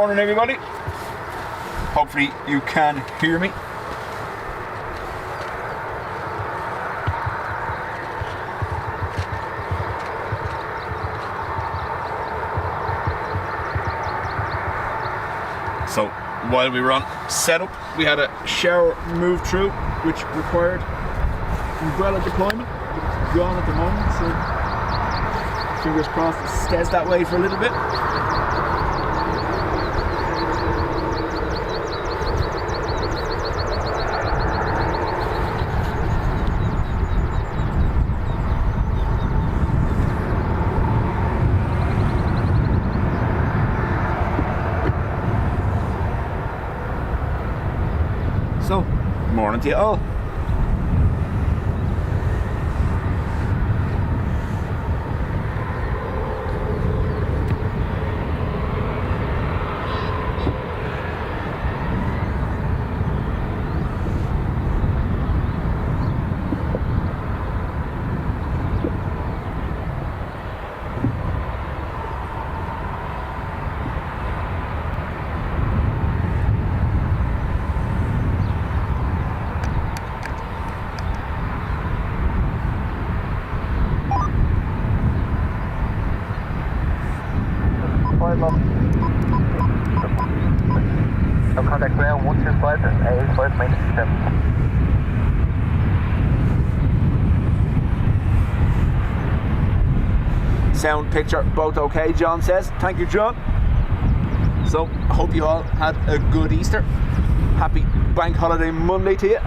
Morning everybody. Hopefully you can hear me. So while we were on setup, we had a shower move through which required umbrella deployment. It's gone at the moment, so fingers crossed it stays that way for a little bit. So, morning to you all. No contact ground 125 and A5 maintenance 7. Sound, picture, both okay, John says. Thank you, John. So, I hope you all had a good Easter. Happy Bank Holiday Monday to you.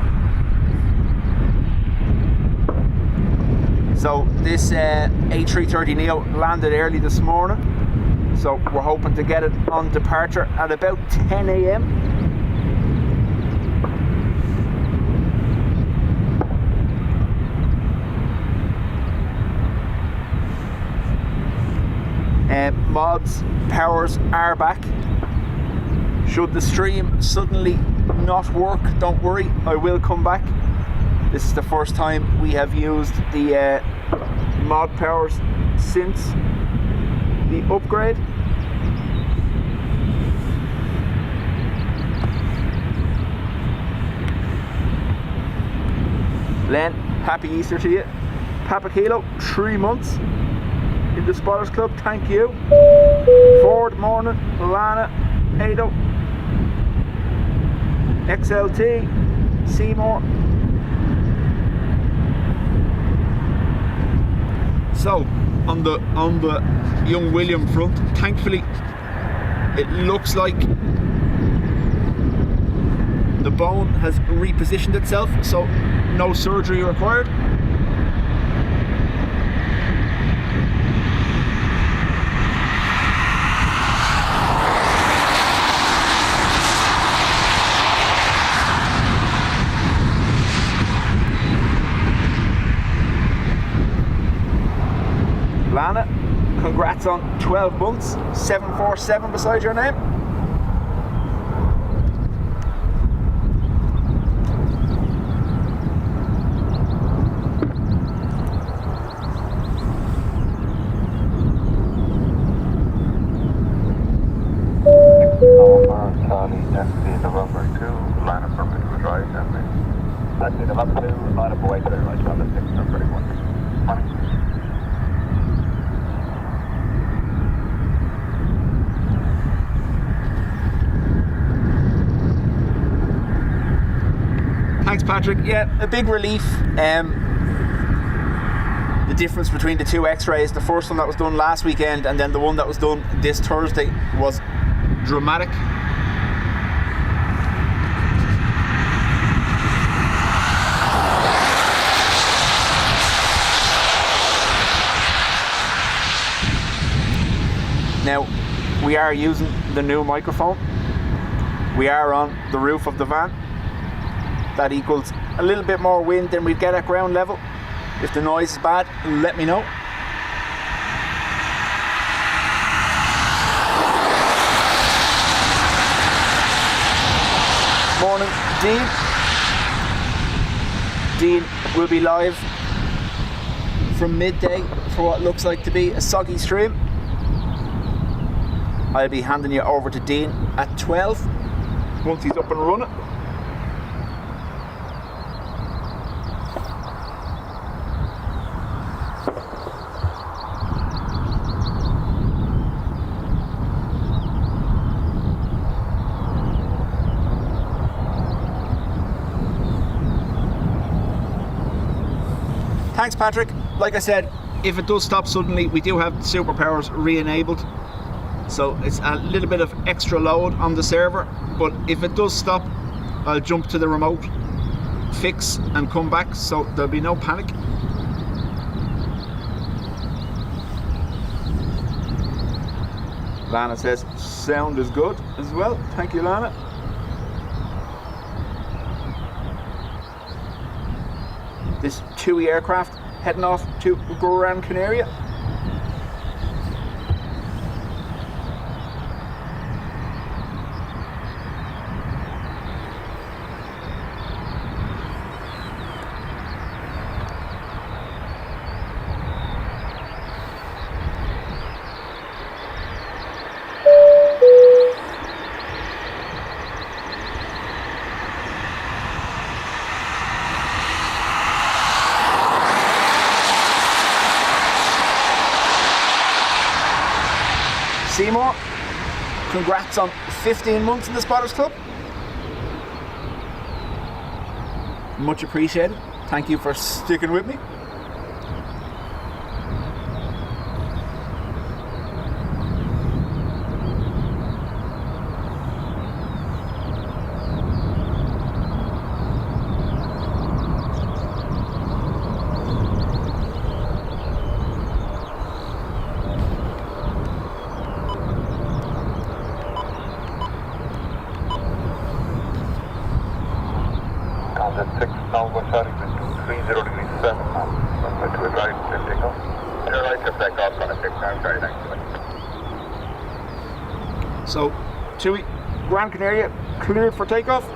So, this A330 Neo landed early this morning. So, we're hoping to get it on departure at about 10 a.m. Mods, powers are back. Should the stream suddenly not work, don't worry, I will come back. This is the first time we have used the mod powers since the upgrade. Len, happy Easter to you. Papa Kilo, 3 months in the Spotters Club, thank you. Ford, morning. Lana, Ado, XLT, Seymour. So, on the young William front, thankfully, it looks like the bone has repositioned itself, so no surgery required. Lana, congrats on 12 months, 747 beside your name. Charlie, Taxi November 2, line up permit to drive, Taxi November 2, line up away to the right, on the 631. Thanks, Patrick. Yeah, a big relief. The difference between the two x-rays, the first one that was done last weekend and then the one that was done this Thursday, was dramatic. Now, we are using the new microphone. We are on the roof of the van. That equals a little bit more wind than we get at ground level. If the noise is bad, let me know. Morning, Dean. Dean will be live from midday for what looks like to be a soggy stream. I'll be handing you over to Dean at 12 once he's up and running. Thanks, Patrick. Like I said, if it does stop suddenly, we do have superpowers re-enabled, so it's a little bit of extra load on the server, but if it does stop, I'll jump to the remote, fix and come back, so there'll be no panic. Lana says sound is good as well. Thank you, Lana. This TUI aircraft heading off to Gran Canaria. Seymour, congrats on 15 months in the Spotters Club. Much appreciated. Thank you for sticking with me. So, TUI, Gran Canaria, cleared for takeoff.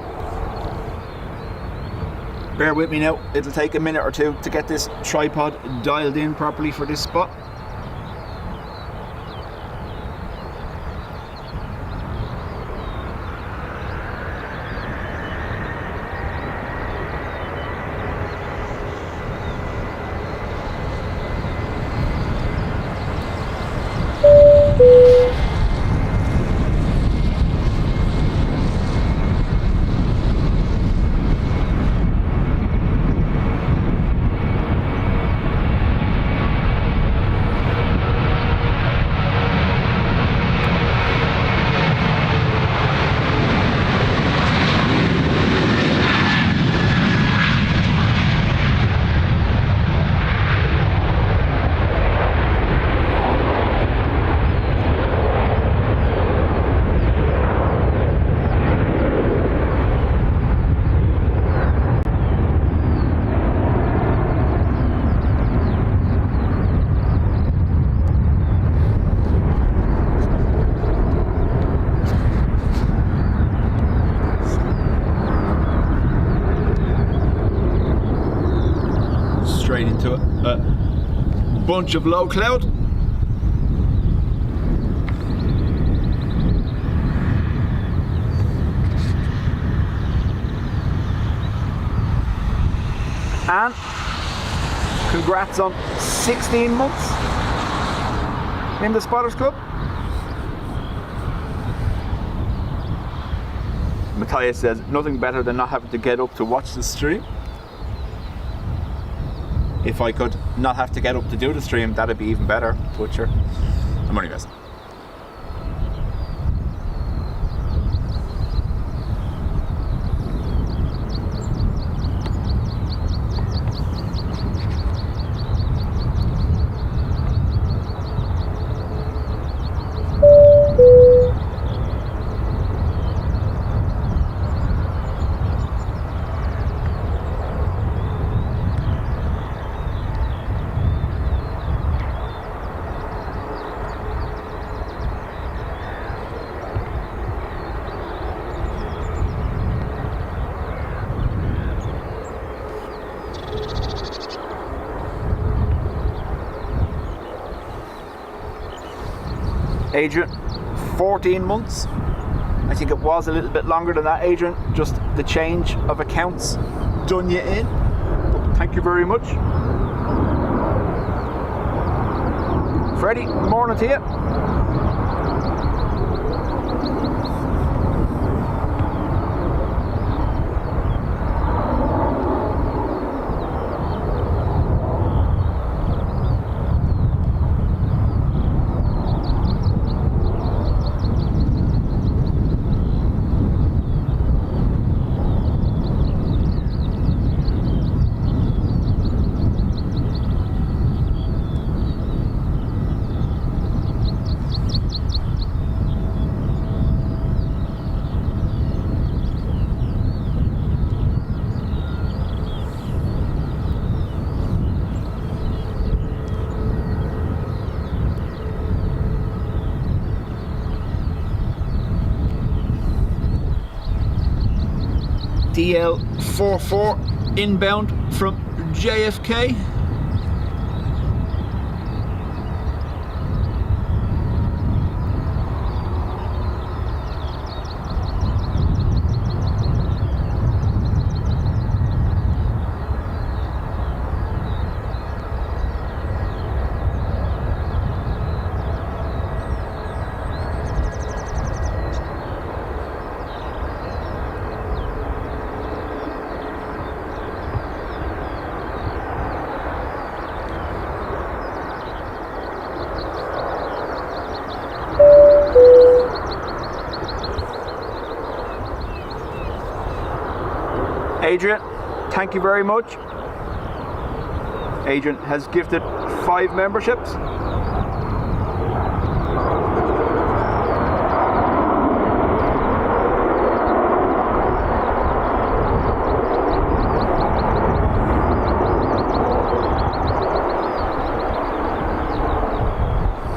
Bear with me now, it'll take a minute or two to get this tripod dialed in properly for this spot. Into a bunch of low cloud. And congrats on 16 months in the Spotters Club. Matthias says nothing better than not having to get up to watch the stream. If I could not have to get up to do the stream, that'd be even better. But sure, I'm only messing. Adrian, 14 months. I think it was a little bit longer than that, Adrian. Just the change of accounts done you in. But thank you very much. Freddie, morning to you. DL44 inbound from JFK. Adrian, thank you very much. Adrian has gifted 5 memberships.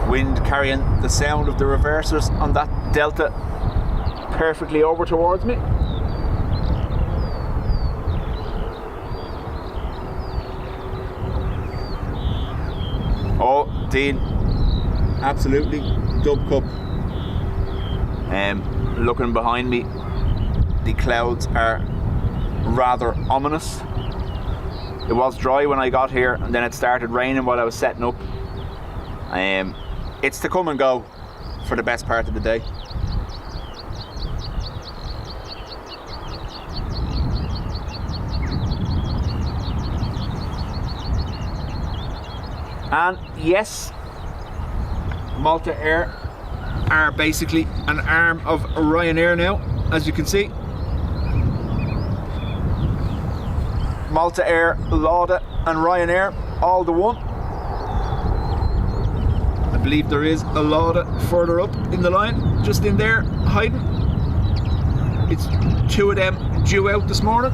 Wind carrying the sound of the reversers on that delta perfectly over towards me. Oh, Dean, absolutely dub cup. Looking behind me, the clouds are rather ominous. It was dry when I got here, and then it started raining while I was setting up. It's to come and go for the best part of the day. And yes, Malta Air are basically an arm of Ryanair now, as you can see. Malta Air, Lauda and Ryanair, all the one. I believe there is a Lauda further up in the line, just in there, hiding. It's 2 of them due out this morning.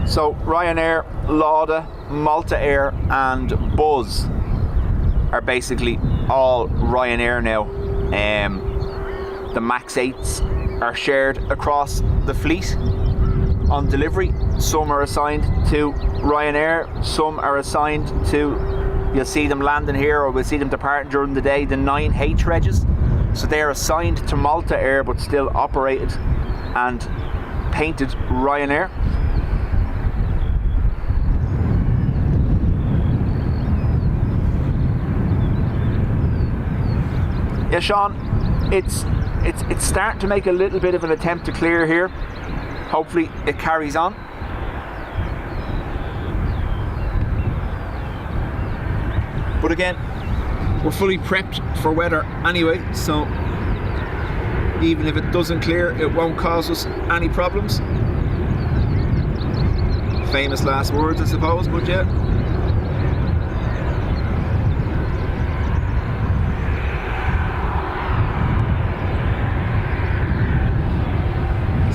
So Ryanair, Lauda, Malta Air and Buzz are basically all Ryanair now. The MAX 8s are shared across the fleet on delivery. Some are assigned to Ryanair, some are assigned to, you'll see them landing here or we'll see them departing during the day, the 9H regs. So they're assigned to Malta Air but still operated and painted Ryanair. Yeah, Sean, it's starting to make a little bit of an attempt to clear here. Hopefully it carries on. But again, we're fully prepped for weather anyway, so even if it doesn't clear, it won't cause us any problems. Famous last words, I suppose, but yeah.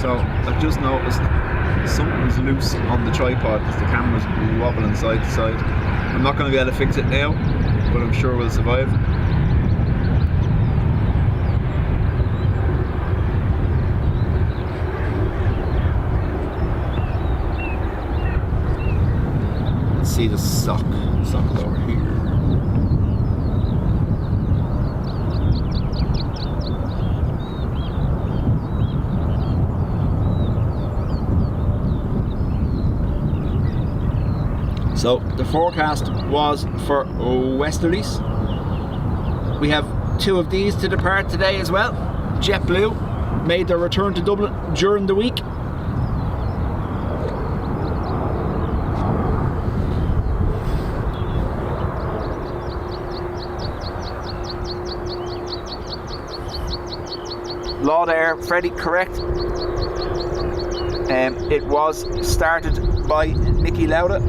So I've just noticed something's loose on the tripod because the camera's wobbling side to side. I'm not going to be able to fix it now, but I'm sure we'll survive. see the sock. The sock is over here. So the forecast was for westerlies. We have 2 of these to depart today as well. JetBlue made their return to Dublin during the week. Malta Air, Freddie, correct. It was started by Nicky Lauda.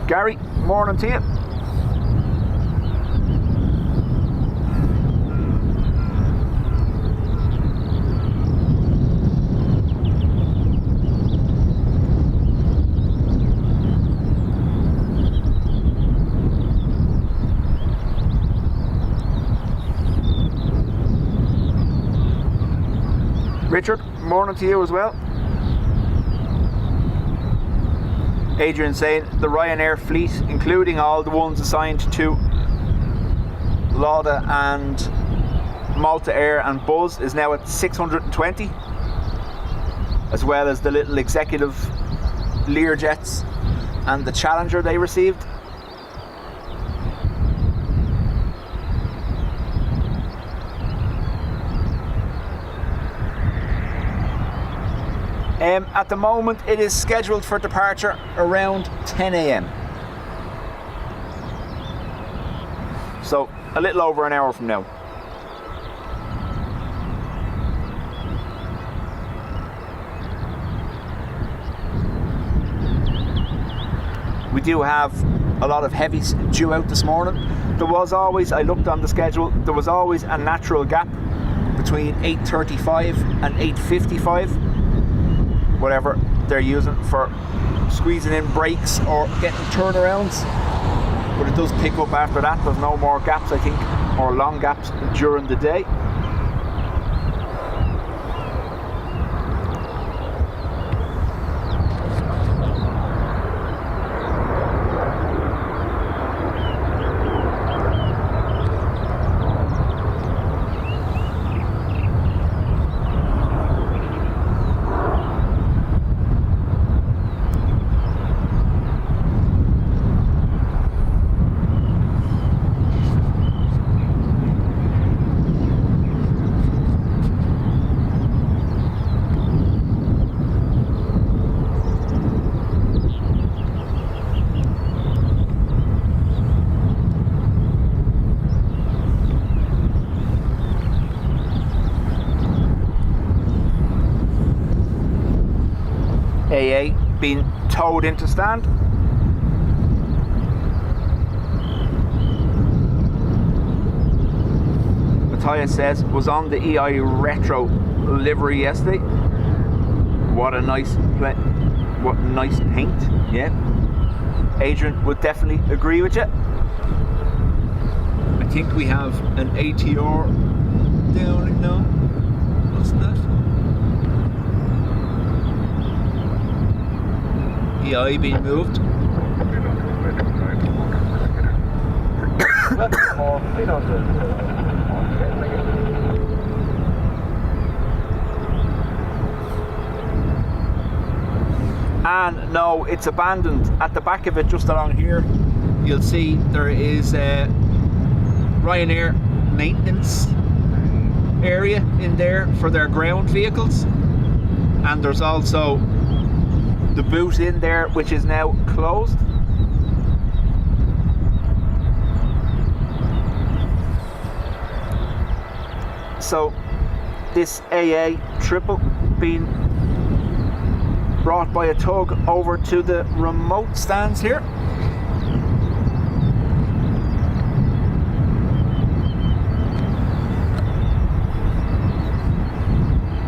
Gary, morning to you. Richard, morning to you as well. Adrian saying the Ryanair fleet, including all the ones assigned to Lauda and Malta Air and Buzz, is now at 620, as well as the little executive Lear jets and the Challenger they received. At the moment it is scheduled for departure around 10 a.m. So a little over an hour from now. We do have a lot of heavies due out this morning. There was always, I looked on the schedule, there was always a natural gap between 8:35 and 8:55. Whatever they're using for squeezing in brakes or getting turnarounds, but it does pick up after that. There's no more gaps, I think, or long gaps during the day. AA being towed into stand. Matthias says was on the EI Retro livery yesterday. What a nice paint. Yeah, Adrian would definitely agree with you. I think we have an ATR down now. What's that? EI being moved. And no, it's abandoned. At the back of it, just along here, you'll see there is a Ryanair maintenance area in there for their ground vehicles, and there's also the boot in there, which is now closed. So this AA triple being brought by a tug over to the remote stands here.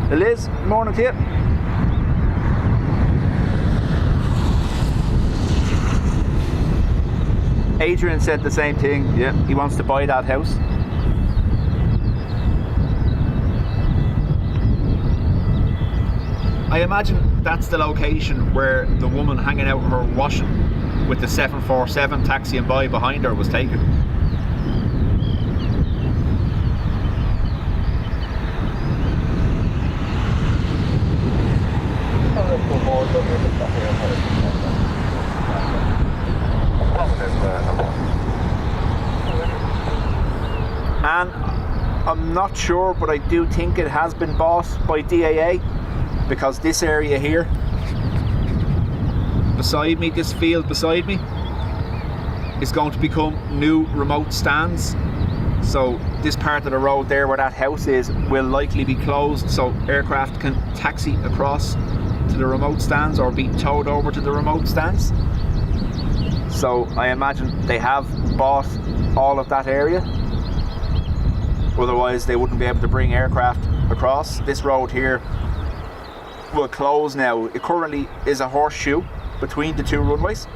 Liz, morning to you. Adrian said the same thing. Yeah, he wants to buy that house. I imagine that's the location where the woman hanging out her washing with the 747 taxiing by behind her was taken. And I'm not sure, but I do think it has been bought by DAA, because this area here beside me, this field beside me, is going to become new remote stands. So this part of the road there where that house is will likely be closed, so aircraft can taxi across to the remote stands or be towed over to the remote stands. So I imagine they have bought all of that area, otherwise they wouldn't be able to bring aircraft across. This road here will close now. It currently is a horseshoe between the two runways,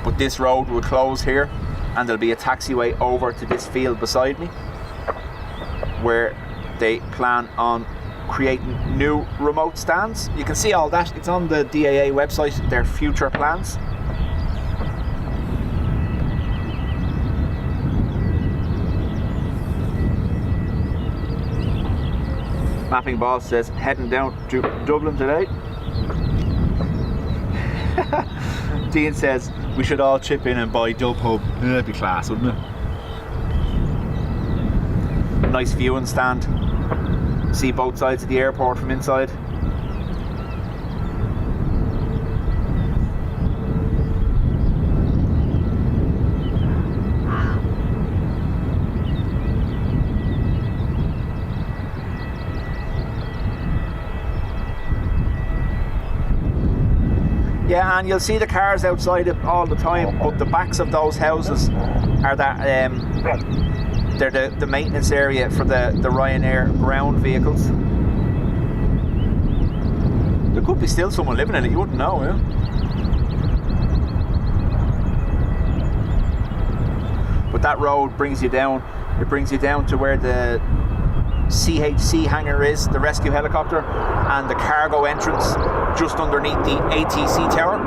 but this road will close here and there'll be a taxiway over to this field beside me where they plan on creating new remote stands. You can see all that, it's on the DAA website, their future plans. Mapping Boss says heading down to Dublin today. Dean says we should all chip in and buy Dub Hub. That'd be class, wouldn't it? Nice viewing stand. See both sides of the airport from inside. Yeah, and you'll see the cars outside it all the time, but the backs of those houses are that they're the maintenance area for the Ryanair ground vehicles. There could be still someone living in it, you wouldn't know, yeah? But that road brings you down, it brings you down to where the CHC hangar is, the rescue helicopter, and the cargo entrance just underneath the ATC tower.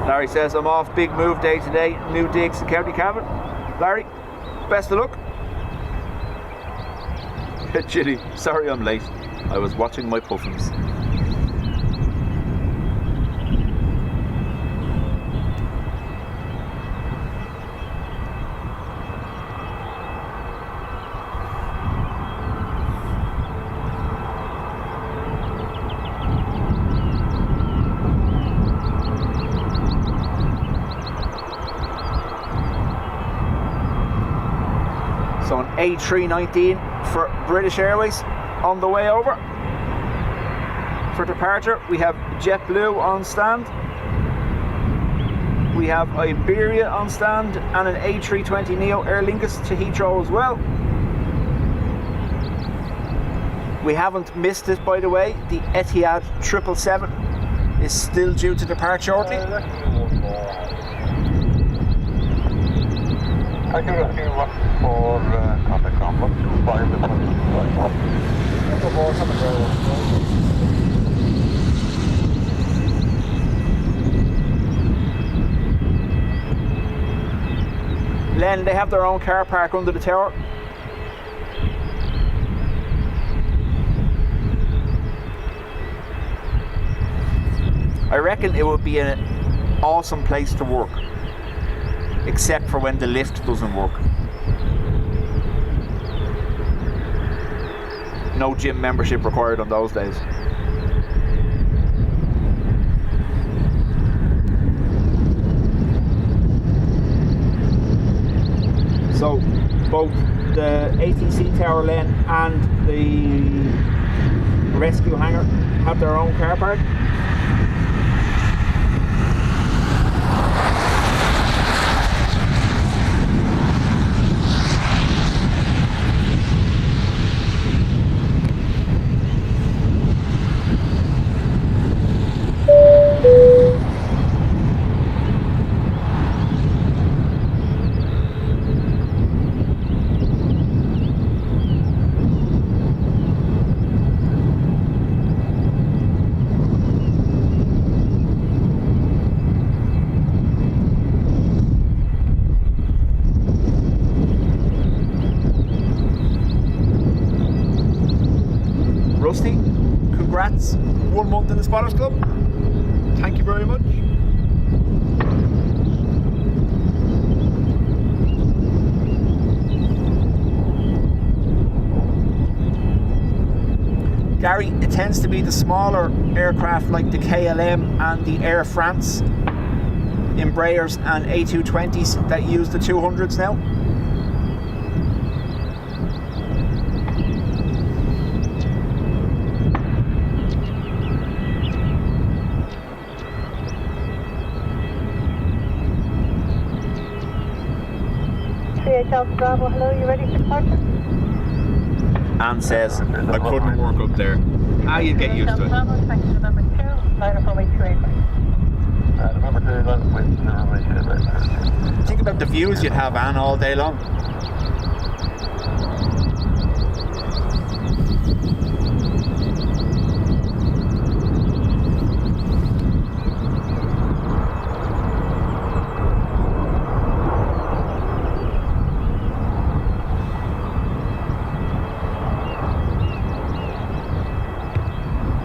Larry says, I'm off, big move day today, new digs to County Cavan. Larry, best of luck. Chilly, sorry I'm late, I was watching my puffins. So an A319 for British Airways on the way over. For departure, we have JetBlue on stand. We have Iberia on stand and an A320neo Aer Lingus to Heathrow as well. We haven't missed it, by the way. The Etihad 777 is still due to depart shortly. I can rescue one for contact number 25 to 25. Len, they have their own car park under the tower. I reckon it would be an awesome place to work, except for when the lift doesn't work. No gym membership required on those days. So both the ATC tower lane and the rescue hangar have their own car park. Rusty, congrats. 1 month in the Spotters Club. Thank you very much. Gary, it tends to be the smaller aircraft like the KLM and the Air France Embraers and A220s that use the 200s now. Bravo, hello, you ready for departure? Anne says, I couldn't work up there. You get used to it. Thanks to number 2, liner runway 28 right. Number 2, runway 28 right. Think about the views you'd have, Anne, all day long.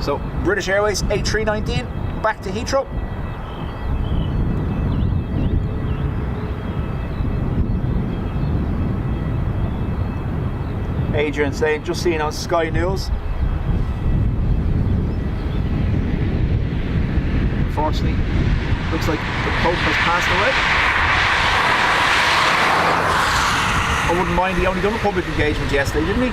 So, British Airways A319, back to Heathrow. Adrian saying, just seen on Sky News. Unfortunately, looks like the Pope has passed away. I wouldn't mind, he only done a public engagement yesterday, didn't he?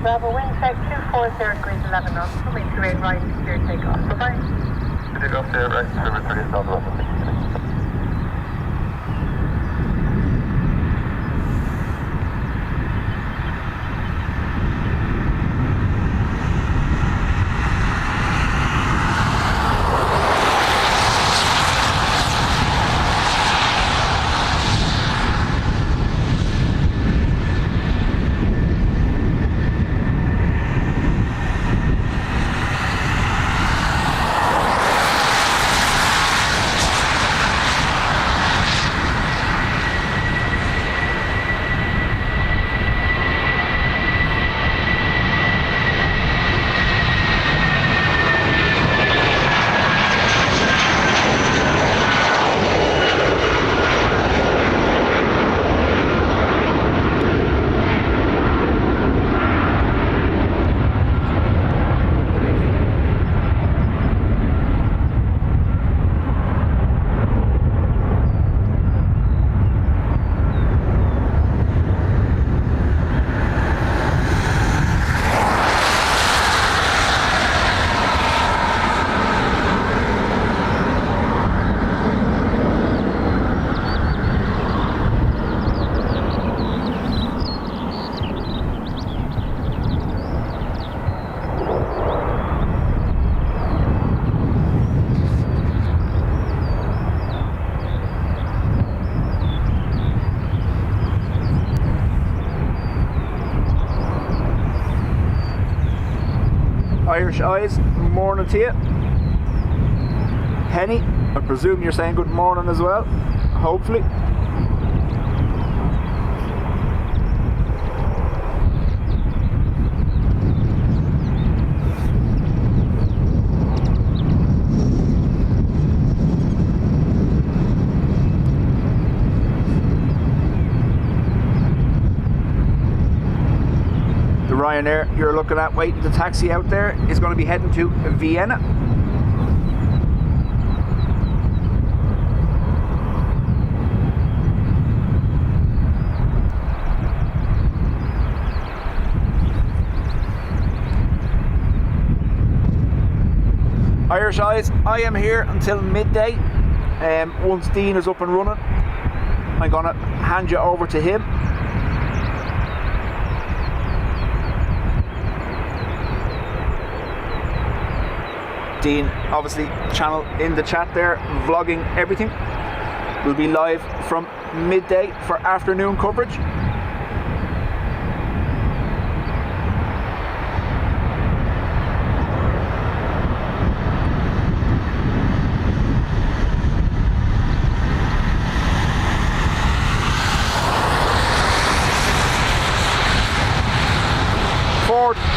Bravo, wind check 240 degrees 11 knots, runway 28 right, clear takeoff. Bye-bye. Take off there, right, number 30 South London. Irish Eyes, morning to you. Henny, I presume you're saying good morning as well, hopefully. Ryanair you're looking at waiting to taxi out there is going to be heading to Vienna. Irish Eyes, I am here until midday. Once Dean is up and running, I'm going to hand you over to him. Dean, obviously, channel in the chat there, vlogging everything. We'll be live from midday for afternoon coverage.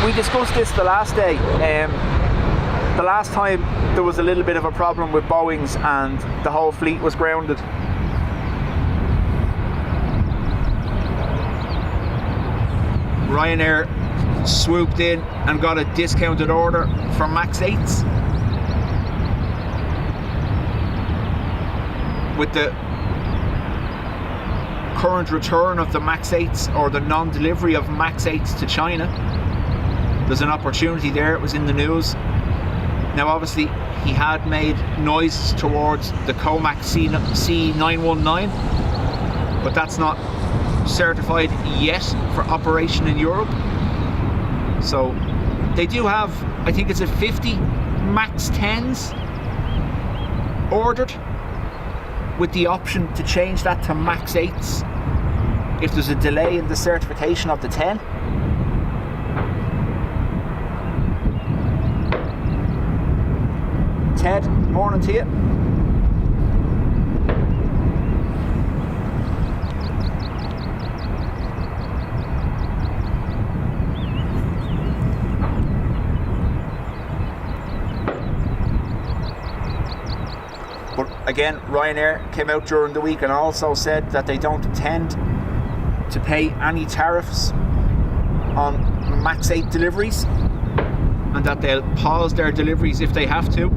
we discussed this the last day. The last time there was a little bit of a problem with Boeing's and the whole fleet was grounded. Ryanair swooped in and got a discounted order for MAX 8s. With the current return of the MAX 8s or the non-delivery of MAX 8s to China, there's an opportunity there. It was in the news. Now obviously he had made noises towards the Comac C919, but that's not certified yet for operation in Europe. So they do have, I think it's a 50 MAX 10s ordered, with the option to change that to MAX 8s if there's a delay in the certification of the 10. Ted, morning to you. But again, Ryanair came out during the week and also said that they don't intend to pay any tariffs on MAX 8 deliveries and that they'll pause their deliveries if they have to.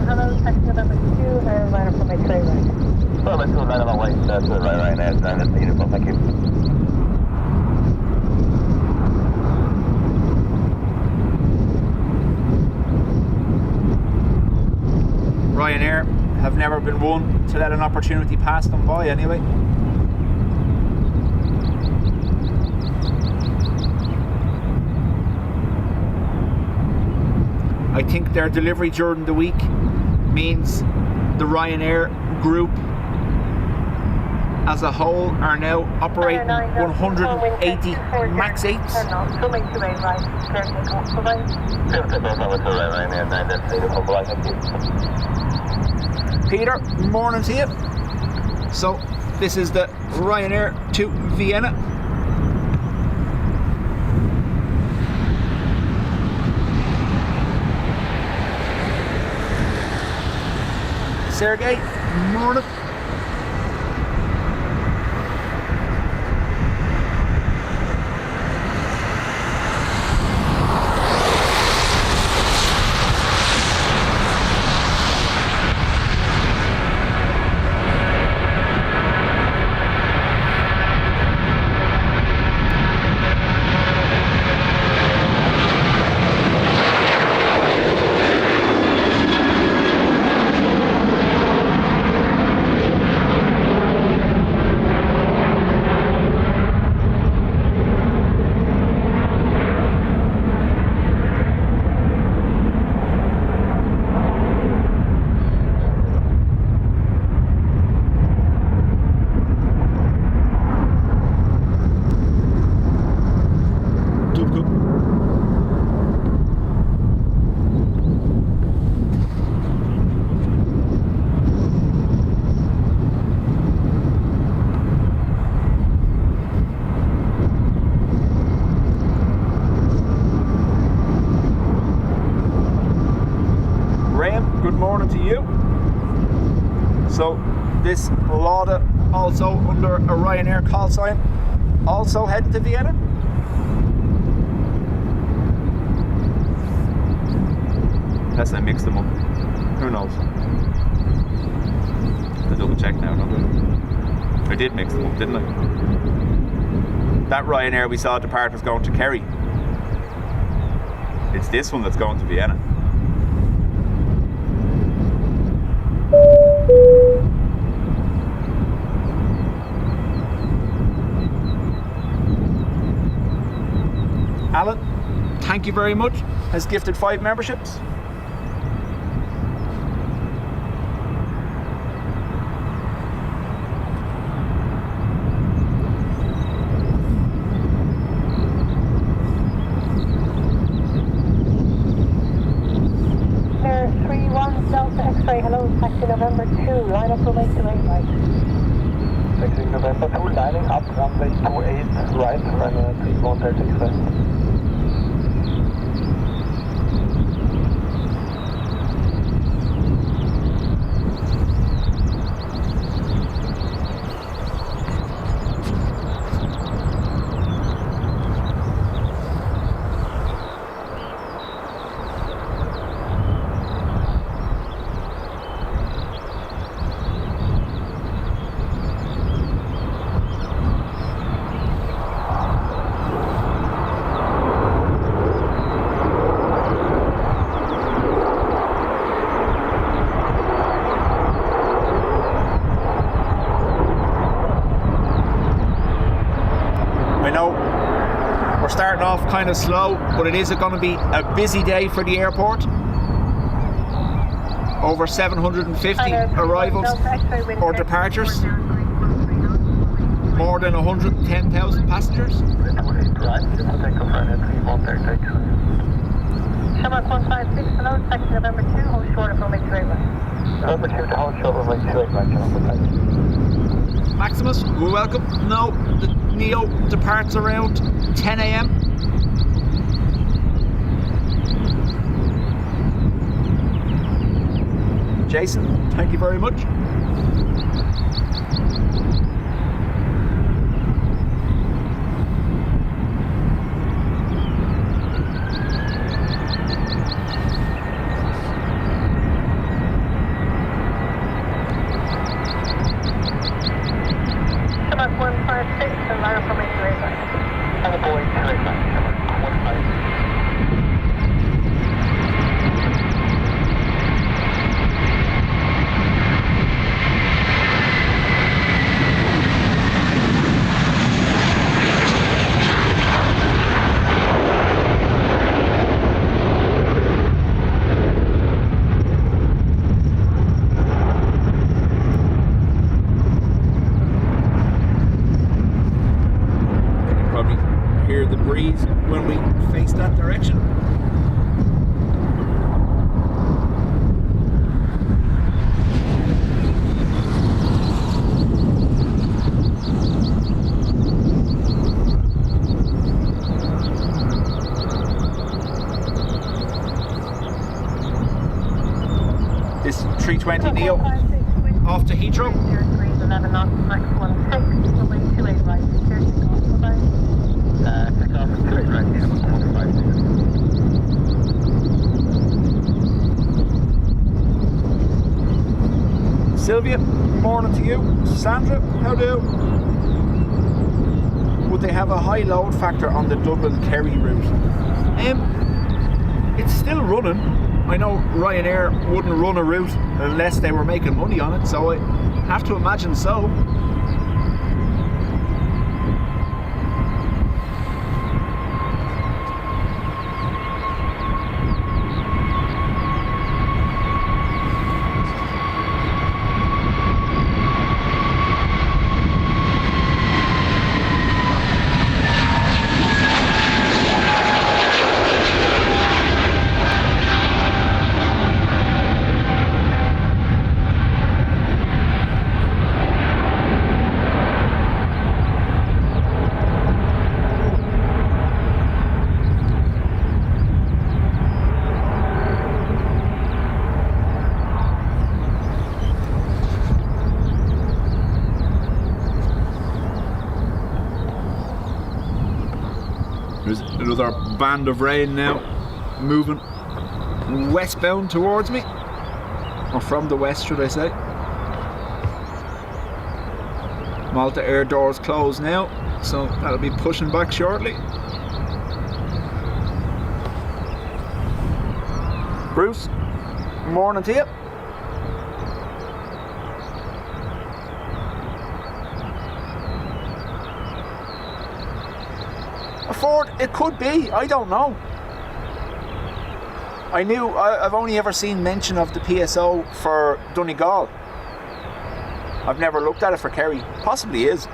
Hello, taxi November 2, airliner from X-ray right. Well, let's go right on my way to Ryanair, that's beautiful, thank you. Ryanair have never been one to let an opportunity pass them by anyway. I think their delivery during the week means the Ryanair group as a whole are now operating 180 MAX 8s. Peter, morning to you. So this is the Ryanair to Vienna. Sergey, morning. So this Lauda, also under a Ryanair call sign, also heading to Vienna. Unless I mixed them up. Who knows? I'll double check now, don't I? I did mix them up, didn't I? That Ryanair we saw depart was going to Kerry. It's this one that's going to Vienna. Alan, thank you very much, has gifted 5 memberships. Air 31 Delta X-ray, hello, taxi November 2, line up for late to late right. Taxi November November 2 lining up runway 28 right, runway 3136 left. Starting off kind of slow, but it is going to be a busy day for the airport. Over 750 arrivals or departures. More than 110,000 passengers. Shamrock 156, hello, taxi November 2, hold short of runway 28 right. November 2 to hold short of runway 28 right, Maximus, we're welcome. No, the Neo departs around 10 a.m. Jason, thank you very much. Shamrock 156, and line up runway 28 right. And the Boeing 28 right, Shamrock 156. Hear the breeze when we face that direction. This 320 Neo off to Heathrow. 11 knots, max 16, runway 28 right, secure takeoff, bye-bye. Take off at 28 right, Shamrock 156. Sylvia, morning to you. Sandra, how do? Would they have a high load factor on the Dublin-Kerry route? It's still running. I know Ryanair wouldn't run a route unless they were making money on it, so I have to imagine so. There's another band of rain now moving westbound towards me, or from the west should I say. Malta Air doors closed now, so that'll be pushing back shortly. Bruce, morning to you. Ford, it could be, I don't know. I've only ever seen mention of the PSO for Donegal. I've never looked at it for Kerry. Possibly is.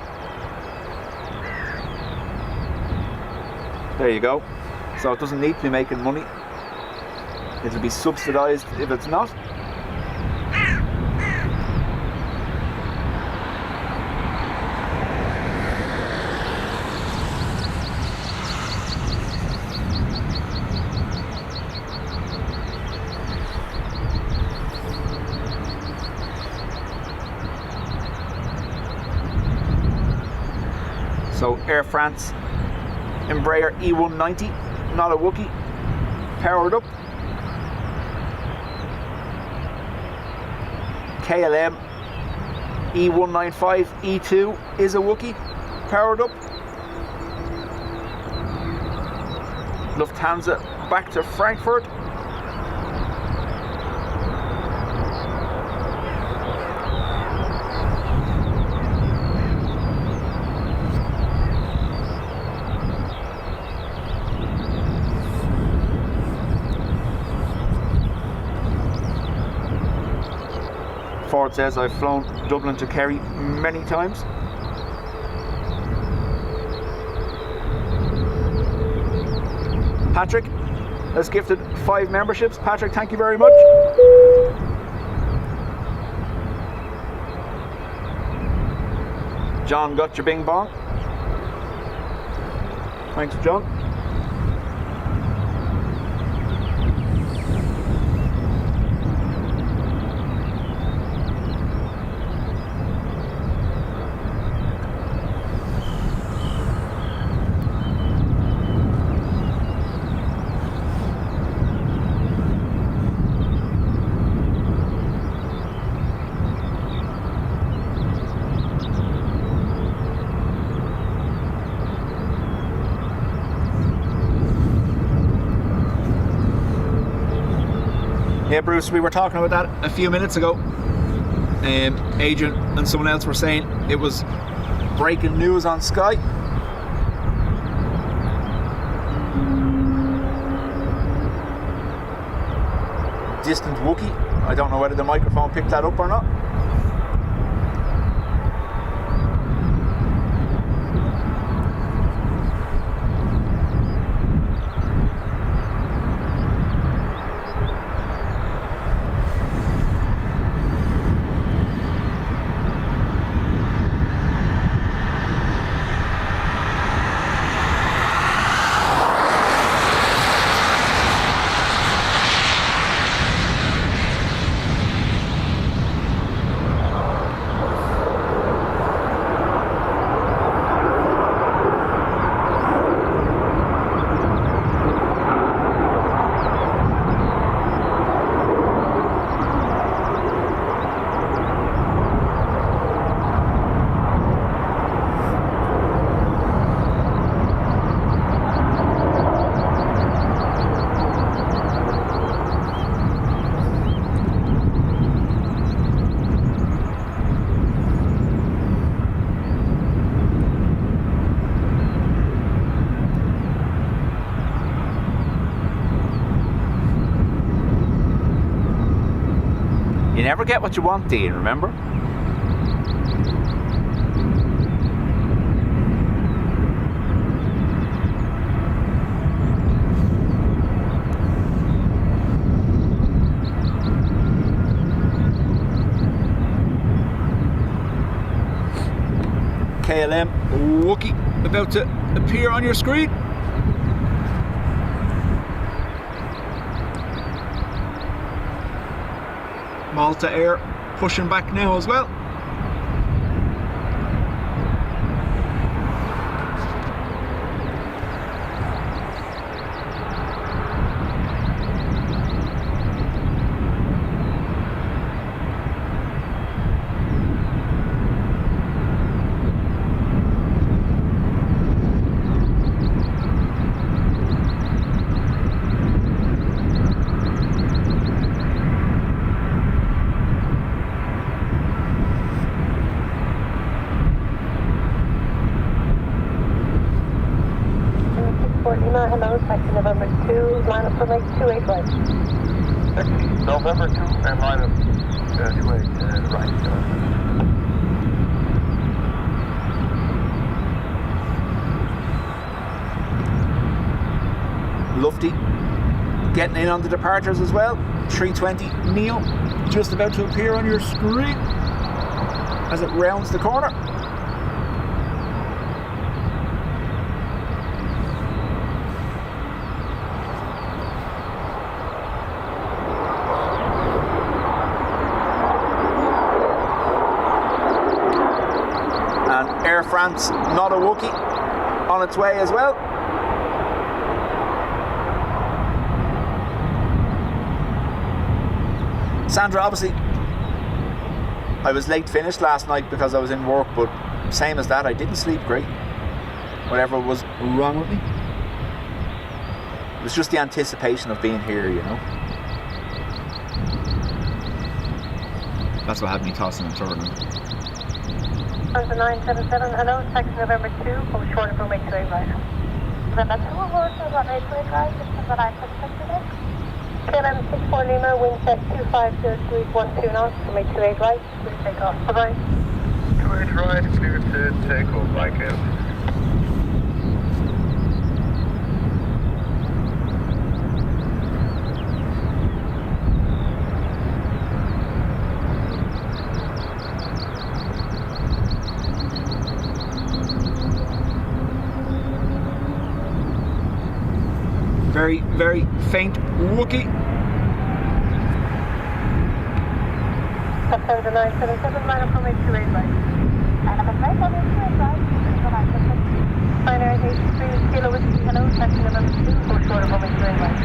There you go. So it doesn't need to be making money. It'll be subsidised if it's not. So Air France, Embraer E190, not a Wookiee, powered up. KLM E195 E2 is a Wookiee, powered up. Lufthansa back to Frankfurt. Ford says I've flown Dublin to Kerry many times. Patrick has gifted 5 memberships. Patrick, thank you very much. John got your bing bong. Thanks, John. Yeah, Bruce, we were talking about that a few minutes ago. Adrian and someone else were saying it was breaking news on Sky. Distant Wookiee. I don't know whether the microphone picked that up or not. You never get what you want, Dean, remember? KLM Wookiee about to appear on your screen. Malta Air pushing back now as well. Hello, taxi November 2, line up for like 28 right. Taxi November 2 and line up 28 right. Lufty getting in on the departures as well. 320 Neo just about to appear on your screen as it rounds the corner. And Air France, not a Wookie, on its way as well. Sandra, obviously, I was late finished last night because I was in work, but same as that, I didn't sleep great. Whatever was wrong with me. It was just the anticipation of being here, you know. That's what had me tossing and turning. 977, hello, taxi November 2, hold short of runway 28 right. November 2, hold short of runway 28 right, this is what I expect today. KLM 64 Lima, wind check 250 degrees 12 knots, runway 28 right, clear takeoff, bye-bye. 28 right, clear to take off, like it. Very, very faint Wookie. September 977, line up runway 28 right. Line up right, runway 28 right, this is what I expect. Ryanair 83 Kilo Whiskey, hello, taxi November 2, hold short of runway 28 right.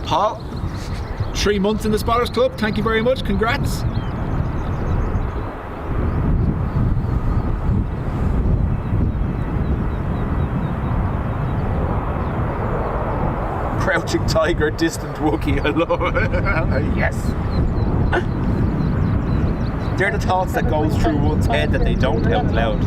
Paul, 3 months in the Spotters Club, thank you very much, congrats. Crouching tiger, distant Wookie, hello. Yes. They're the thoughts that goes through one's head that they don't out loud.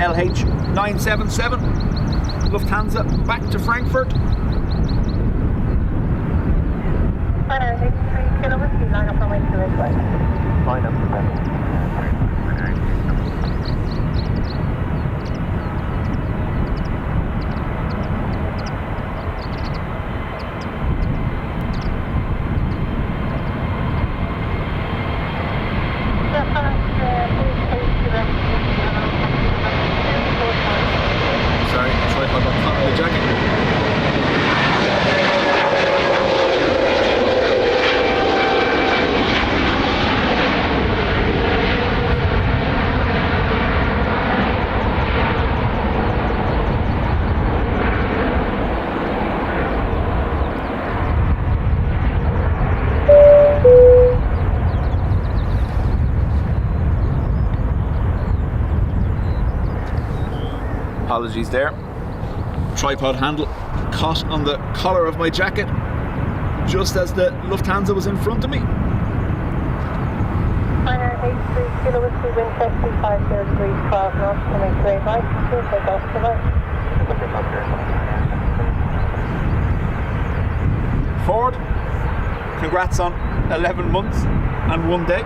LH977, Lufthansa back to Frankfurt. Ryanair 83 Kilo Whiskey, line up runway 28 right. Line up for Sorry, I got caught in the jacket. Apologies there. Tripod handle caught on the collar of my jacket just as the Lufthansa was in front of me. Ryanair 83 Kilo Whiskey, wind check 250 degrees 12 knots, coming straight right, clear takeoff, bye-bye. Ford, congrats on 11 months and 1 day.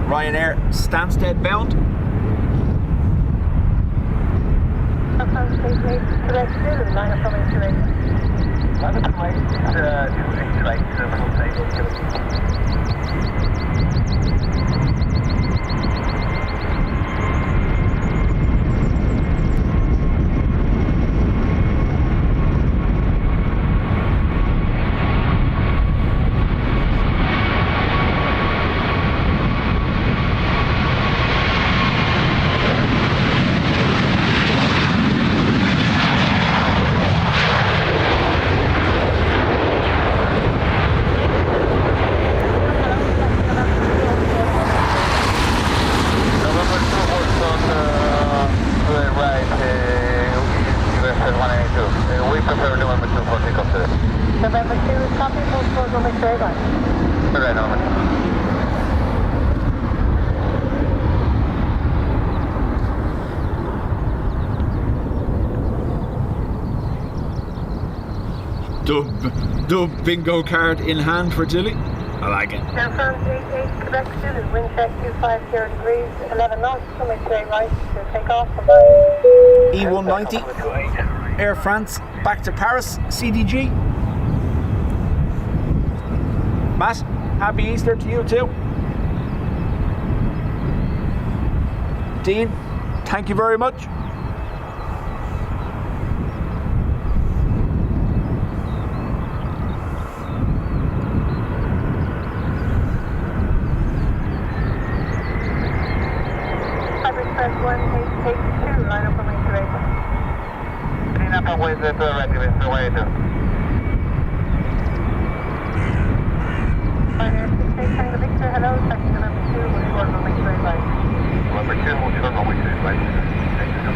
Ryanair Stansted bound. Line up coming straight. Dub bingo card in hand for Tilly. I like it. Air France 88 Quebec City, wind check 250 degrees, 11 knots, runway 28 right, to take off for E190, Air France, back to Paris, CDG. Matt, happy Easter to you too. Dean, thank you very much. Express 1882, line up for me to rate. Clean up and wait to regulate the way to. Ryanair 68 Tango Victor, hello, taxi number 2, will short runway 28 right. Number 2, will short runway 28 right. Thank you.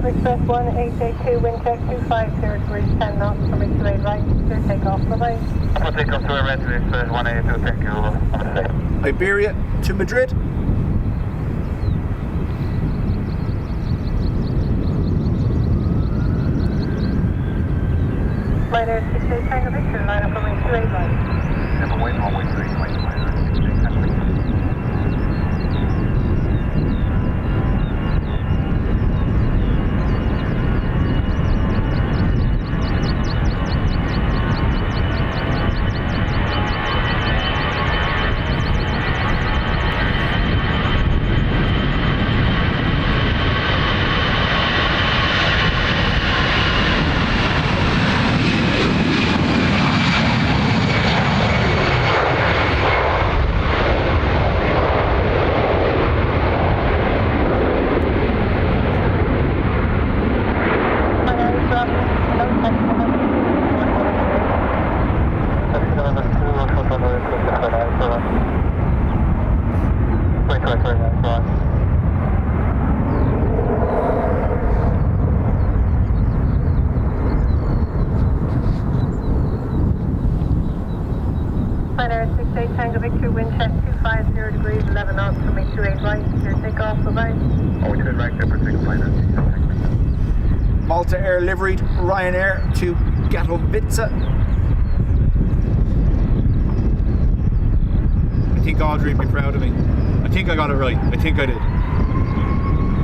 Express 1882, wind check 250 degrees, 10 knots, from X-ray right, clear takeoff, bye-bye. I'll take off to a red to Express 182, thank you. Have a second. Iberia to Madrid. Ryanair 68 Tango Victor, line up for me 28 right. Never wait, one wait, wait. 68 Tango Victor. Ryanair 68 Tango Victor, wind check 250 degrees, 11 knots, from X-ray right, clear takeoff, bye-bye. Oh, we did it right there for 6 minutes. Malta Air liveried Ryanair to Katowice. I think Audrey would be proud of me. I think I got it right. I think I did.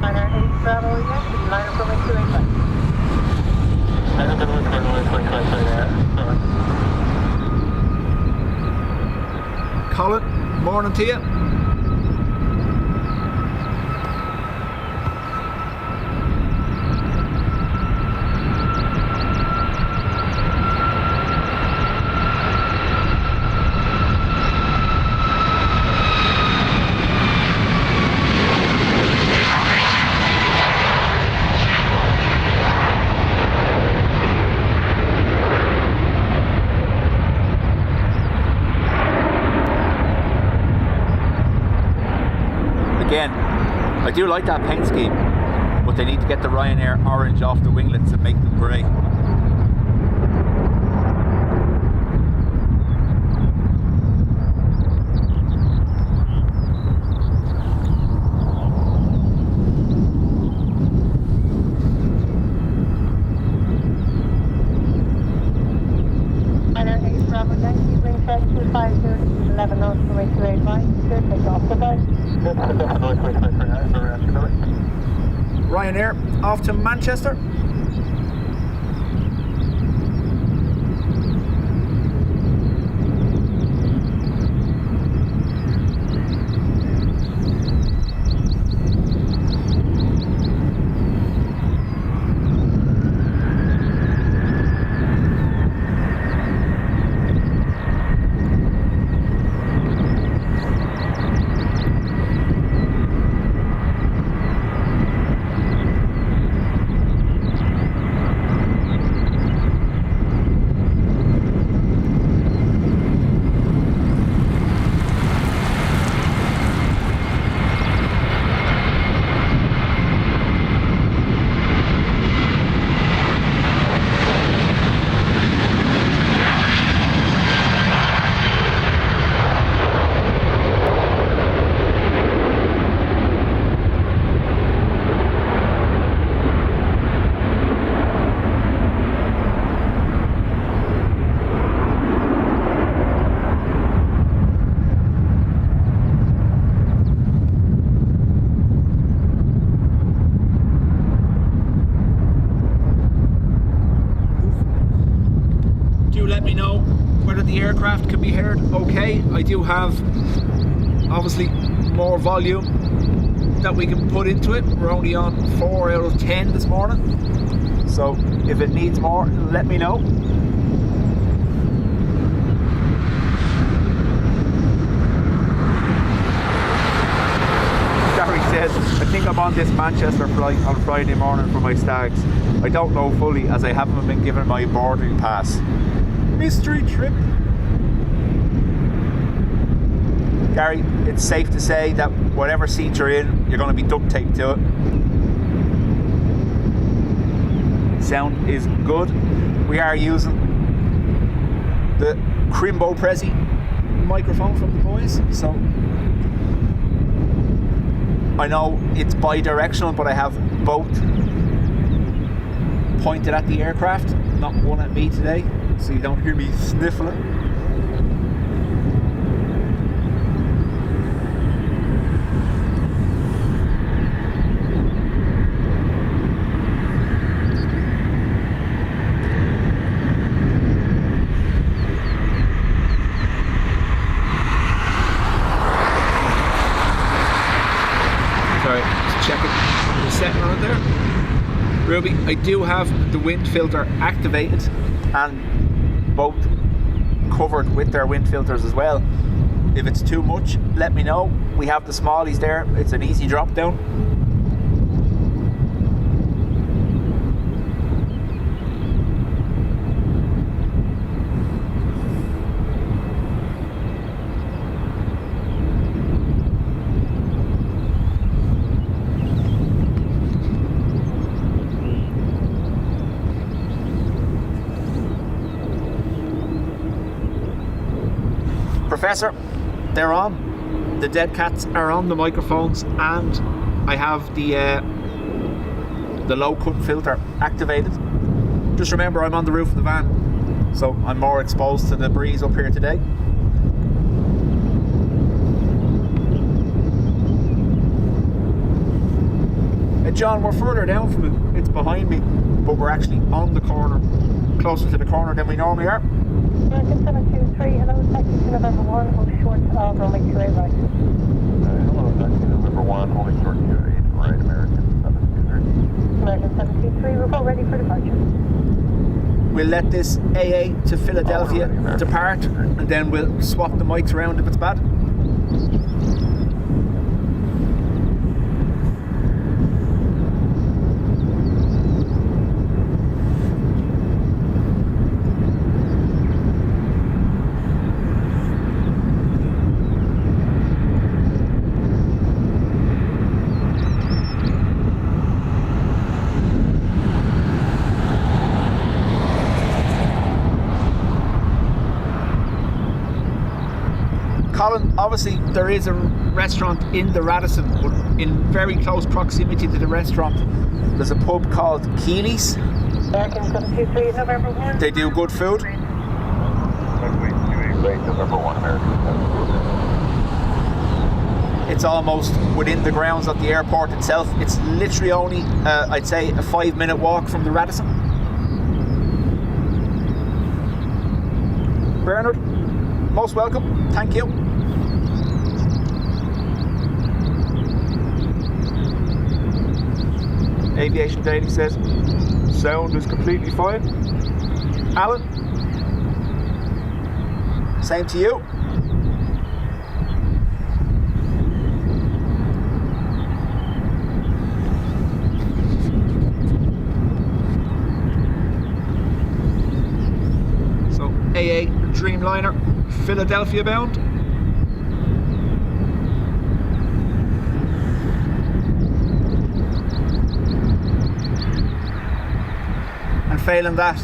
Ryanair 8 Bravo, yes, line up from X-ray right. I don't know what's going on with 25 there. Colin, morning to you. Again, I do like that paint scheme, but they need to get the Ryanair orange off the winglets and make them grey. Ryanair 8 Bravo Yankee, wind check 250 degrees, 11 knots, from X-ray right, clear takeoff, bye-bye. Ryanair off to Manchester. let me know whether the aircraft can be heard okay. I do have obviously more volume that we can put into it. We're only on 4 out of 10 this morning, so if it needs more, let me know. Gary says, I think I'm on this Manchester flight on Friday morning for my stags. I don't know fully as I haven't been given my boarding pass. Mystery trip. Gary, it's safe to say that whatever seat you're in, you're going to be duct taped to it. Sound is good. We are using the Crimbo Prezi microphone from the boys, so I know it's bi-directional, but I have both pointed at the aircraft, not one at me today, so you don't hear me sniffling. Ruby, I do have the wind filter activated and both covered with their wind filters as well. If it's too much, let me know. We have the smallies there, it's an easy drop down. Professor, they're on. The dead cats are on the microphones, and I have the low cut filter activated. Just remember, I'm on the roof of the van, so I'm more exposed to the breeze up here today. John, we're further down from it. It's behind me, but we're actually on the corner, closer to the corner than we normally are. American 723, hello, taxi to November 1, hold short of runway 28 right. Hello, taxi to November 1, holding short 28 right, American 723. American 723, report ready for departure. We'll let this AA to Philadelphia depart, and then we'll swap the mics around if it's bad. Colin, obviously there is a restaurant in the Radisson, but in very close proximity to the restaurant there's a pub called Keely's. American 723, November 1. They do good food. Runway 28 right, November 1, American 723. It's almost within the grounds of the airport itself. It's literally only, I'd say, a 5-minute walk from the Radisson. Bernard, most welcome. Thank you. Aviation Daily says sound is completely fine. Alan, same to you. So AA Dreamliner, Philadelphia bound. And failing that,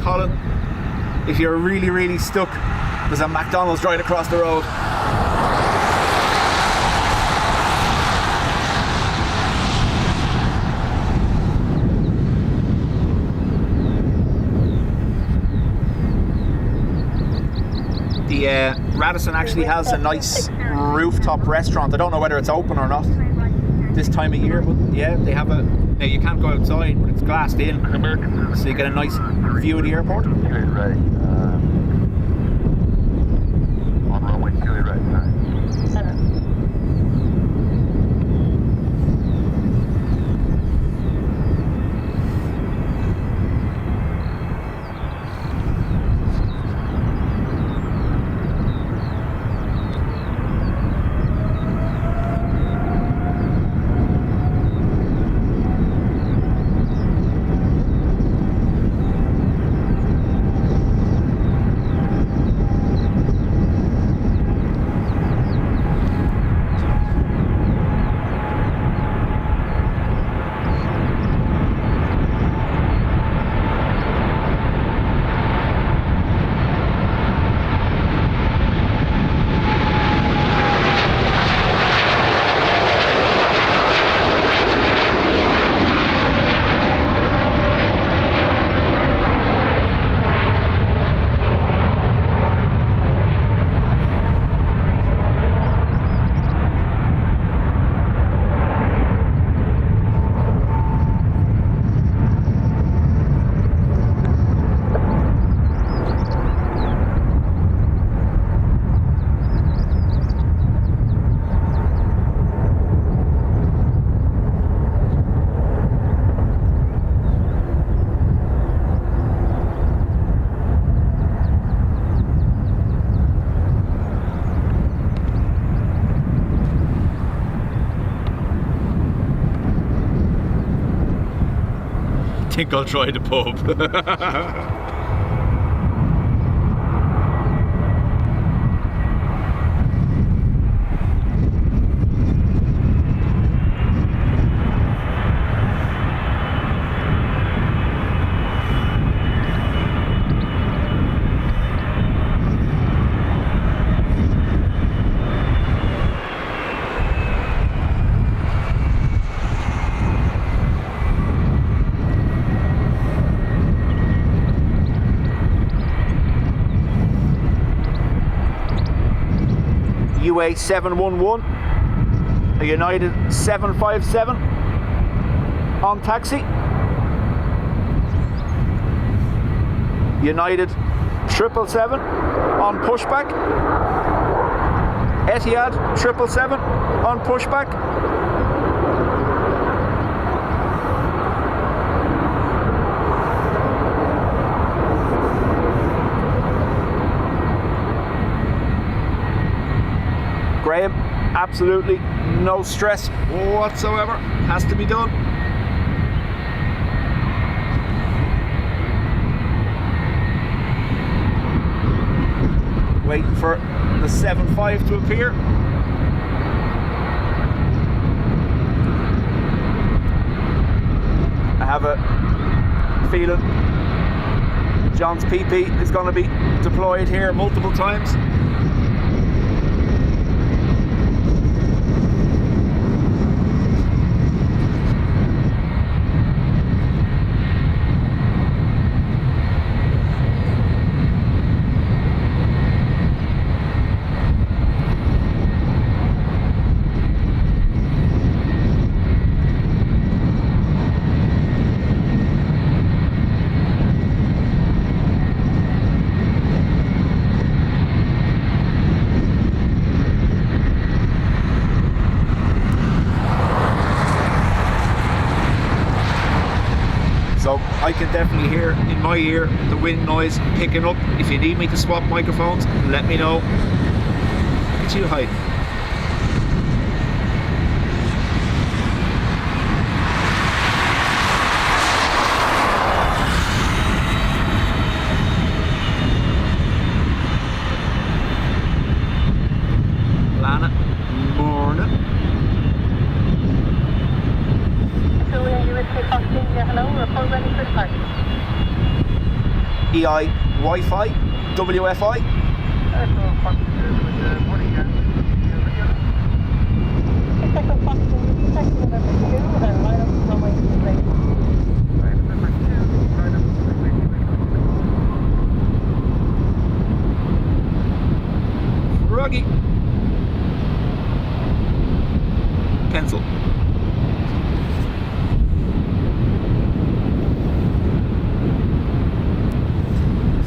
Colin, if you're really, really stuck, there's a McDonald's right across the road. The Radisson actually has a nice rooftop restaurant. I don't know whether it's open or not. this time of year, but yeah, they have a. Now you can't go outside, but it's glassed in, so you get a nice view of the airport. Right. On runway 28 right. I think I'll try the pub. UA 711, a United 757 on taxi, United 777 on pushback, Etihad 777 on pushback, Graham, absolutely no stress whatsoever, has to be done. Waiting for the 7.5 to appear. I have a feeling John's PP is going to be deployed here multiple times. So I can definitely hear in my ear the wind noise picking up. If you need me to swap microphones, let me know. It's you hiding. Lana, morning. EI Wi-Fi, WFI. Ruggy. Pencil.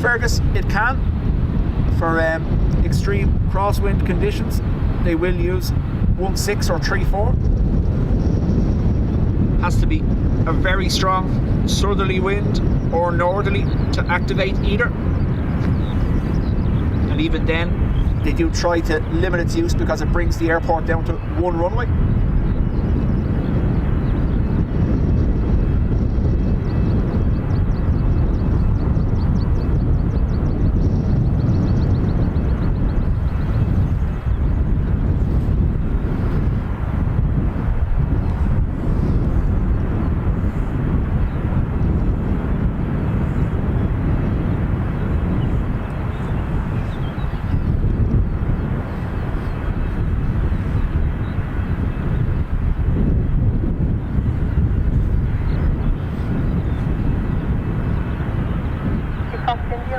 Fergus, it can. For extreme crosswind conditions, they will use 1.6 or 3.4. Has to be a very strong southerly wind or northerly to activate either. And even then, they do try to limit its use because it brings the airport down to one runway.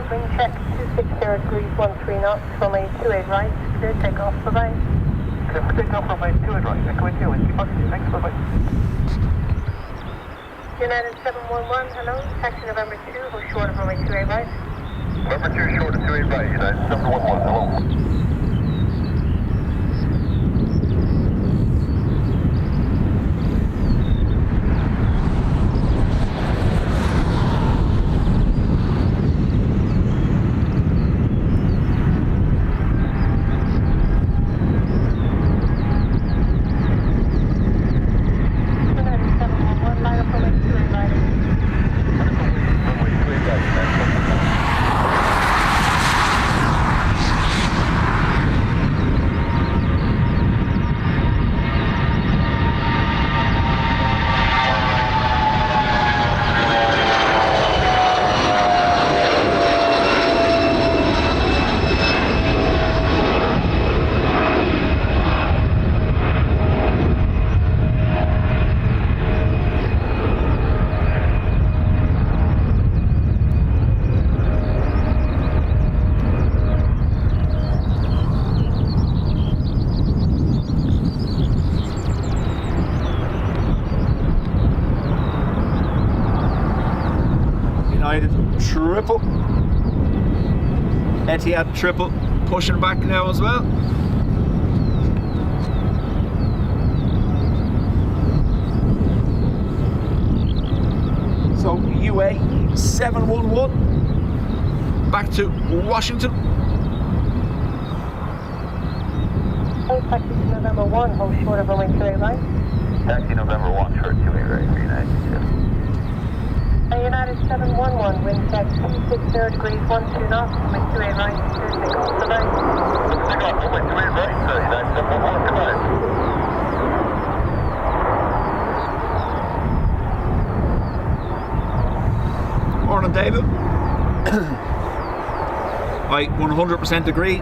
Wind check 260 degrees 13 knots, runway 28 right, clear takeoff, bye-bye. Clear for takeoff, runway 28 right, echo into you, keep on to you, thanks, bye-bye. United 711, hello, taxi November 2, hold short of runway 28 right. November 2 short of 28 right, United 711, hello. Triple. Etihad triple pushing back now as well. So UA 711 back to Washington. Taxi November 1, hold short of runway 28 right. Taxi November 1 short 28 right, United. United 711, wind check 260 degrees 12 knots, runway 28 right, clear takeoff, bye-bye. Takeoff, runway 28 right, United 711, goodbye. Morning, David. I 100% agree.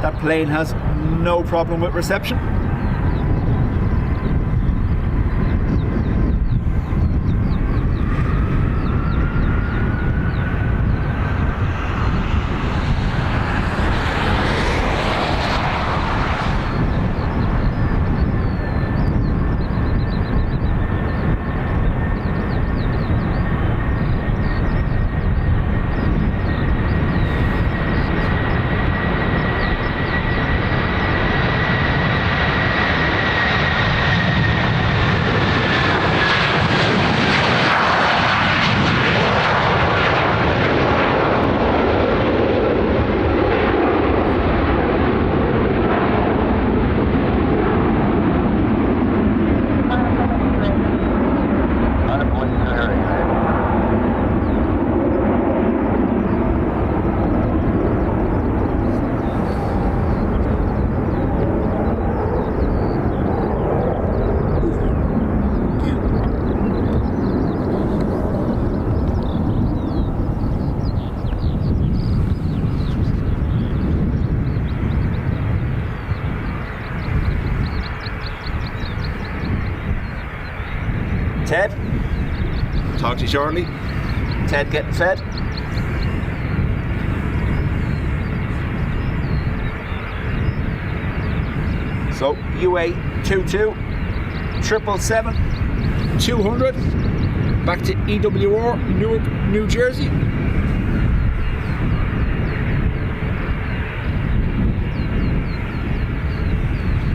That plane has no problem with reception. Ted, talk to you shortly. Ted getting fed. So UA 22 777 200 back to EWR, Newark, New Jersey.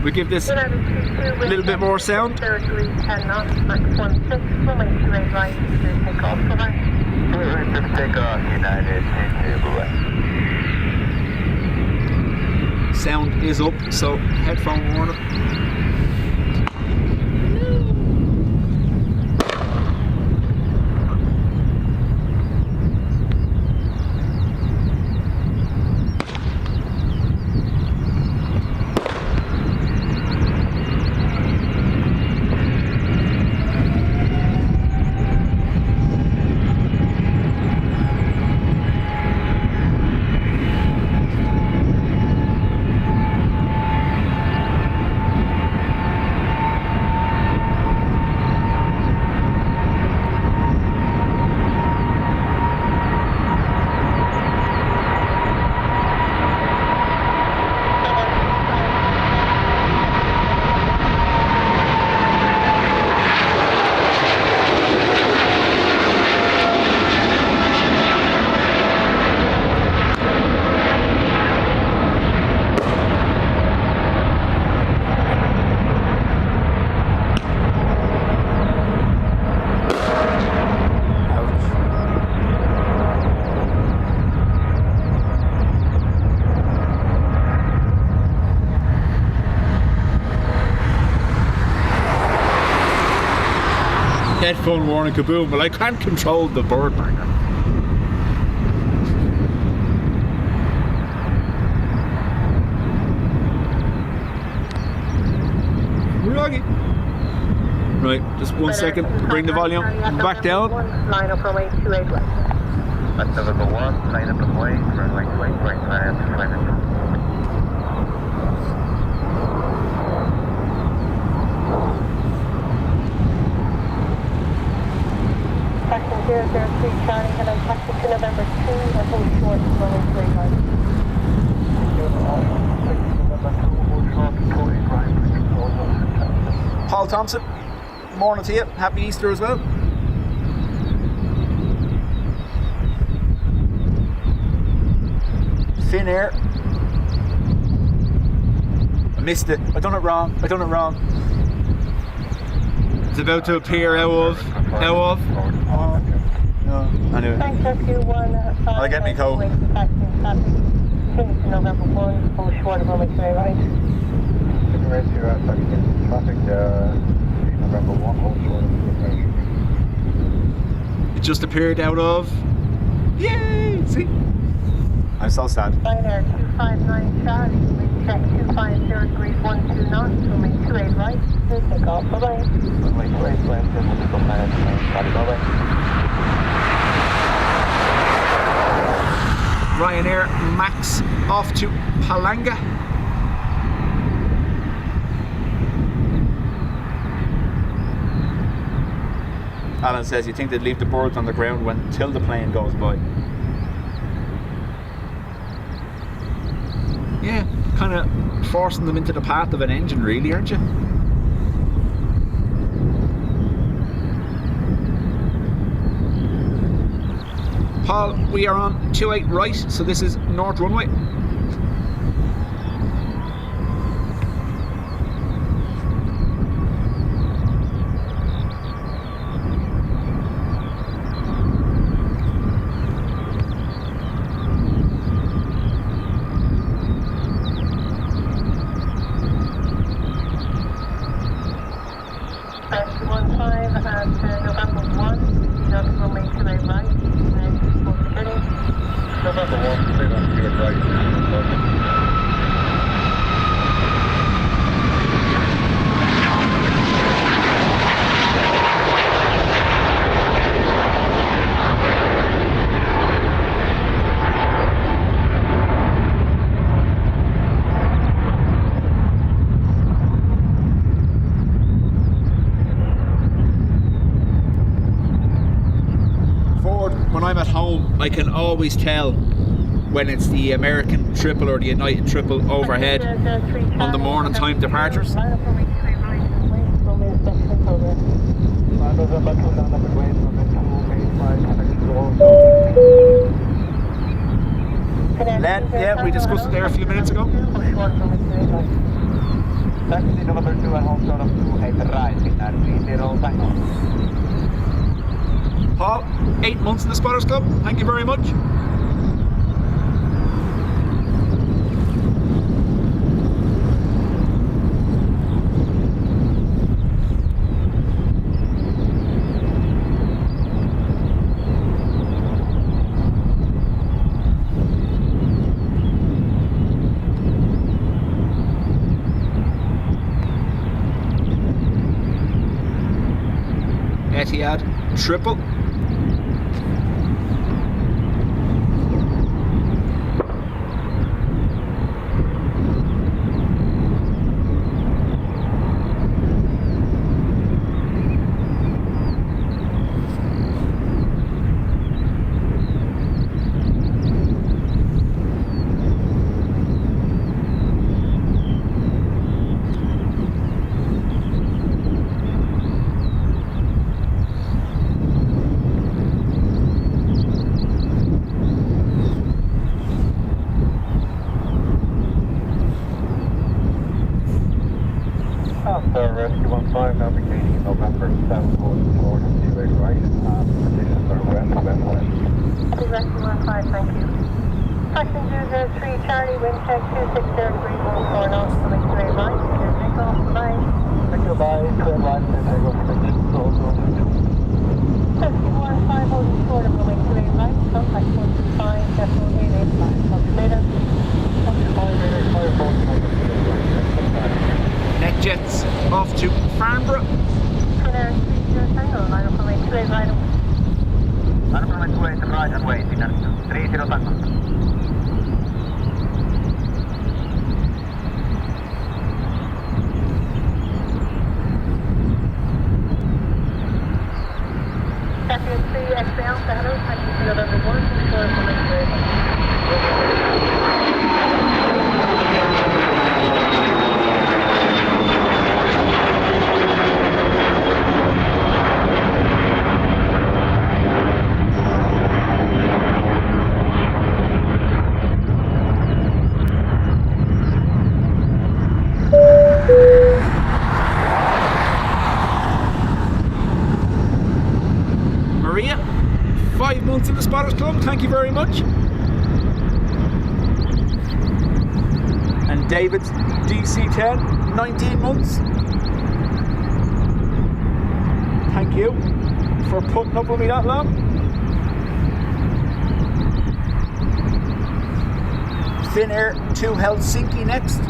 we give this a little bit more sound? 10 knots, max 16, runway 28 right, take off, bye-bye. Take off, United, Sound is up, so headphone warning. Headphone warning kaboom, but I can't control the bird banger. Roggy. Right, just 1 second, bring the volume back down. Line up runway 28 right. That's number 1, line up runway, runway 28 right, Taxi 003 Charlie, hello, taxi to November 2, I hold short, runway 28 right. Paul Thompson, morning to you, happy Easter as well. Finnair. I missed it, I done it wrong. It's about to appear out of. No, I knew it. Thanks, SQ1, I'll get me code. Continue to November 1, hold short, runway 28 right. Traffic, November 1, hold short. It just appeared out of. Yay! See? I'm so sad. Ryanair 259 Charlie, wind check 250 degrees 12 knots, runway 28 right, take off, bye-bye. Runway 28 right, bye-bye. Ryanair Max off to Palanga. Alan says you think they'd leave the birds on the ground until the plane goes by. Yeah, kind of forcing them into the path of an engine, really, aren't you? Paul, we are on 28 right, so this is North Runway. I can always tell when it's the American triple or the United triple overhead on the morning time departures. Len, yeah, we discussed it there a few minutes ago. Taxi number 2 and hold short of 28 right in at 30 Tango. Paul, 8 months in the Spotters Club. Thank you very much. Etihad triple. Rescue 15 navigating November 7 going forward to 28 right. Conditions are west. Rescue 15, thank you. Taxi 203 Charlie, wind check 260 degrees 14 knots, coming straight right. Your takeoff, bye. Thank you, bye. Clear line, take off conditions also. Rescue 15, holding short of coming straight right. Contact 125, decimal 885. Talk to you later. 585, holding over to the right. NetJets off to Farnborough. Canada 30 Tango, line up coming straight right. Line up coming 28 right and wait in at 30 Tango. Captain 3 XL, hello, taxi November 1, short of coming straight right. Maria, 5 months in the Spotters Club. Thank you very much. And David's DC-10, 19 months. Thank you for putting up with me that long. Finnair to Helsinki next.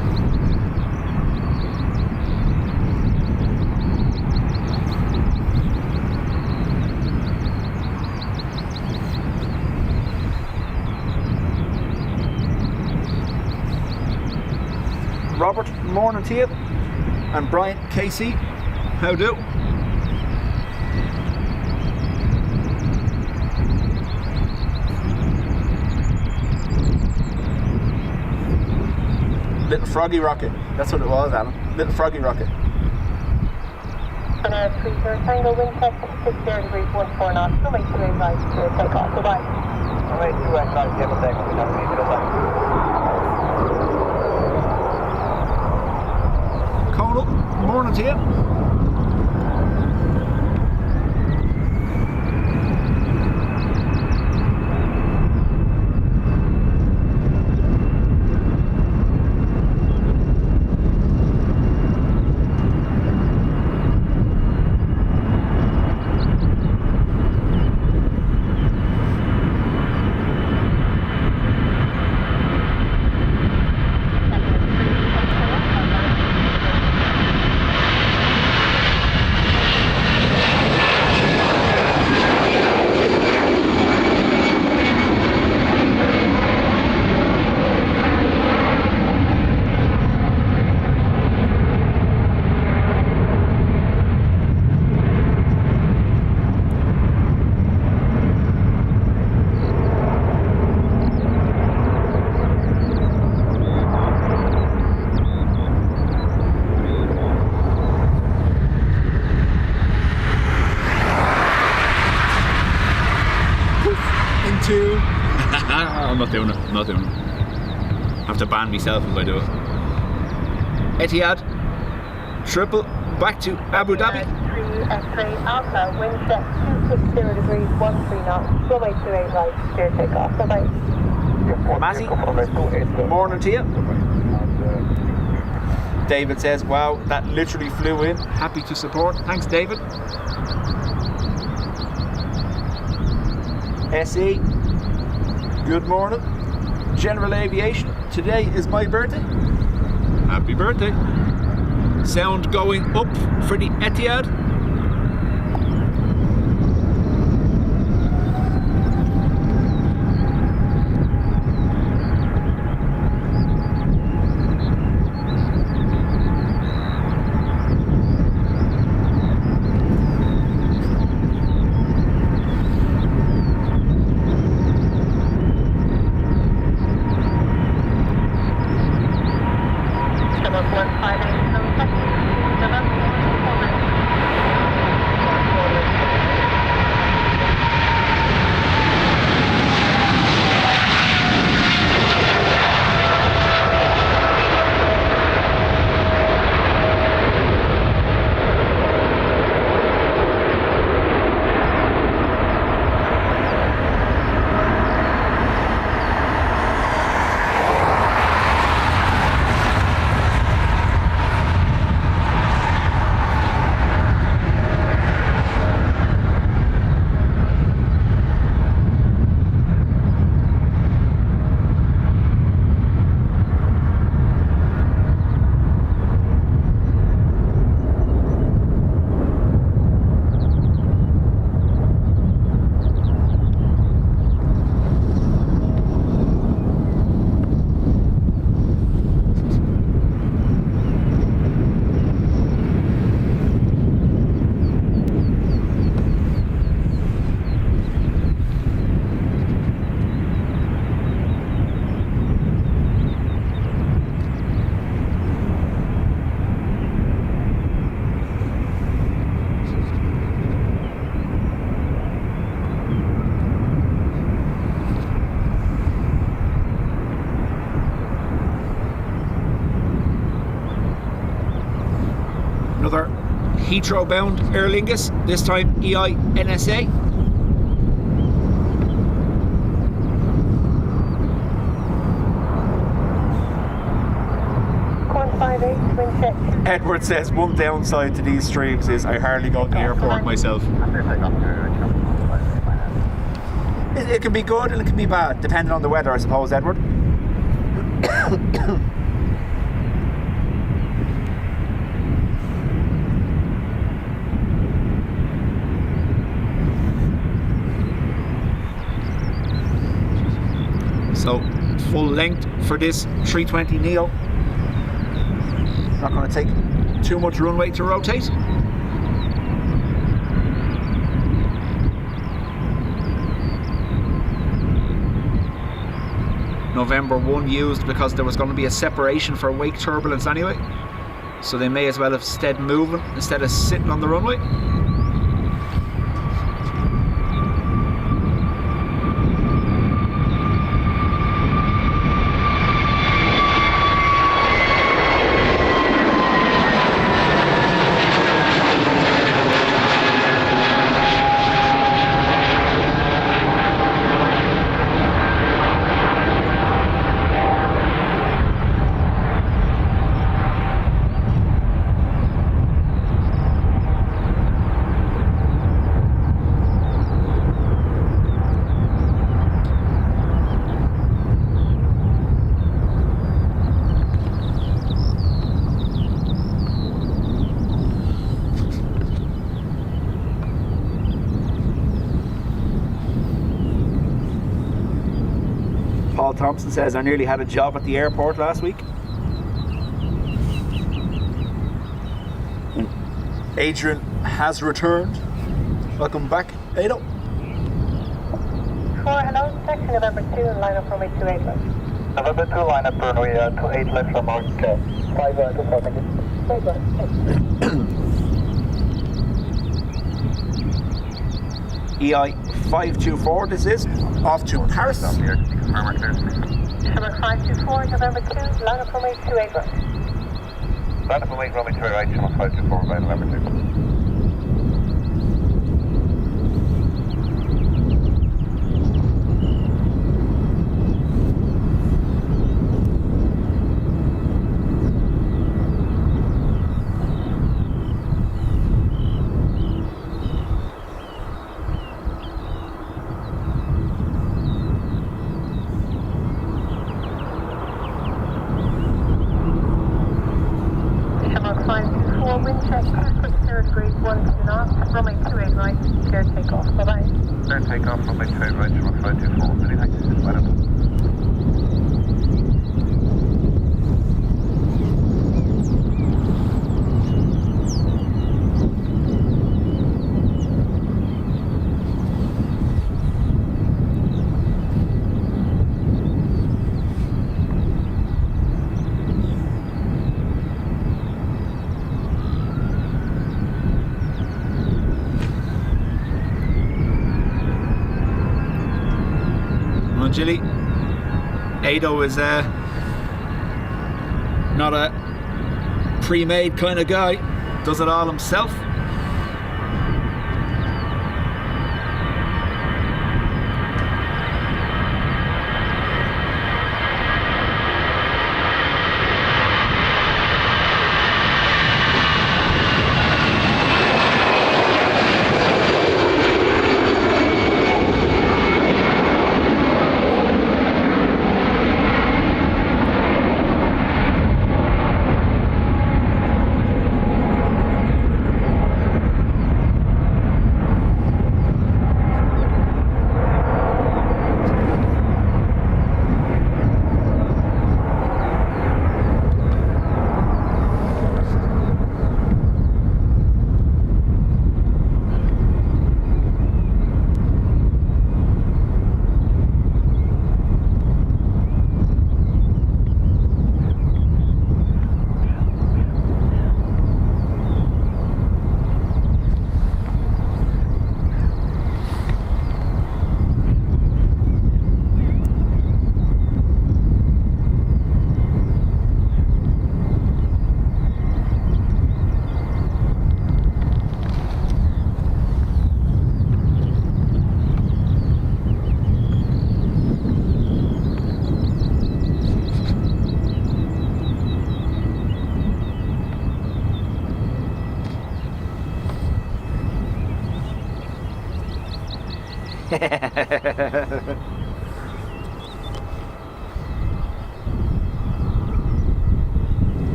Robert, morning to you. And Brian, Casey, how do? Little Froggy Rocket. That's what it was, Alan. Little Froggy Rocket. Canada 30 Tango, wind check 60 degrees 14 knots, coming straight right to take off. Goodbye. Wait, 2 right, take off, we have 30 Tango. Conal, morning to you. I'm not doing it. I'm not doing it. I have to ban myself if I do it. Etihad triple, back to Abu Dhabi. 3 X-ray Alpha, wind check 260 degrees, 13 knots, runway 28 right, clear takeoff. Bye-bye. Matty, morning to you. David says, wow, that literally flew in. Happy to support. Thanks, David. SE, good morning. General Aviation, today is my birthday. Happy birthday. Sound going up for the Etihad. Another Heathrow bound Aer Lingus, this time EINSA. Edward says one downside to these streams is I hardly go to the airport myself. It can be good and it can be bad, depending on the weather, I suppose, Edward. So, full length for this 320 Neo. Not going to take too much runway to rotate. November 1 used because there was going to be a separation for wake turbulence anyway. So they may as well have instead moving instead of sitting on the runway. Thompson says, I nearly had a job at the airport last week. And Adrian has returned. Welcome back, Ado. 4, hello, taxi November 2, line up runway 28 left. November 2, line up runway 28 left from our scale. 5 right, 2 4, thank you. 5 right, EI 524, this is off to Paris. Number 524, November 2, line up runway 28 left. Stand up and wait, runway 28 right, channel 524, by November 2. Wind check, 0 degrees, 1 knots, runway 28 right, clear takeoff, bye-bye. Clear takeoff, runway 28 right, channel 524, many thanks, bye now. Gilly. Ado is not a pre-made kind of guy, does it all himself.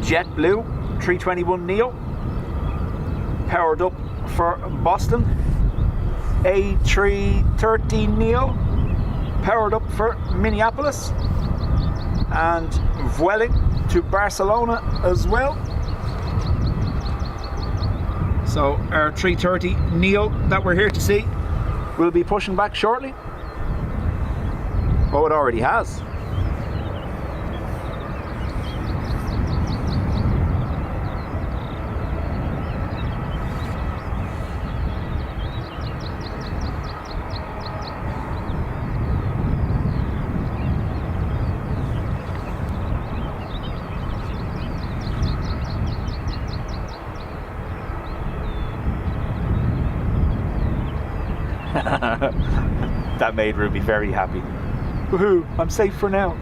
JetBlue 321neo powered up for Boston. A330neo powered up for Minneapolis, and Vueling to Barcelona as well. So our 330neo that we're here to see will be pushing back shortly. Oh, it already has. That made Ruby very happy. Woohoo, I'm safe for now.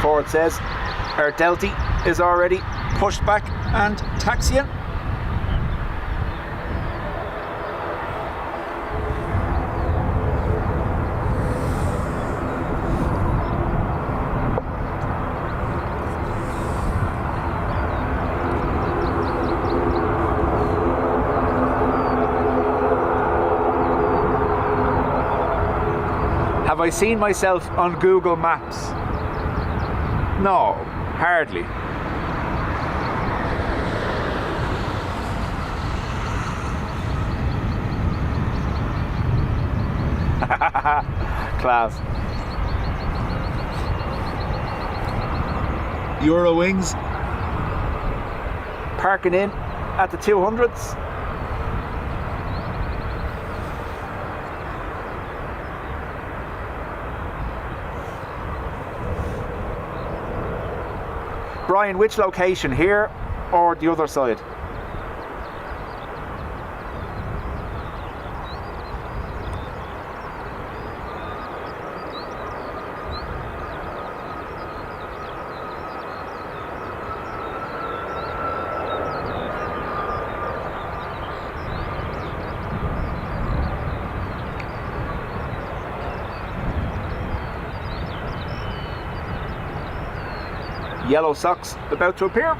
Forward says our Delta is already pushed back and taxiing. Have I seen myself on Google Maps? No, hardly. Class. Eurowings parking in at the 200s. Brian, which location, here or the other side? Yellow socks about to appear.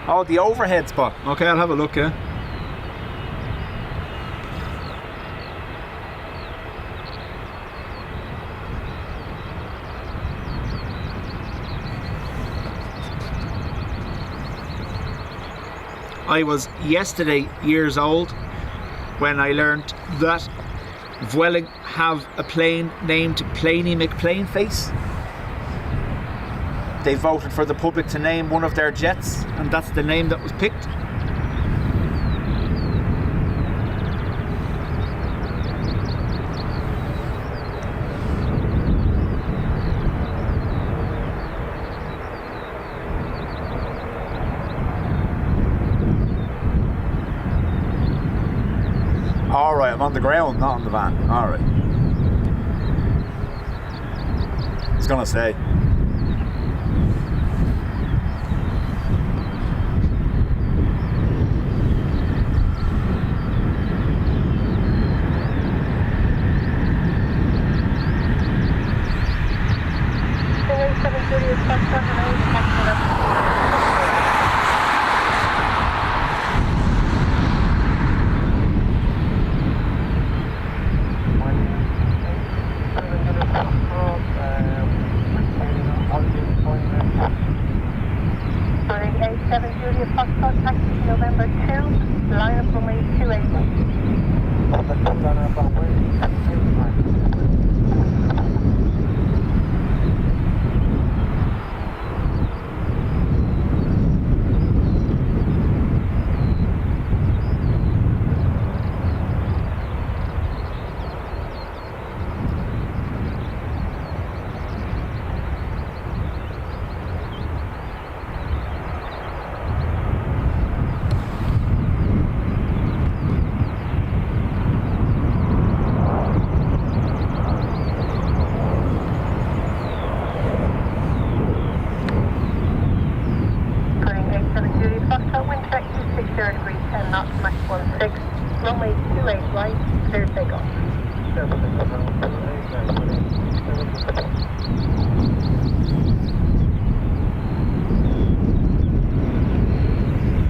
Oh, the overhead spot. Okay, I'll have a look, yeah. I was yesterday years old when I learned that Vueling have a plane named Planey McPlaneface. They voted for the public to name one of their jets, and that's the name that was picked. Alright, I'm on the ground, not on the van. Alright. I was gonna say.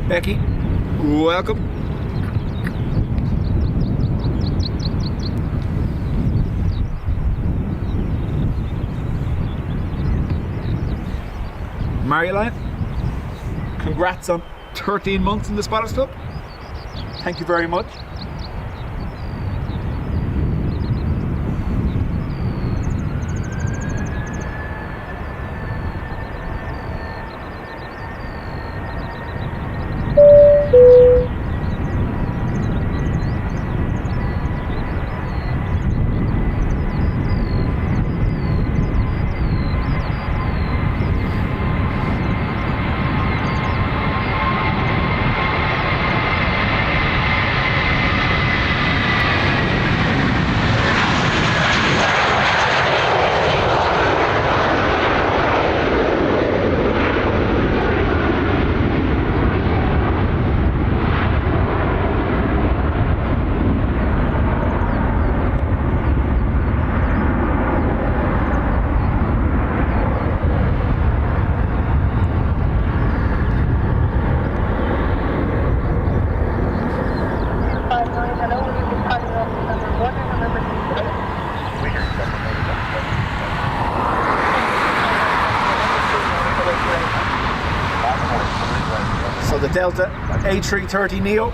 Becky, welcome. Maryline, congrats on 13 months in the Spotters Club. Thank you very much. Delta A330 Neo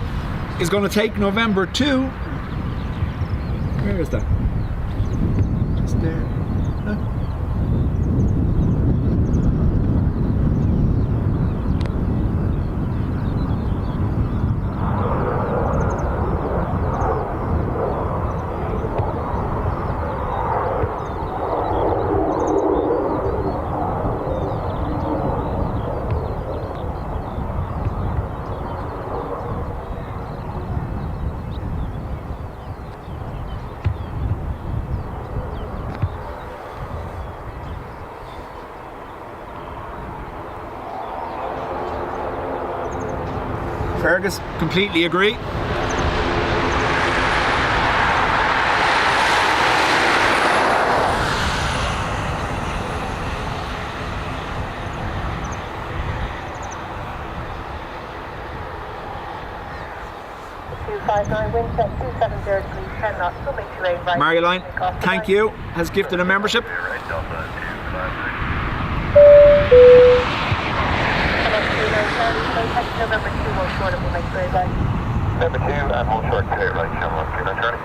is going to take November 2. Where is that? Just there. Huh? Fergus, completely agree. Maryline, thank you, has gifted a membership. November 2, hold short, and we'll make sure that. Number 2, and hold short, clear right, Shamrock 330.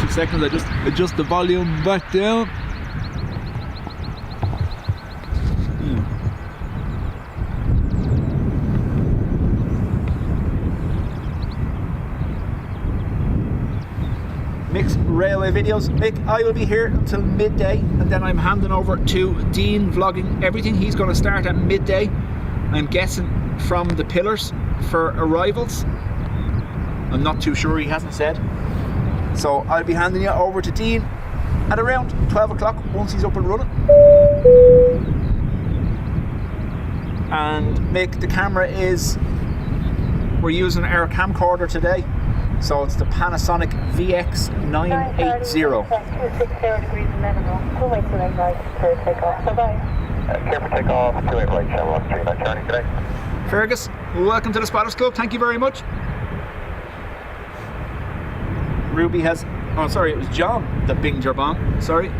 Seconds, I just adjust the volume back down. Mixed railway videos. Mick, I will be here until midday, and then I'm handing over to Dean vlogging everything. He's going to start at midday, I'm guessing, from the pillars for arrivals. I'm not too sure, he hasn't said. So I'll be handing you over to Dean at around 12 o'clock once he's up and running. And Mick, the camera is, we're using our camcorder today, so it's the Panasonic VX980. 260 degrees 11 knots. We'll wait till they right to take off. Bye-bye. Care for takeoff, 28 right, Shamrock 39 Charlie today. Fergus, welcome to the Spotters Club. Thank you very much. Ruby has, oh sorry, it was John that binged your bomb, sorry.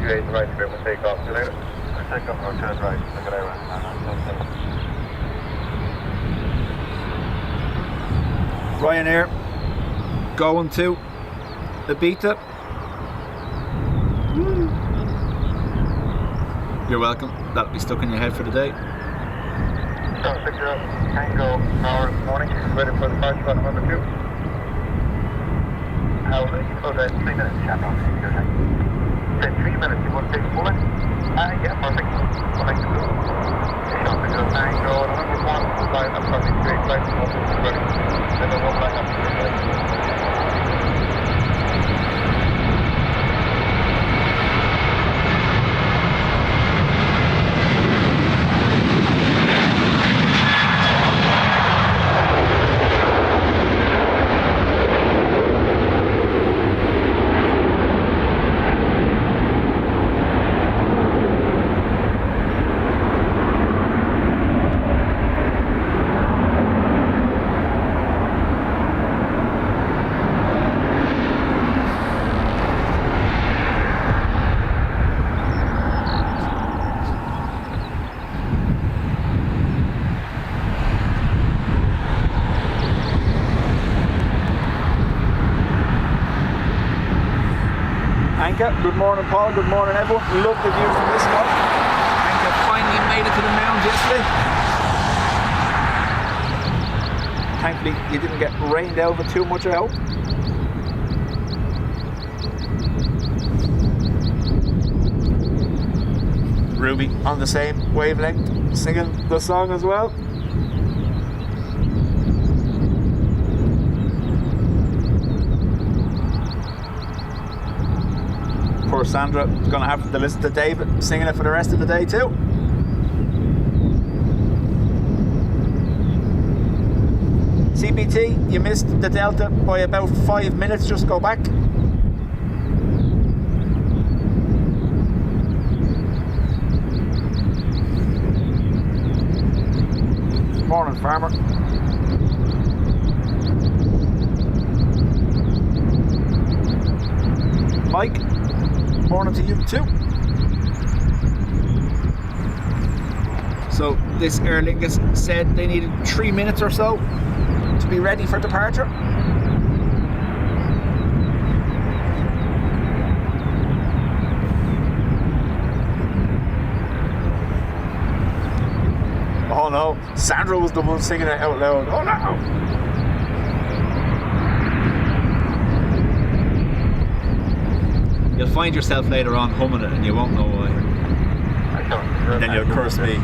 28 right, to be able to take off. See you later. Take off or turn right. Look at Airline. Ryanair going to Ibiza. You're welcome. That'll be stuck in your head for the day. 60 Tango hour this morning. Ready for the departure flight number 2. How will you go there? 3 minutes, chaperone. Say 3 minutes. You want to take a bullet? Yeah, perfect. Connect to Tango number 1. Flight up from the straight flight. Ready. Then the 1 back up to the flight. Good morning, Paul. Good morning, everyone. Love the view from this spot. Anka finally made it to the mound yesterday. Thankfully, you didn't get rained over too much, I hope. Ruby on the same wavelength, singing the song as well. Poor Sandra is going to have to listen to David singing it for the rest of the day too. CBT, you missed the Delta by about 5 minutes, just go back. Morning, Farmer. Mike, morning to you too. So this Aer Lingus said they needed 3 minutes or so to be ready for departure. Oh no, Sandra was the one singing it out loud. Oh no! You'll find yourself later on humming it and you won't know why. Then you'll curse me.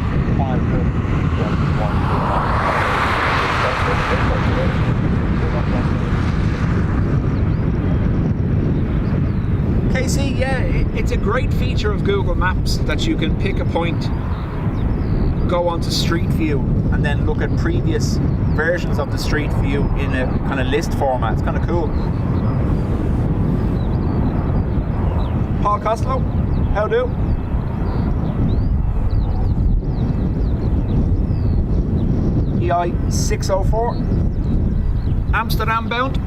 Casey, yeah, it's a great feature of Google Maps that you can pick a point, go onto Street View, and then look at previous versions of the Street View in a kind of list format. It's kind of cool. Paul Costello, how do? EI 604, Amsterdam bound.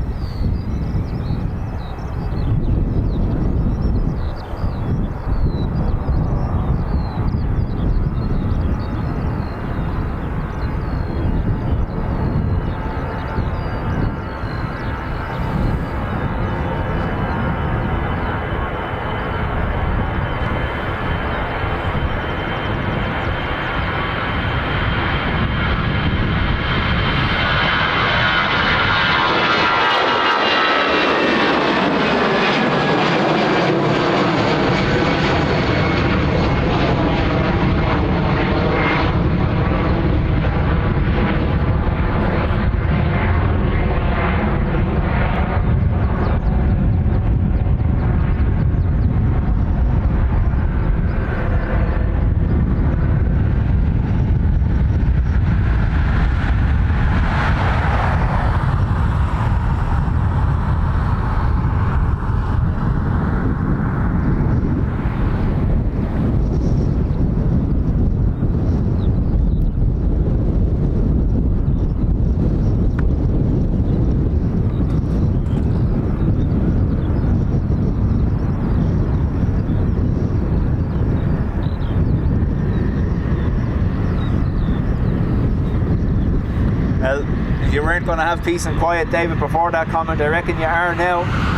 Well, if you weren't going to have peace and quiet, David, before that comment, I reckon you are now.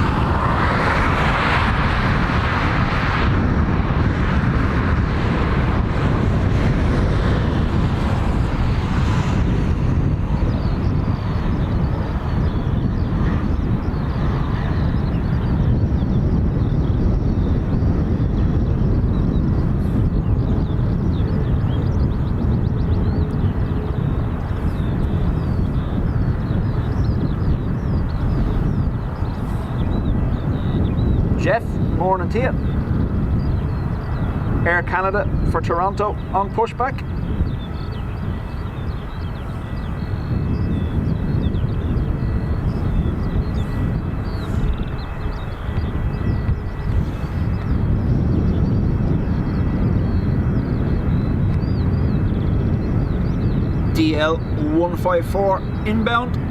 Jeff, morning to you. Air Canada for Toronto on pushback. DL 154 inbound.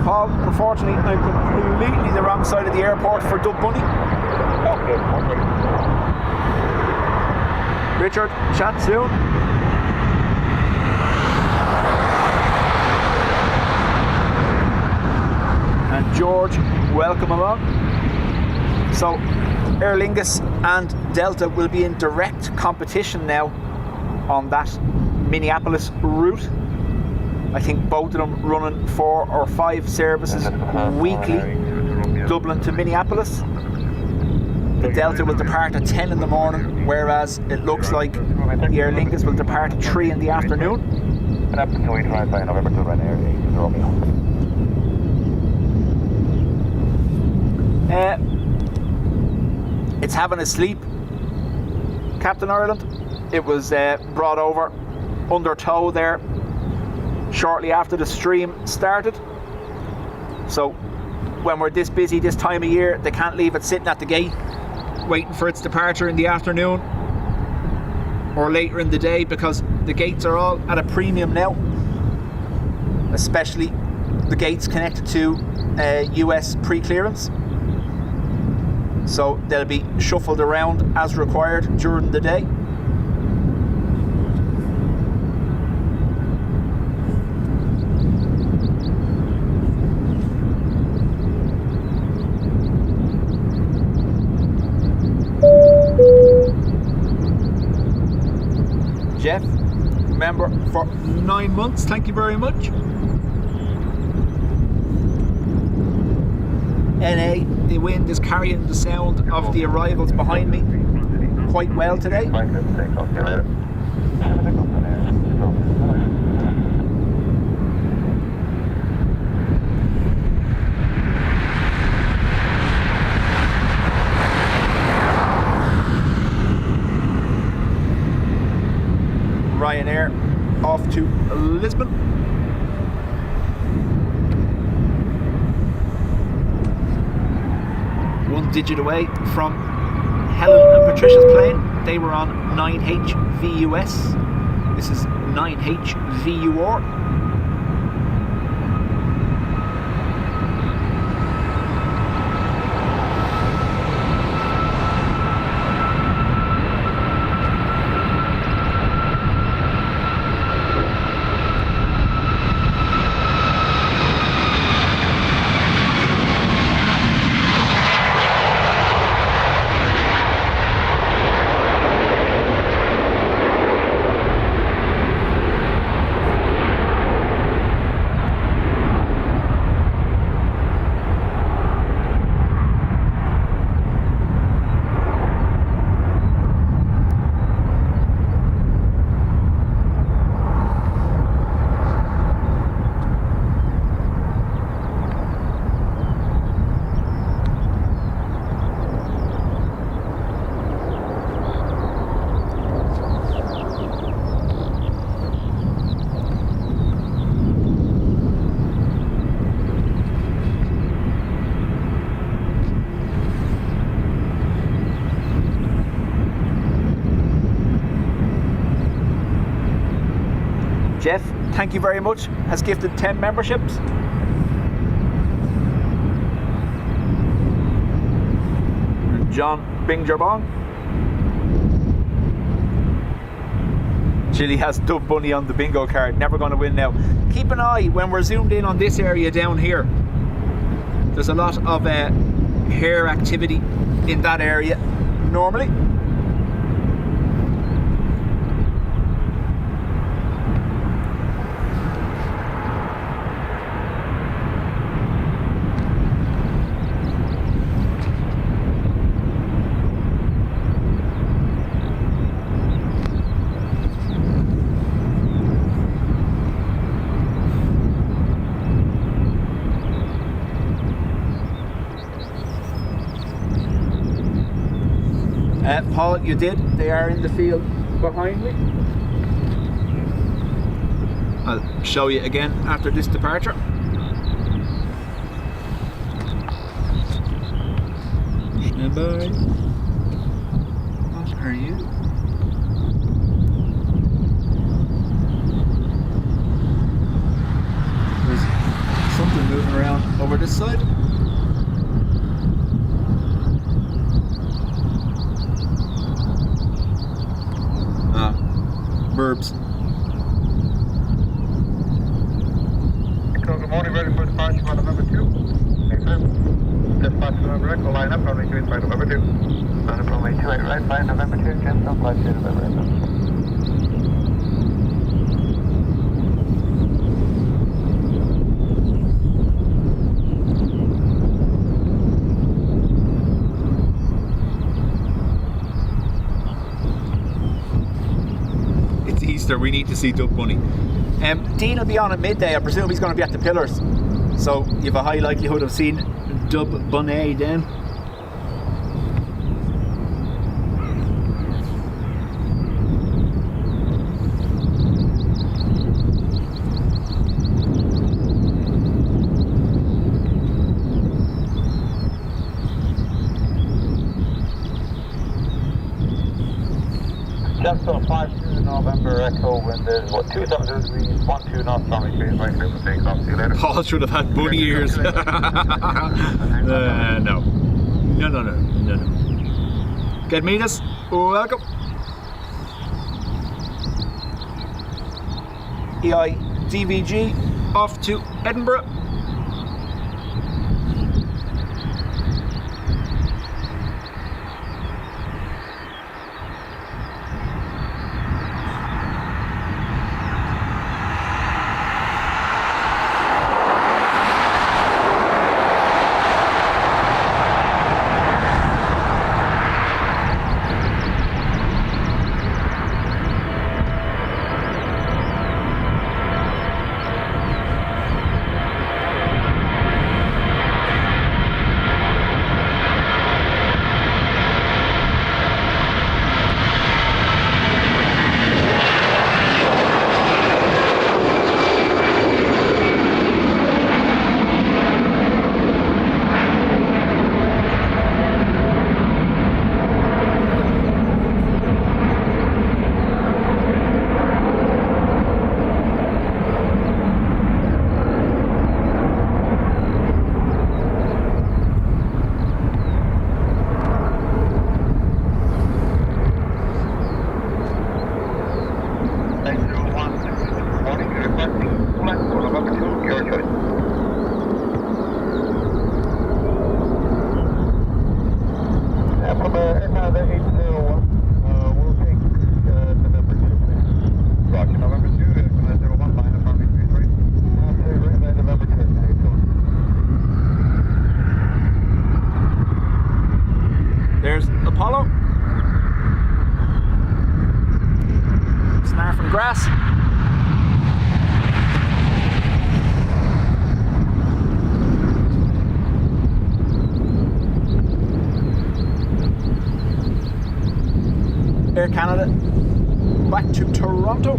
Paul, unfortunately, I'm completely the wrong side of the airport for Dublin. Richard, chat soon. And George, welcome along. So, Aer Lingus and Delta will be in direct competition now on that Minneapolis route. I think both of them running 4 or 5 services weekly, Dublin to Minneapolis. The Delta will depart at 10 in the morning, whereas it looks like the Aer Lingus will depart at 3 in the afternoon. It's having a sleep, Captain Ireland. It was brought over under tow there shortly after the stream started. So when we're this busy this time of year, they can't leave it sitting at the gate waiting for its departure in the afternoon or later in the day, because the gates are all at a premium now, especially the gates connected to US pre-clearance. So they'll be shuffled around as required during the day. Jeff, member for 9 months, thank you very much. NA, the wind is carrying the sound of the arrivals behind me quite well today. Ryanair off to Lisbon. One digit away from Helen and Patricia's plane. They were on 9HVUS. This is 9HVUR. thank you very much, has gifted 10 memberships. John Bingjarbong. Chile has Dub Bunny on the bingo card. Never going to win now. Keep an eye when we're zoomed in on this area down here. There's a lot of hair activity in that area normally. Paul, you did. They are in the field behind me. I'll show you again after this departure. Stand by. What are you? There's something moving around over this side. Burbs. Good morning, ready for departure on November 2. Excellent. Dispatch to November Echo, line up, runway 28 by November 2. Line up, runway 28 right by November 2, Jets on flight to November Echo. We need to see Dub Bunny. Dean will be on at midday. I presume he's going to be at the pillars, so you have a high likelihood of seeing Dub Bunny then. Just on 5-2 November Echo, wind is what, 272 degrees, 12 knots, runway 28 right, clear for takeoff. See you later. Paul should have had bunny ears. No. Get meet us. Welcome. EIDWG off to Edinburgh. Grass. Air Canada back to Toronto.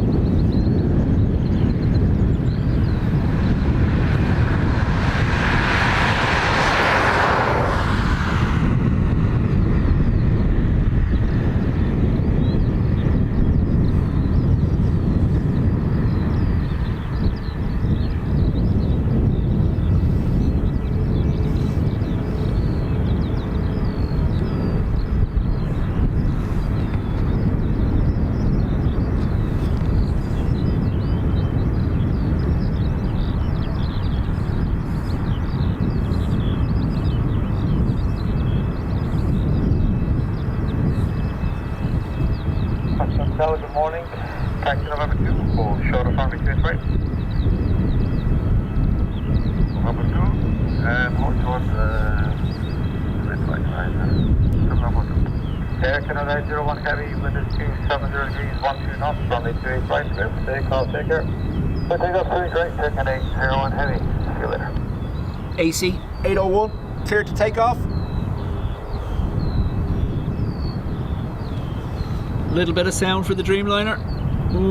right. Number 2, and hold towards red flag line. Number 2. Air Canada 01 heavy, wind is 270 degrees, 12 knots, runway 28 right, clear for takeoff, take care. So take off 3 right, Air Canada 01 heavy. See you later. AC 801, clear to take off. Little bit of sound for the Dreamliner.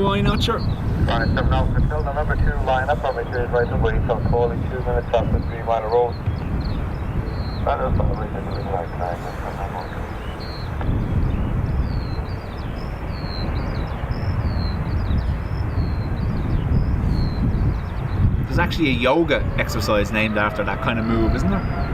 Why not, sure? Right, 7 out until November 2, line up, runway 28 right, away from calling 2 minutes off the 3 mile road. That is not really the right time. There's actually a yoga exercise named after that kind of move, isn't there?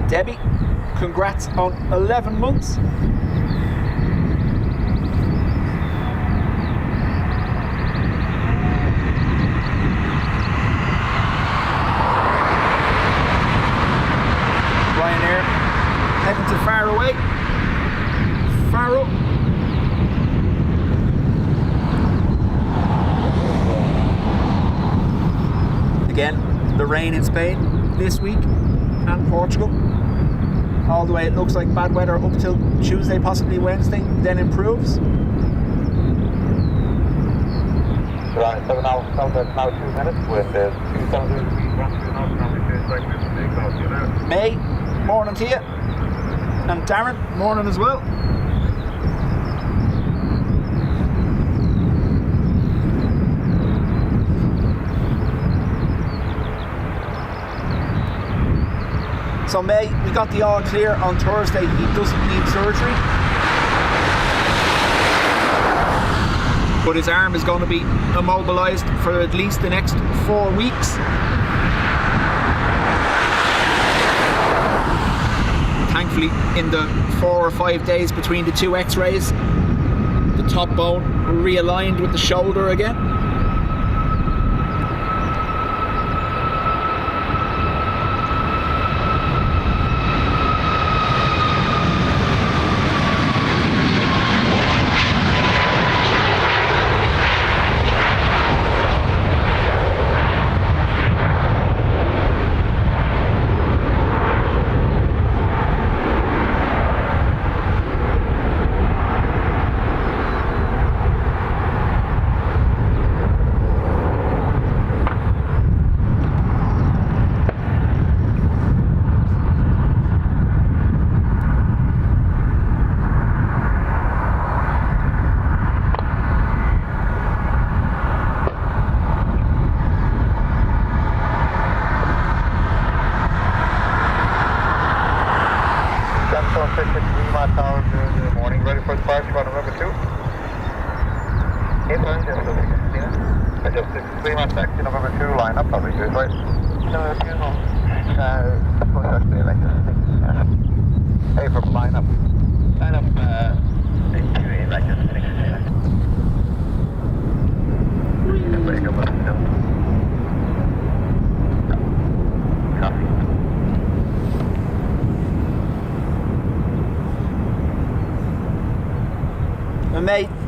Debbie, congrats on 11 months. Ryanair heading to Faraway. Faro. Again, the rain in Spain this week and Portugal. All the way, it looks like bad weather up till Tuesday, possibly Wednesday, then improves. Right, 7 hours, that's now 2 minutes with 2,000 degrees, 12 knots, runway 28 right, clear for takeoff. See you later. May, morning to you. And Darren, morning as well. So May, we got the all clear on Thursday. He doesn't need surgery, but his arm is going to be immobilised for at least the next 4 weeks. Thankfully, in the 4 or 5 days between the 2 x-rays, the top bone realigned with the shoulder again.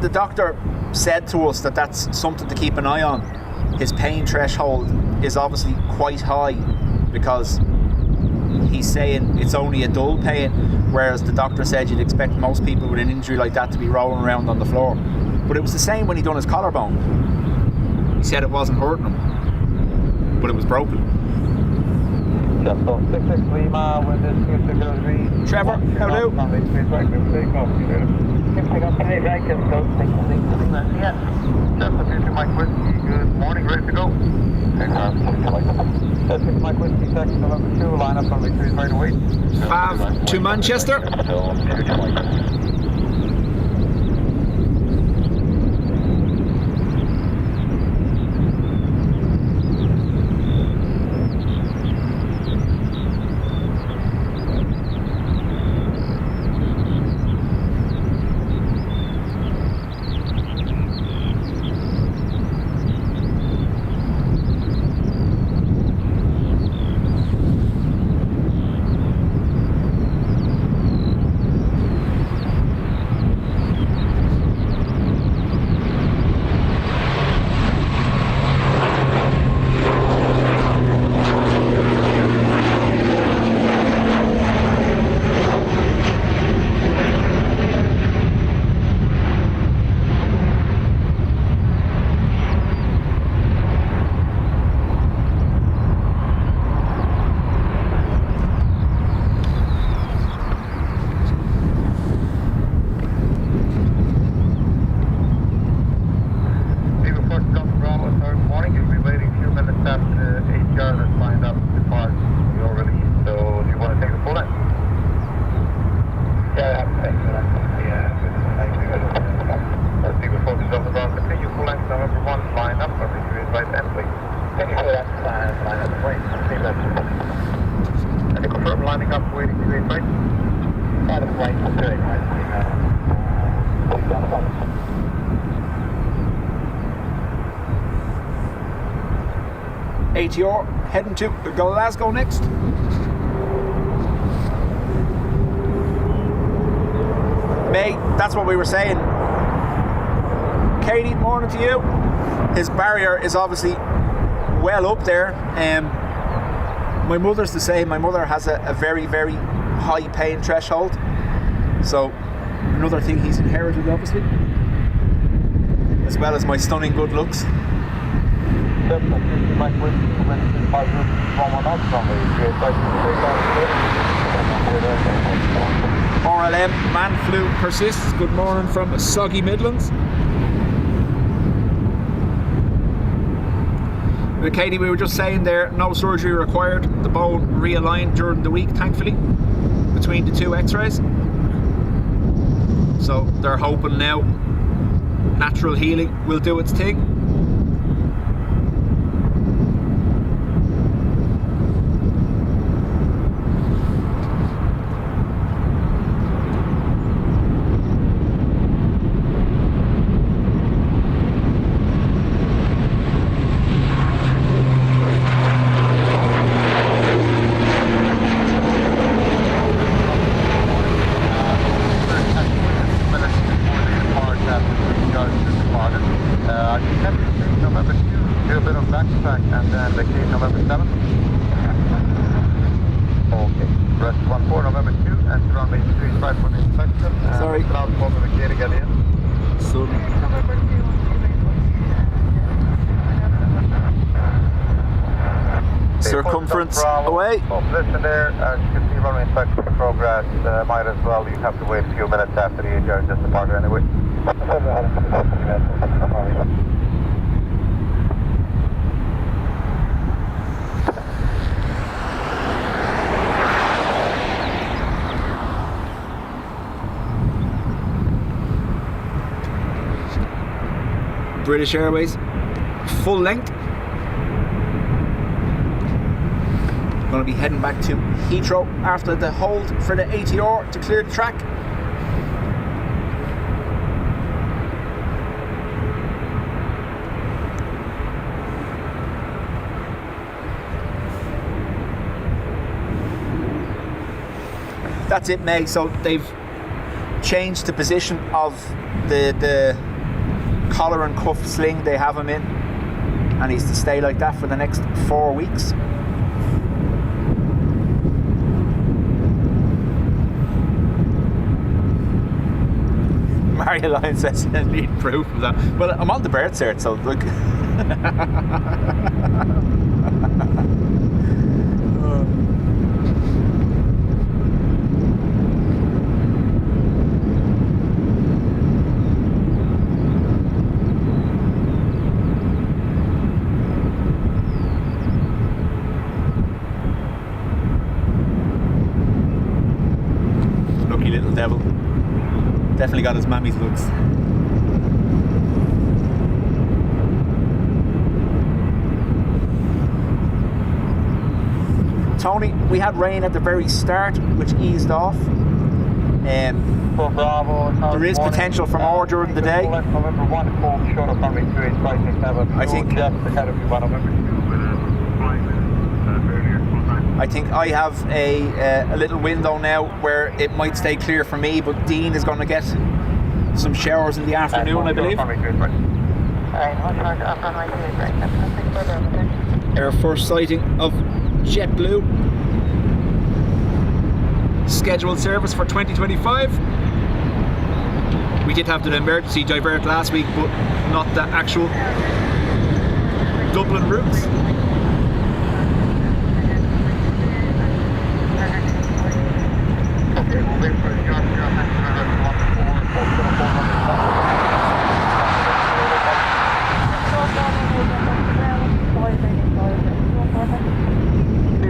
the doctor said to us that that's something to keep an eye on. His pain threshold is obviously quite high because he's saying it's only a dull pain, whereas the doctor said you'd expect most people with an injury like that to be rolling around on the floor. But it was the same when he done his collarbone. He said it wasn't hurting him, but it was broken. Trevor, how do? Yeah. Just a few Mike Whiskey. Good morning. Ready to go. Mike Whiskey, section November 2. Line up on the street right away. Pav to Manchester. ATR heading to Glasgow next. May, that's what we were saying. Katie, morning to you. His barrier is obviously well up there. My mother's the same. My mother has a very, very high pain threshold. So another thing he's inherited, obviously, as well as my stunning good looks. RLM, man flu persists. Good morning from soggy Midlands. Katie, we were just saying there, no surgery required. The bone realigned during the week, thankfully, between the two x-rays. So they're hoping now natural healing will do its thing. Circumference away. Listen there, as you can see, runway inspection progress. Might as well, you have to wait a few minutes after the ATR just departed anyway. British Airways, full length. Going to be heading back to Heathrow after the hold for the ATR to clear the track. That's it, May. So they've changed the position of the collar and cuff sling they have him in, and he's to stay like that for the next 4 weeks. Mario Line says I need proof of that. Well, I'm on the birth cert, so look. Lucky little devil. Definitely got his mammy's looks. Tony, we had rain at the very start, which eased off. There is potential for more during the day. I think I have a little window now where it might stay clear for me, but Dean is going to get some showers in the afternoon, I believe. Our first sighting of JetBlue. Scheduled service for 2025. We did have the emergency divert last week, but not the actual Dublin routes.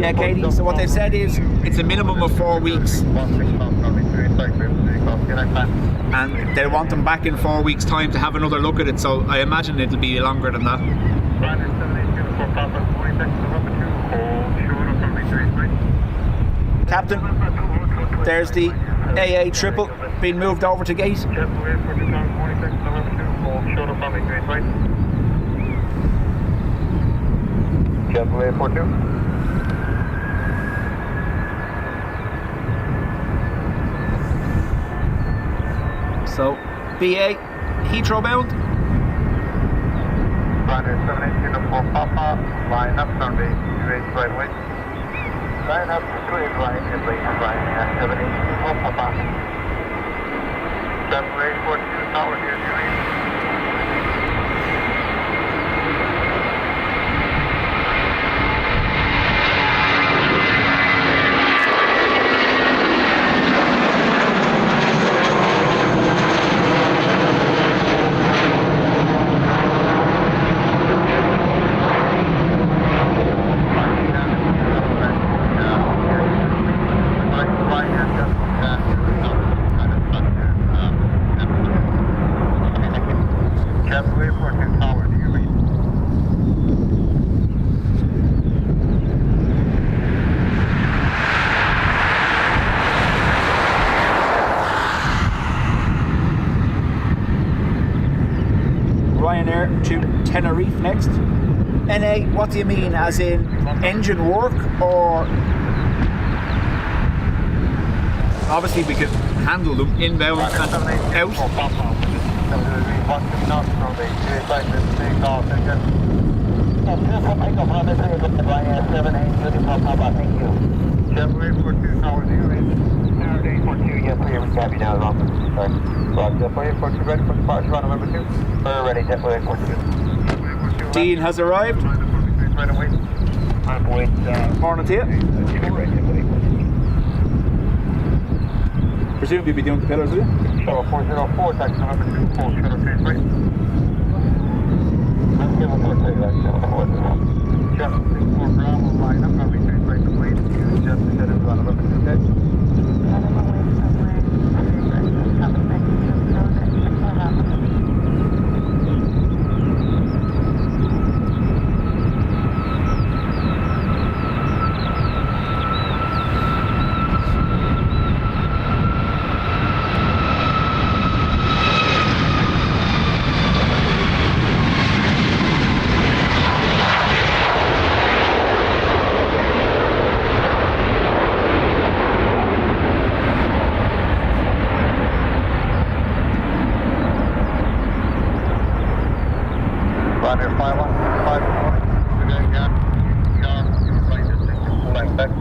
Yeah, Katie, so what they've said is it's a minimum of 4 weeks. And they want them back in 4 weeks' time to have another look at it, so I imagine it'll be longer than that. Captain, there's the AA triple being moved over to gate. JetBlue 42. So, BA, Heathrow bound. Ryanair 780 Papa, line up Sunday, 28 right away. Line up straight right and late Ryanair 780 Papa. JetBlue 42 tower here, 28. Ryanair to Tenerife next. NA, what do you mean? As in engine work, or obviously we can handle them inbound and out. Dean has arrived. Morning to you. Presume you'll be doing the pillars, will you? Sure, 404, taxi number 24, Shadow 33. Let's give a quick take that, Jeff 64 Bravo, line up, probably 3 straight to wait. Jeff said it's on number 2,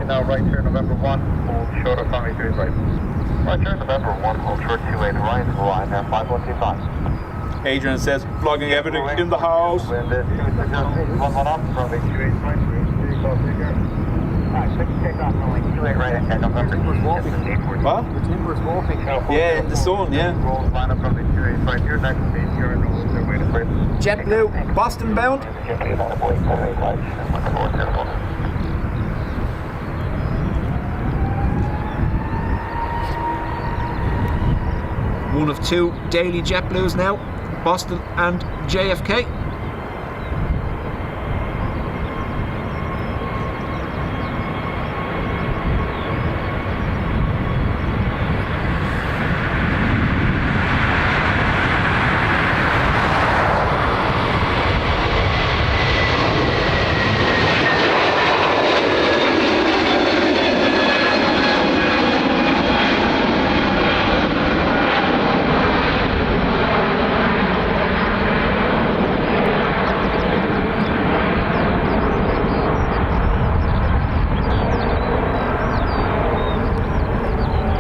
now, right turn November 1, hold short of runway 28 right. Right turn November 1, hold short 28 right, Ryanair 5125. Adrian says, vlogging everything in the house. Wind is 260, 11 up, runway 28 right, take off runway 28 right, and November 2. What? The timber's walking. Yeah, in the sun, yeah. Rolls line up runway 28 right, here next to me, here in the way to break. JetBlue, Boston bound. One of two daily JetBlues now, Boston and JFK.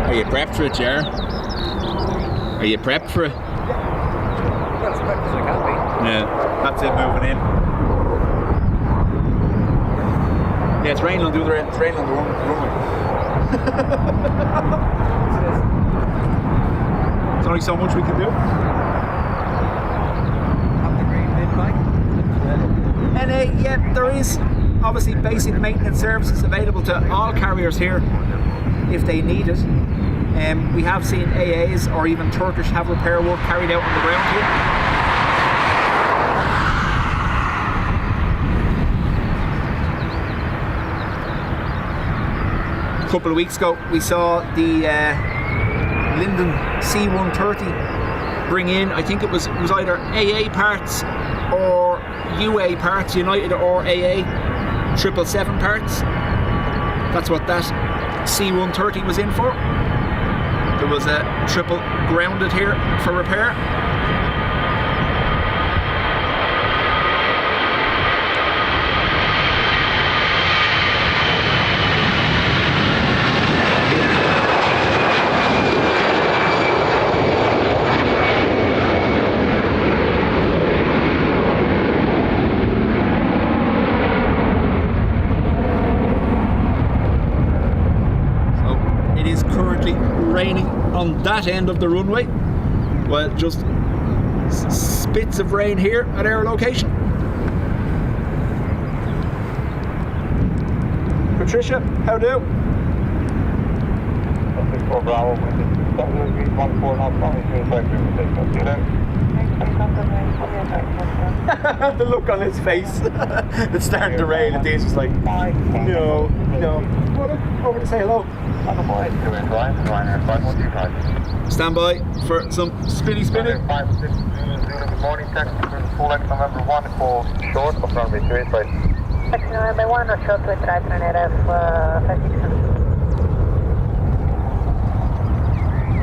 Are you prepped for it, Jar? Are you prepped for it? Well, as prepped as I can be. Yeah, that's it, moving in. Yeah, it's raining on the other end, it's raining on the runway. There's only so much we can do. Have the green bin bike. NA, yeah, there is obviously basic maintenance services available to all carriers here if they need it. We have seen AAs or even Turkish have repair work carried out on the ground here. A couple of weeks ago we saw the Linden C130 bring in, I think it was either AA parts or UA parts, United or AA 777 parts. That's what that C130 was in for. There was a triple grounded here for repair. Raining on that end of the runway, well, just spits of rain here at our location. Patricia, how do? The look on his face. It's starting to rain and Dave's just like, no. Over to say hello. Stand by for some spinning. Good morning, taxi for full X November 1, call short of runway 28 right. Taxi November 1 or short with right runway F56.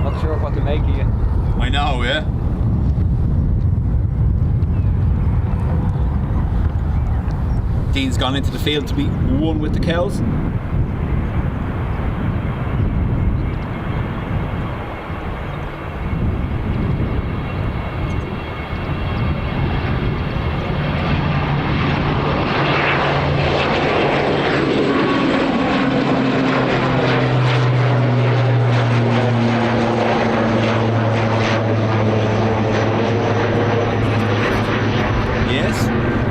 Not sure what to make of you. I know, yeah. Dean's gone into the field to be one with the cows.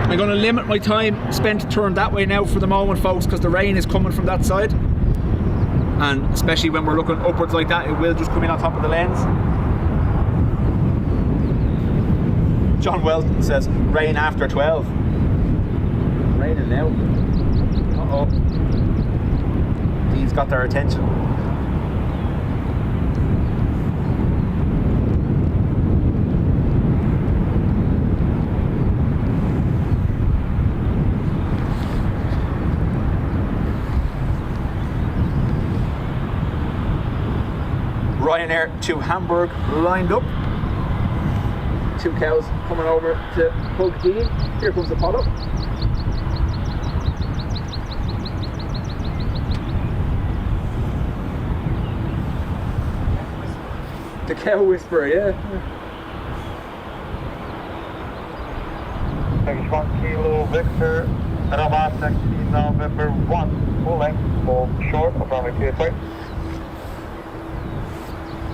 I'm going to limit my time spent turned that way now for the moment, folks, because the rain is coming from that side, and especially when we're looking upwards like that, it will just come in on top of the lens. John Welton says rain after 12. Raining now. Uh-oh. He's got their attention. Ryanair to Hamburg lined up. Two cows coming over to hug Dean. Here comes Apollo. the cow whisperer, yeah. Turkish 1 Kilo Victor, Rabat taxi November 1, full length, hold short of runway 25.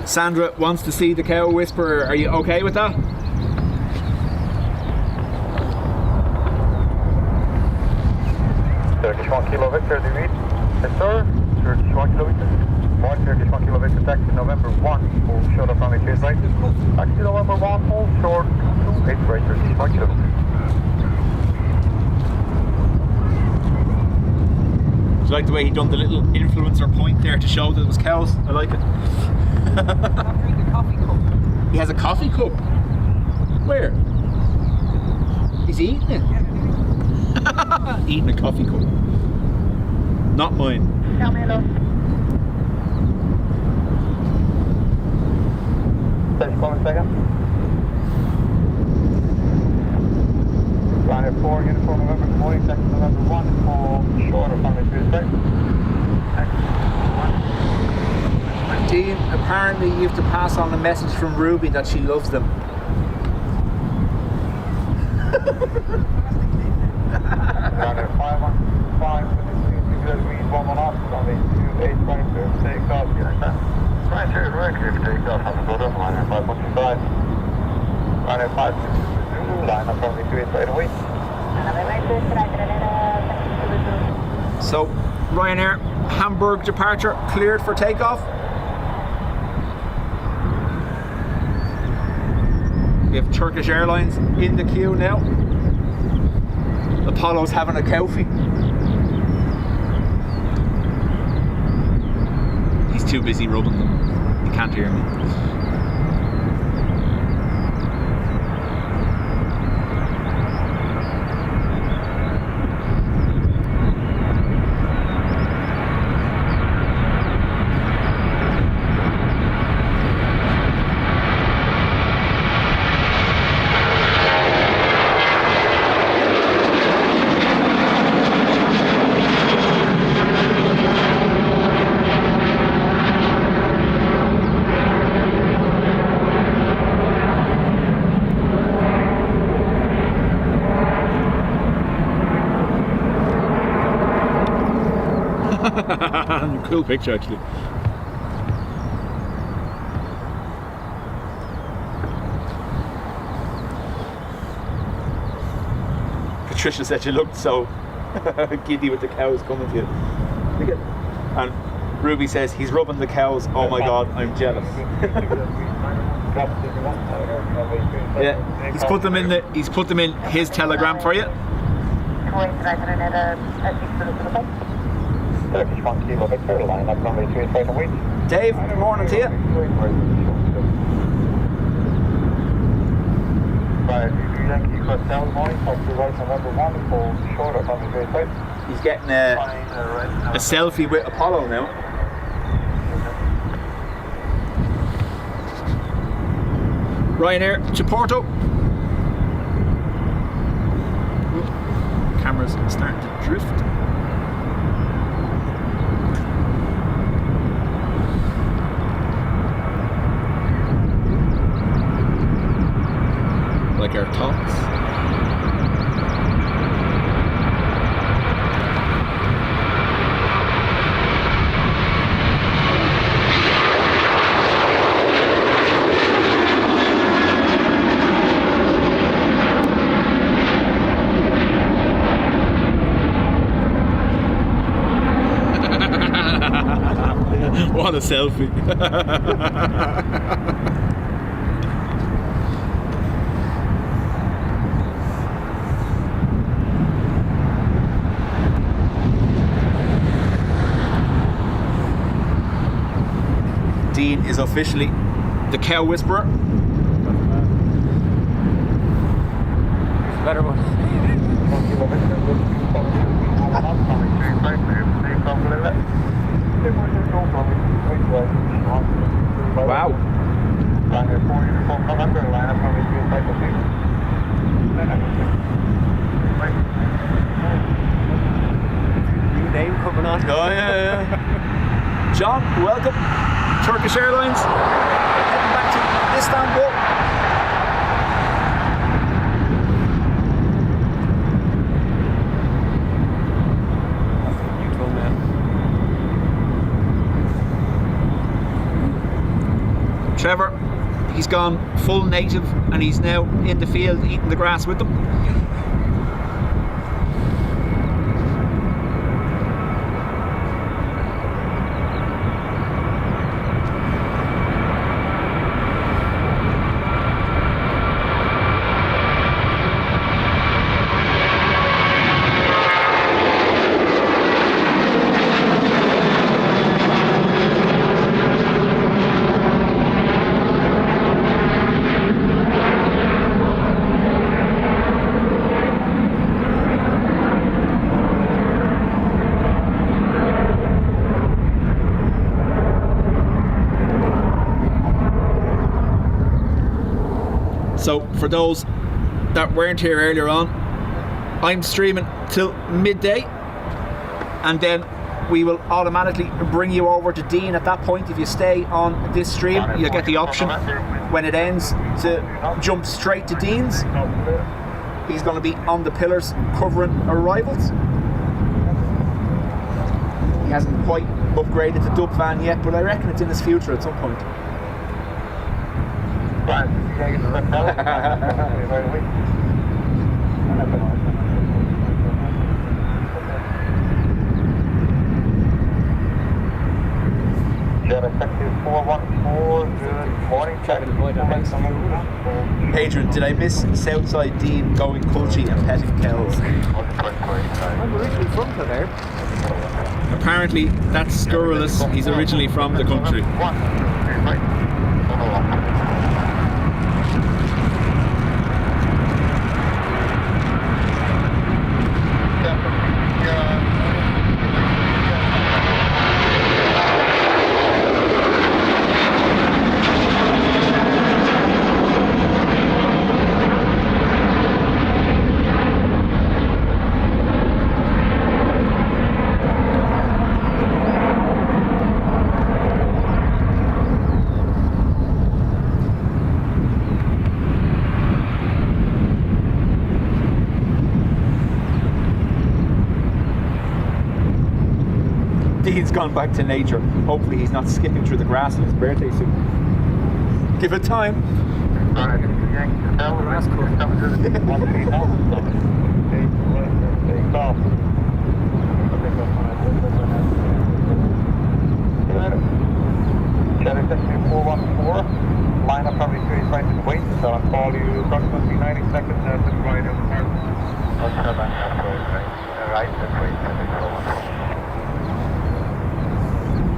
Sandra wants to see the cow whisperer. Are you okay with that? Turkish 1 Kilo Victor, do you read? Yes sir, Turkish 1 Kilo Victor. 1 Turkish 1 Kilo Victor, taxi November 1, hold short of runway 25. Taxi November 1, hold short, 28 right, Turkish 1 Kilo Victor. Do you like the way he done the little influencer point there to show that it was cows? I like it. Drink a coffee cup. He has a coffee cup. Where? He's eating it. Eating a coffee cup. Not mine. Tell me hello. Just one second. Ryanair 4, uniform November, good morning, taxi November 1, hold short of runway 25. Dean, apparently you have to pass on a message from Ruby that she loves them. Ryanair 515, read 1 off, runway 28 right to take off, you like that? Right here, right clear for take off, have a good on Ryanair 515. Ryanair 5 Zulu, line up runway 28 right away. So, Ryanair, Hamburg departure cleared for takeoff. We have Turkish Airlines in the queue now. Apollo's having a coffee. He's too busy rubbing them. He can't hear me. Cool picture actually. Patricia said you looked so giddy with the cows coming to you. And Ruby says he's rubbing the cows. Oh my god, I'm jealous. Yeah, he's put them in his telegram for you. Turkish 1 Kilo Victor, line up runway 28 away. Dave, good morning to you. Right, Yankee Hotel, morning, taxi right November 1, hold short of runway 28. He's getting a selfie with Apollo now. Ryanair to Porto. Camera's starting to drift. Like our tops. What a selfie. Dean is officially the cow whisperer. Better one. Wow. New name coming on. Oh yeah. John, welcome. Turkish Airlines. Heading back to Istanbul. Beautiful man. Trevor, he's gone full native and he's now in the field eating the grass with them. So for those that weren't here earlier on, I'm streaming till midday and then we will automatically bring you over to Dean at that point. If you stay on this stream, you'll get the option when it ends to jump straight to Dean's. He's going to be on the pillars covering arrivals. He hasn't quite upgraded to Dub van yet, but I reckon it's in his future at some point. Adrian, did I miss Southside Dean going Culchie and petting cows? I'm originally from Qatar. Apparently that's scurrilous. He's originally from the country. Dean's gone back to nature. Hopefully he's not skipping through the grass on his birthday soon. Give it time. Line up probably 35 to the wait, so I'll call you approximately 90 seconds to the right of the park.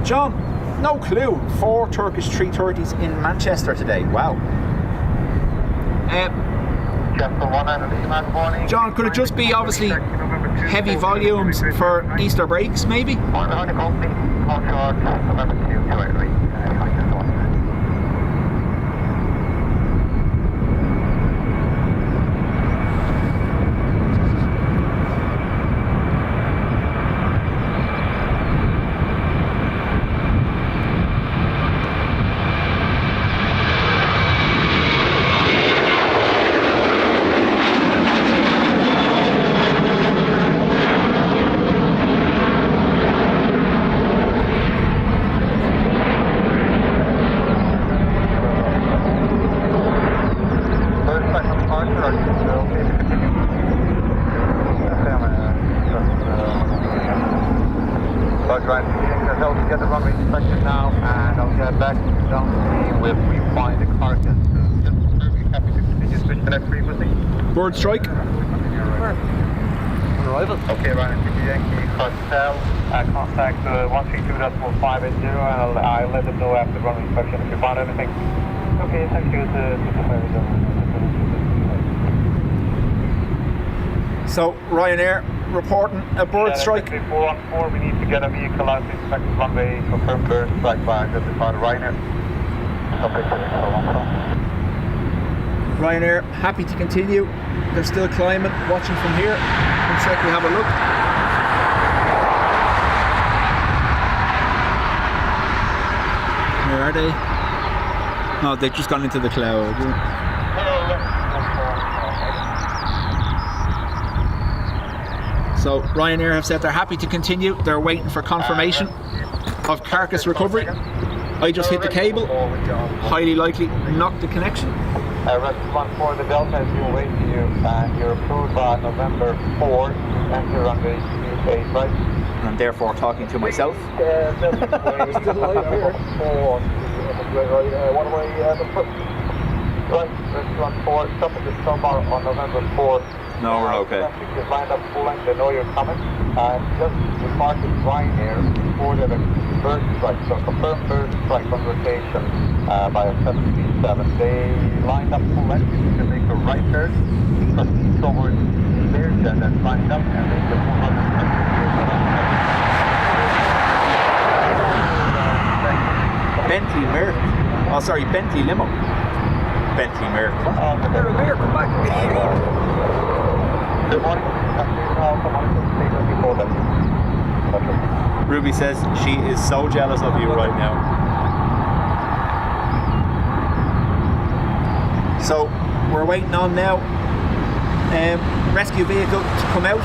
John, no clue. 4 Turkish 330s in Manchester today. Wow. John, could it just be obviously heavy volumes for Easter breaks, maybe? Get the runway inspected now, and I'll get back down to see where we find the carcass. Happy to continue switch the next frequency. Bird strike. On arrival. Okay, Ryan, Yankee Hotel, contact 132.580, and I'll let them know after the runway inspection if you find anything. Okay, thank you. So Ryanair reporting a bird strike. 414, we need to get a vehicle out to inspect the runway, confirm bird strike by the Ryanair. Ryanair happy to continue. They're still climbing, watching from here. One sec, we have a look. Where are they? No, they've just gone into the cloud. So Ryanair have said they're happy to continue. They're waiting for confirmation of carcass recovery. I just hit the cable. Highly likely knocked the connection. Restaurant for the Delta is due wait to you. You're approved by November 4th. Enter on the UK flight. And I'm therefore talking to myself. Right, restaurant 4, stop at the summer on November 4th. No, we're okay. You've lined up full length, they know you're coming. Just departed Ryanair before the first strike, so confirmed first strike on rotation by a 737. They lined up full length, you need to make a right turn, proceed towards stairs and then lined up and make the 400. Bentley Merc. Oh, sorry, Bentley Limo. Bentley Merc. Mayor, come back. Good morning. Ruby says she is so jealous of you right now. So we're waiting on now rescue vehicle to come out,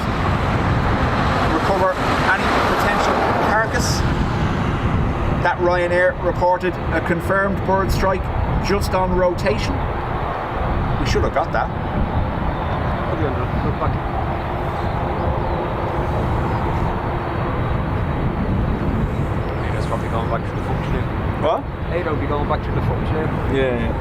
recover any potential carcass. That Ryanair reported a confirmed bird strike just on rotation. We should have got that. That's probably going back to the function. What? Hey, they'll be going back to the function. Yeah.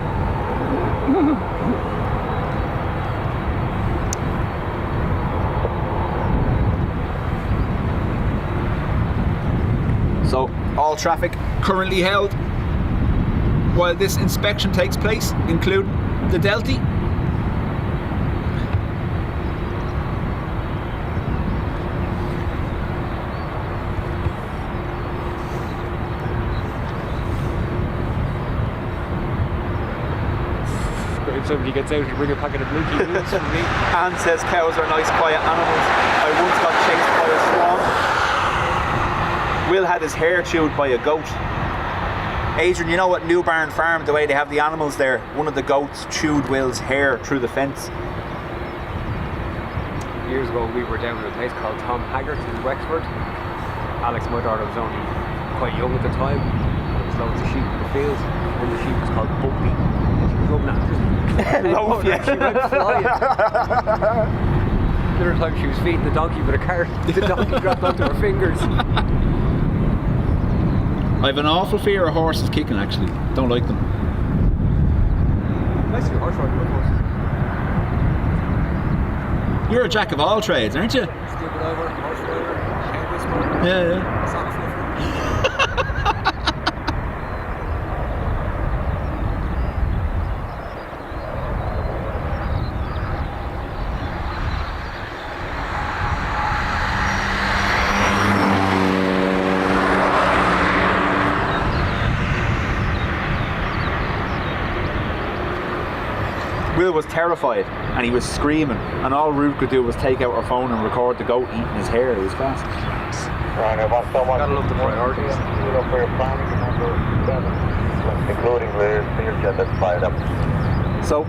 So, all traffic currently held while this inspection takes place, including the Delty. If somebody gets out, you bring a packet of blinky wheels for me. Anne says cows are nice, quiet animals. I once got chased by a swan. Will had his hair chewed by a goat. Adrian, you know at New Barn Farm, the way they have the animals there, one of the goats chewed Will's hair through the fence. Years ago, we were down at a place called Tom Haggart's in Wexford. Alex, my daughter, was only quite young at the time. There was loads of sheep in the fields. One of the sheep was called Bumpy. She was rubbing at it. Loaf, yeah. She went flying. The other time she was feeding the donkey with a cart. The donkey dropped onto her fingers. I have an awful fear of horses kicking, actually. Don't like them. Nice to be horse riding with horses. You're a jack of all trades, aren't you? Scuba diver, horse rider, head whisperer. Yeah. Song sniffer. Will was terrified and he was screaming, and all Ruth could do was take out her phone and record the goat eating his hair. It was fast. Right, I've got so much. Gotta love the priorities. You know, for your planning, number 7, including the Dubjet that's fired up. So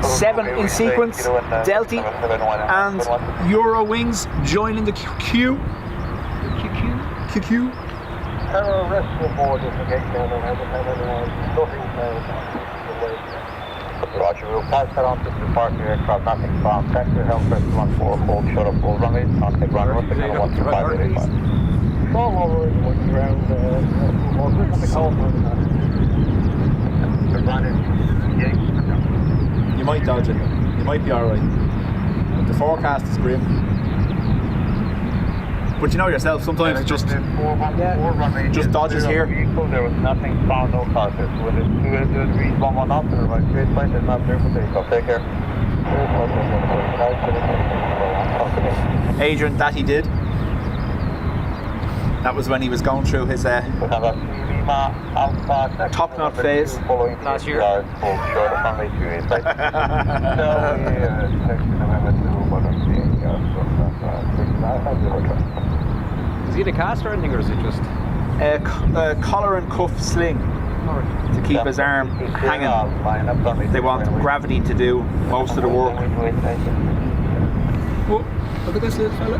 7 in sequence, Delty and Eurowings joining the QQ. QQ. Rescue board is again down and nothing. Roger, we'll pass that on to the departure aircraft, nothing found. Thanks for your help, restaurant 4, hold, shut up, full runway, contact runway, we're going to 12585. Fall over and look around, You might dodge it. You might be alright. But the forecast is grim. But you know yourself, sometimes it just dodges here. There was nothing found, no carcass. With it, read 119 off to the right, straight flight, there's not there for takeoff. Take care. Adrian, that he did. That was when he was going through his top knot phase. Last year. Is he in a cast or anything, or is it just? Collar and cuff sling. to keep his arm hanging. They want gravity to do most of the work. Oh, look at this little fella.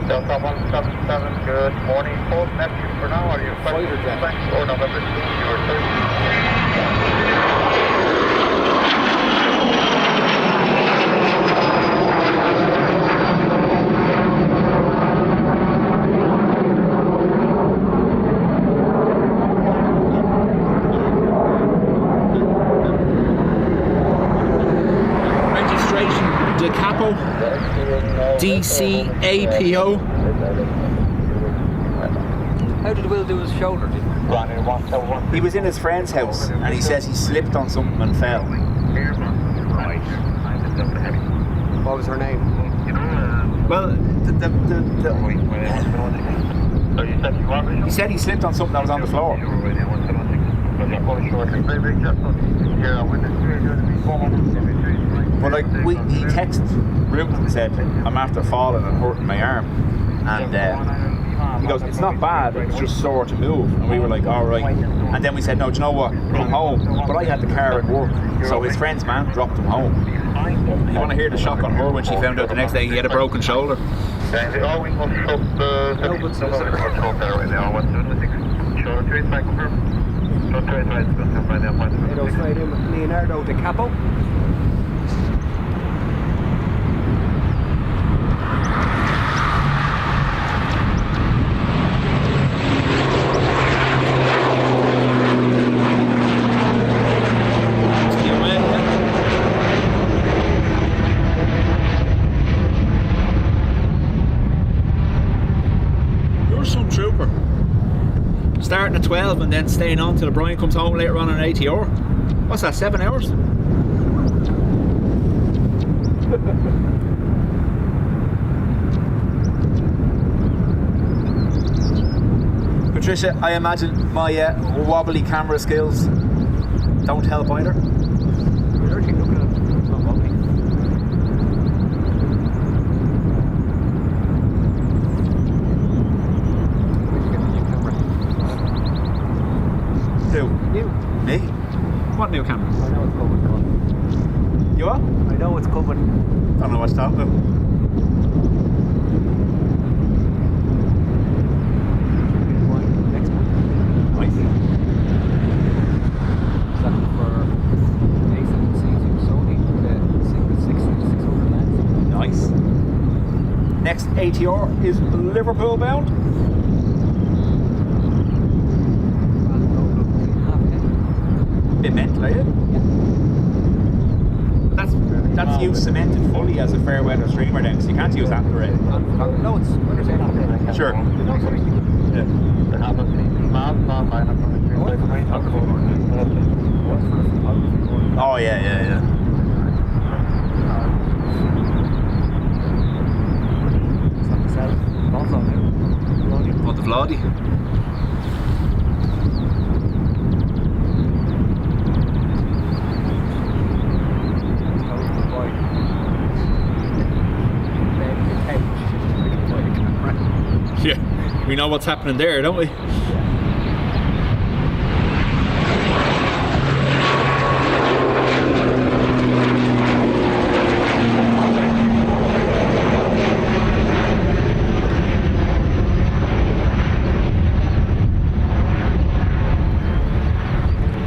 Delta 177, good morning. Hold Neptune for now. Are you fighter jet? Or November 2, your 30. DCAPO. How did Will do his shoulder? He was in his friend's house and he says he slipped on something and fell. What was her name? Well, he said he slipped on something that was on the floor. But like, he texted Ruth and said, I'm after falling and hurting my arm. And he goes, it's not bad, it's just sore to move. And we were like, alright. And then we said, no, do you know what, come home. But I had the car at work, so his friend's man dropped him home. You want to hear the shock on her when she found out the next day he had a broken shoulder. Leonardo DiCaprio. Starting at 12 and then staying on till Brian comes home later on an ATR. What's that, 7 hours? Patricia, I imagine my wobbly camera skills don't help either. You're actually looking at it. It's not wobbly. Who? You. Me? What new camera? I know it's coming. You what? I know it's coming. Don't know what's talking about. Next one. Nice. Is that for A7C2 Sony with a 600 lens? Nice. Next ATR is Liverpool bound. Bit mental, are you? That's you cemented fully as a fair weather streamer then, so you can't use that for it. No, it's winter's in. Sure. Yeah. Oh yeah. What, the Vladi? Yeah, we know what's happening there, don't we?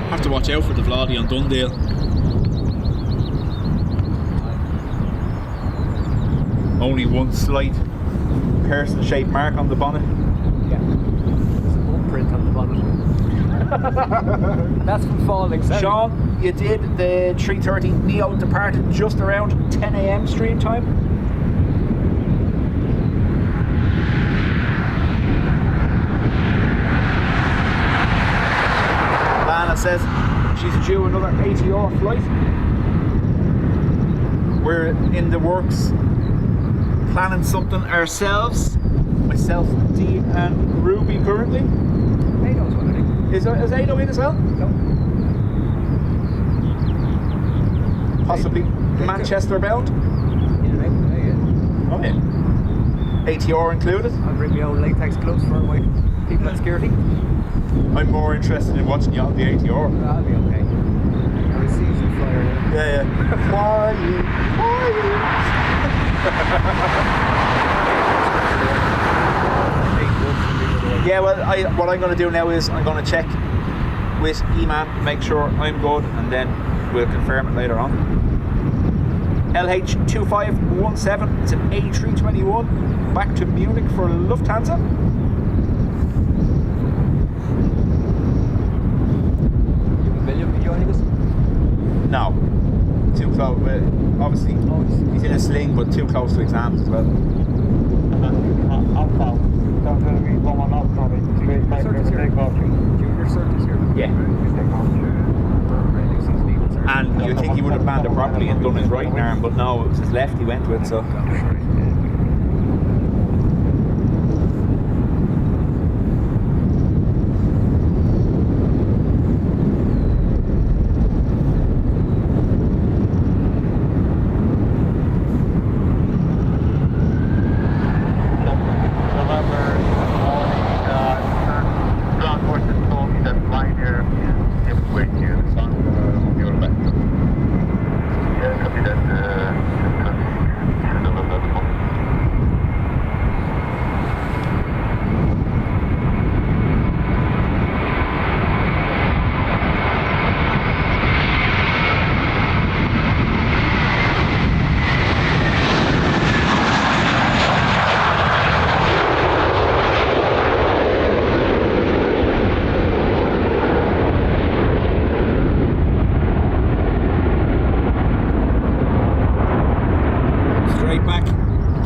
Have to watch out for the Vladi on Dundale. Only one slight person-shaped mark on the bonnet. Yeah. There's a bump print on the bonnet. That's from falling. Sean, you did the 330 Neo, departed just around 10 AM stream time. Lana says she's due another ATR flight. We're in the works planning something ourselves. Myself, Dee and Ruby currently. Ado's one, I think. Is Ado in as well? No. Possibly Manchester bound? Yeah. Oh yeah. ATR included? I'll bring my own latex gloves for a while. People at security? I'm more interested in watching you on the ATR. That'll be okay. I will see you flyer. Yeah. Why you? Yeah, well, what I'm going to do now is I'm going to check with E-Man, make sure I'm good, and then we'll confirm it later on. LH2517, it's an A321, back to Munich for Lufthansa. You have a million be joining us? No, too close. Obviously, he's in a sling, but too close to exams as well. Junior cert is here. Yeah. And you think he would have planned it properly and done his right arm, but no, it was his left he went with, so.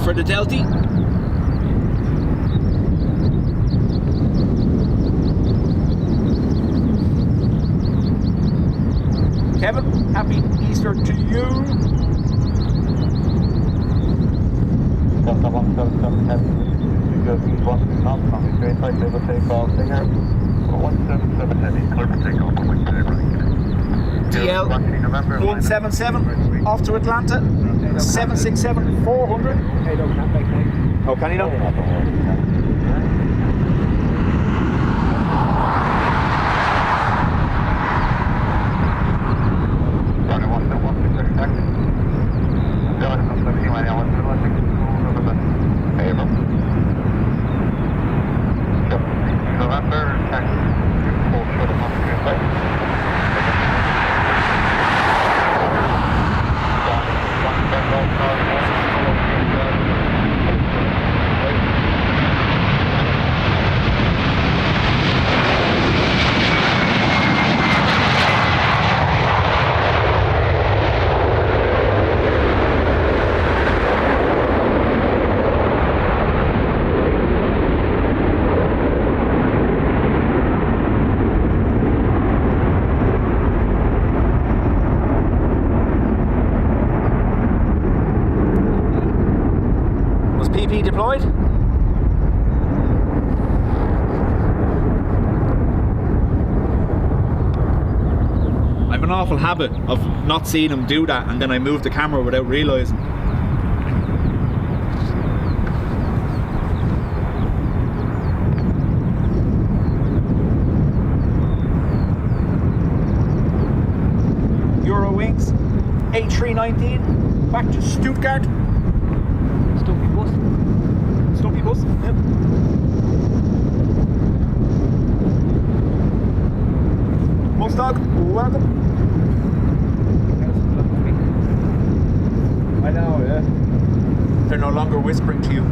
For the Delty. Kevin, happy Easter to you. DL 177 off to Atlanta. 767 400. Oh, can you know? PP deployed. I have an awful habit of not seeing him do that, and then I move the camera without realising. Eurowings A319 back to Stuttgart. Stumpy bus, yep. Mustang, welcome. I know, yeah. They're no longer whispering to you.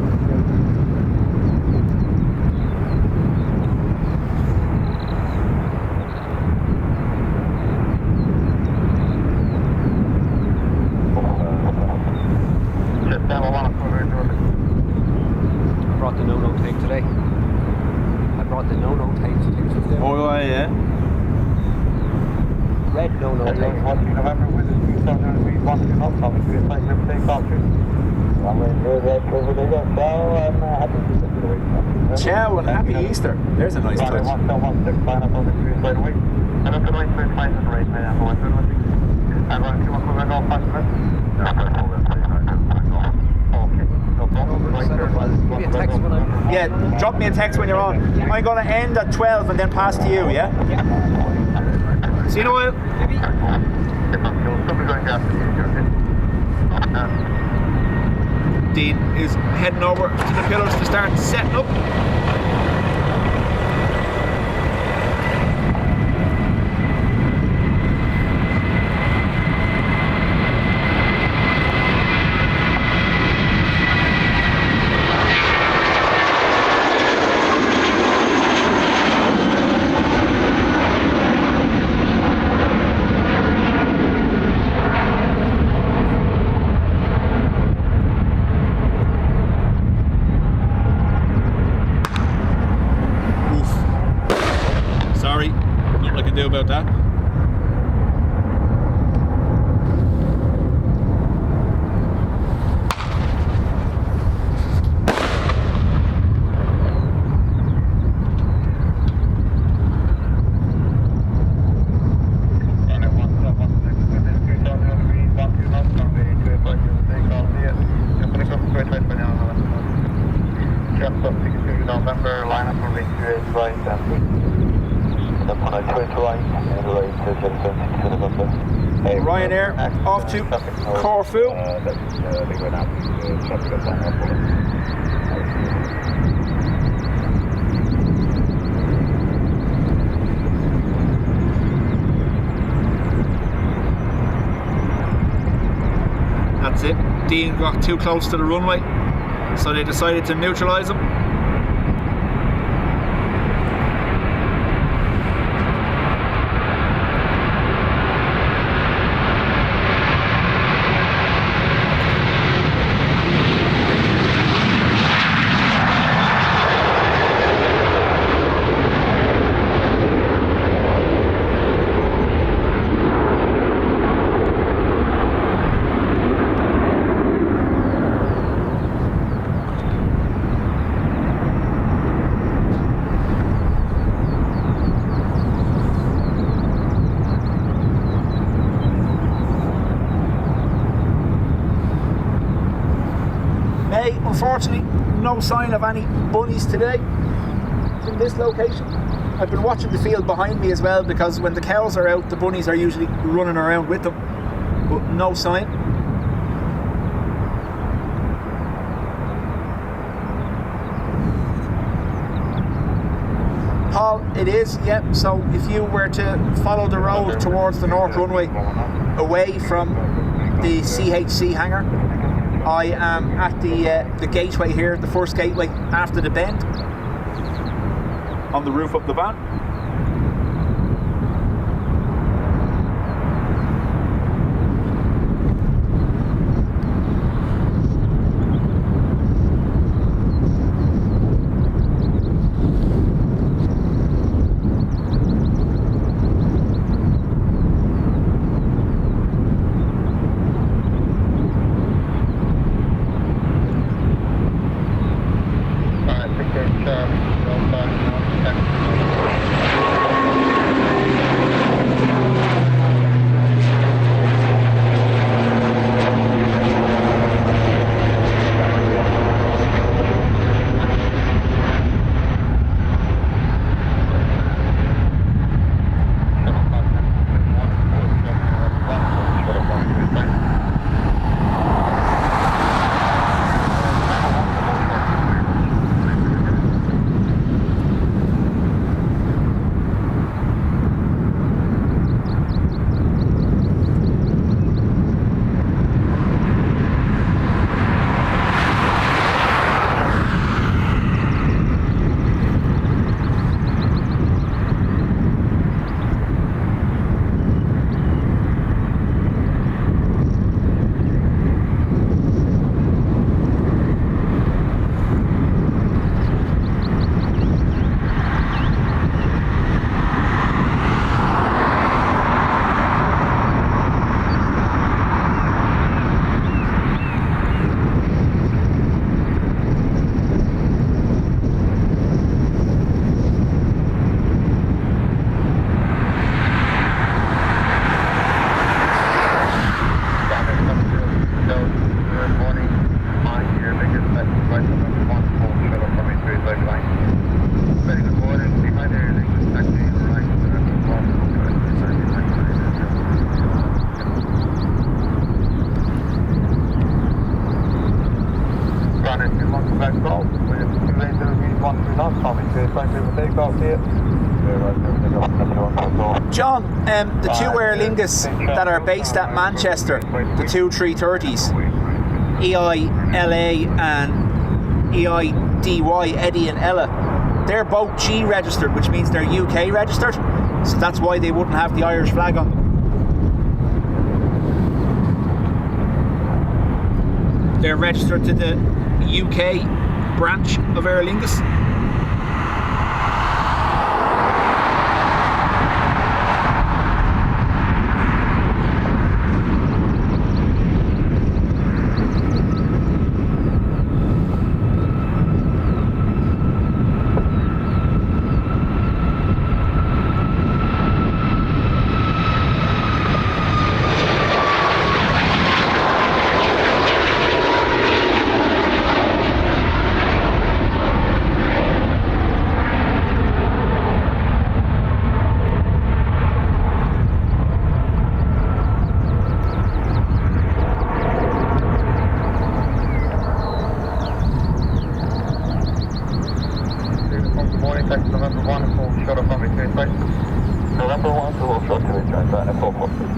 The no-no tape today. I brought the no-no tapes. Oh yeah. Red no-no tape. November with the 2003 Boston Hot Topic, we expect them to take off to. Ciao and happy Easter. There's a nice touch. And up the right side, fine and right side, and one good one. And run 2 o'clock, go past it. Okay, no problem. Right there. Give me a text when I'm... Yeah, drop me a text when you're on. I'm going to end at 12 and then pass to you, yeah? See you in a while. Dean is heading over to the pillars to start setting up. About that. November, line up for V2 right Ryanair off to Corfu. That's it. Dean got too close to the runway, so they decided to neutralise him. Unfortunately, no sign of any bunnies today from this location. I've been watching the field behind me as well, because when the cows are out, the bunnies are usually running around with them, but no sign. Paul, it is, yeah. So if you were to follow the road towards the North Runway, away from the CHC hangar, I am at the gateway here, the first gateway after the bend, on the roof of the van. Right, November 1, full shuttle from A330 line. Very good morning, Etihad Air Lingus, taxi right, November 1, full shuttle from A330 line. Runway 2 months back golf, with 280 knots, Tommy 220 for takeoff here. John, the two Aer Lingus that are based at Manchester, the two 330s, EILA and EIDY, Eddie and Ella, they're both G registered, which means they're UK registered, so that's why they wouldn't have the Irish flag on them. They're registered to the UK branch of Aer Lingus.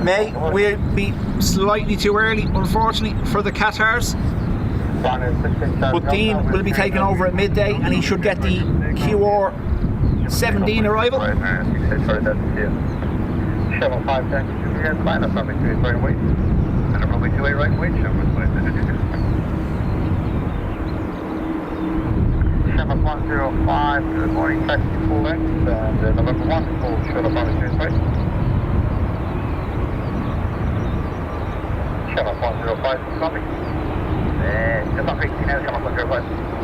May will be slightly too early, unfortunately, for the Qatars. But Dean will be taking over at midday and he should get the QR 17 arrival. 7510, line up runway 28 right wait. And runway 28 right wait, 7105, good morning, taxi full length, and November 1, full short of runway 28 right. 7105 is coming. Just on 15 now, 7105.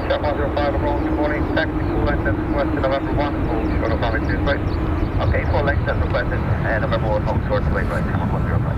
7105, good morning, taxi full length, and west to November 1, full short of runway 28 right. Okay, full length as requested, and November 1, full short to 8 right, 7105.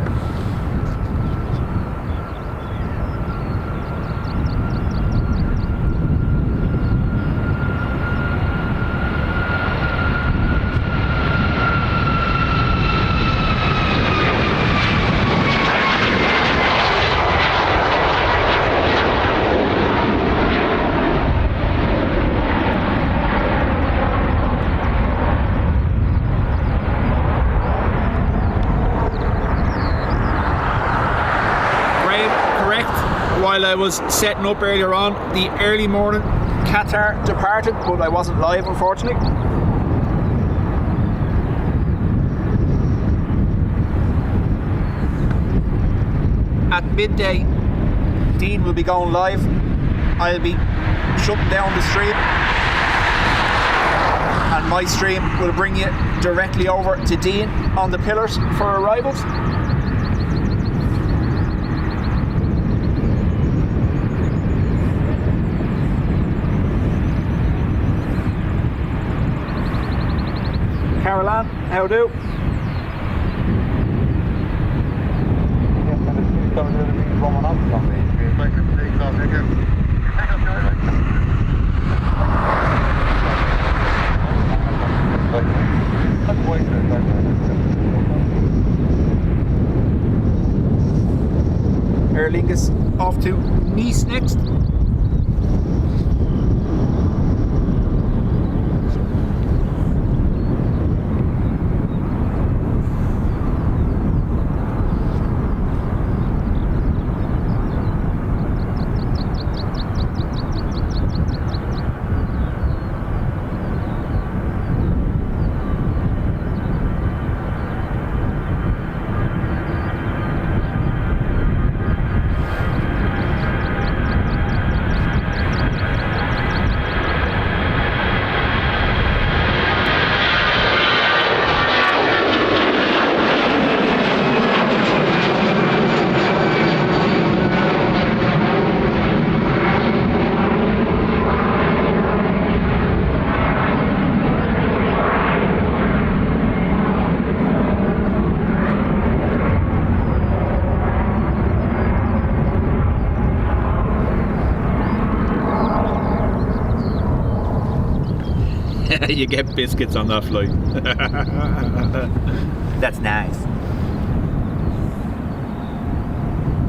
While I was setting up earlier on, the early morning Qatar departed, but I wasn't live, unfortunately. At midday, Dean will be going live. I'll be shutting down the stream, and my stream will bring you directly over to Dean on the pillars for arrivals. Caroline, how do? Aer Lingus off to Nice next. You get biscuits on that flight. That's nice.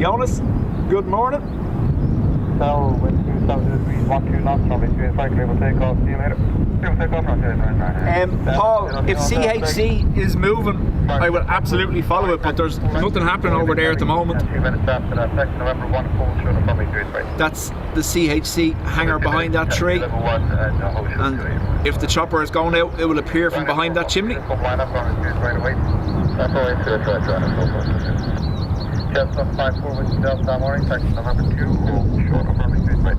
Jonas, good morning. So, with 2,000 degrees, 12 knots, runway 25, clear for takeoff. See you later. Clear for takeoff, Paul, if CHC is moving, I will absolutely follow it, but there's nothing happening over there at the moment. 2 minutes after that, next November 1, full short of runway 25. That's the CHC hangar behind that tree. And if the chopper is going out, it will appear from behind that chimney. Line up, runway 25 away. That's all right, JetBlue 54 with Delta morning, taxi November 2, full short of runway 25.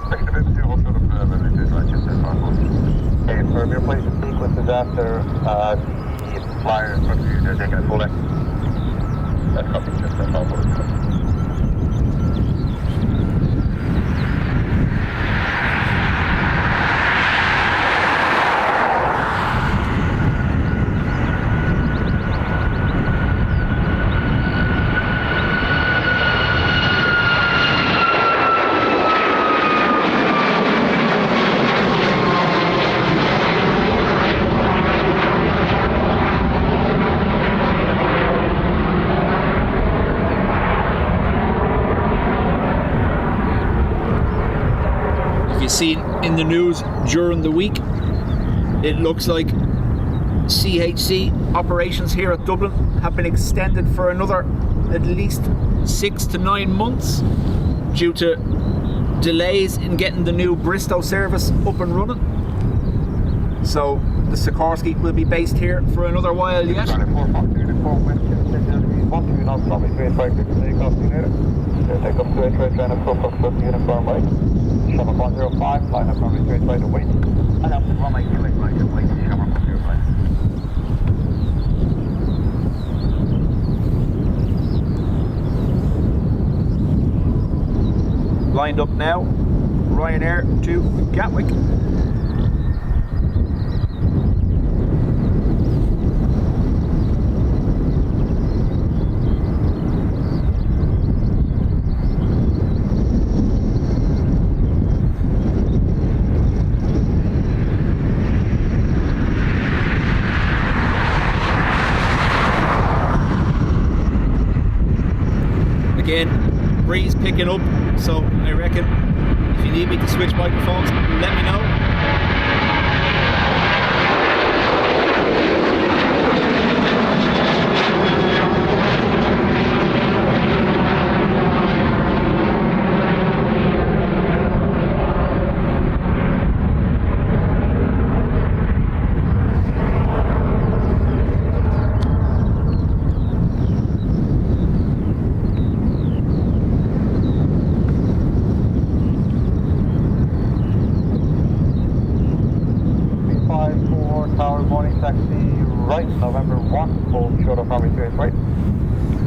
Taxi November 2, full short of runway 25, JetBlue. Okay, for your place of sequences after the flyer in front of you, they're taking a full exit. That's copy, just that's all for it. Seen in the news during the week, it looks like CHC operations here at Dublin have been extended for another at least 6 to 9 months due to delays in getting the new Bristow service up and running. So the Sikorsky will be based here for another while yet. Take up to A330 and approach up to uniform right. 7105, line up runway 25 to wait. And up to runway 28 right and wait. 7105. Lined up now, Ryanair to Gatwick. Again, breeze picking up, so I reckon if you need me to switch microphones, let me know.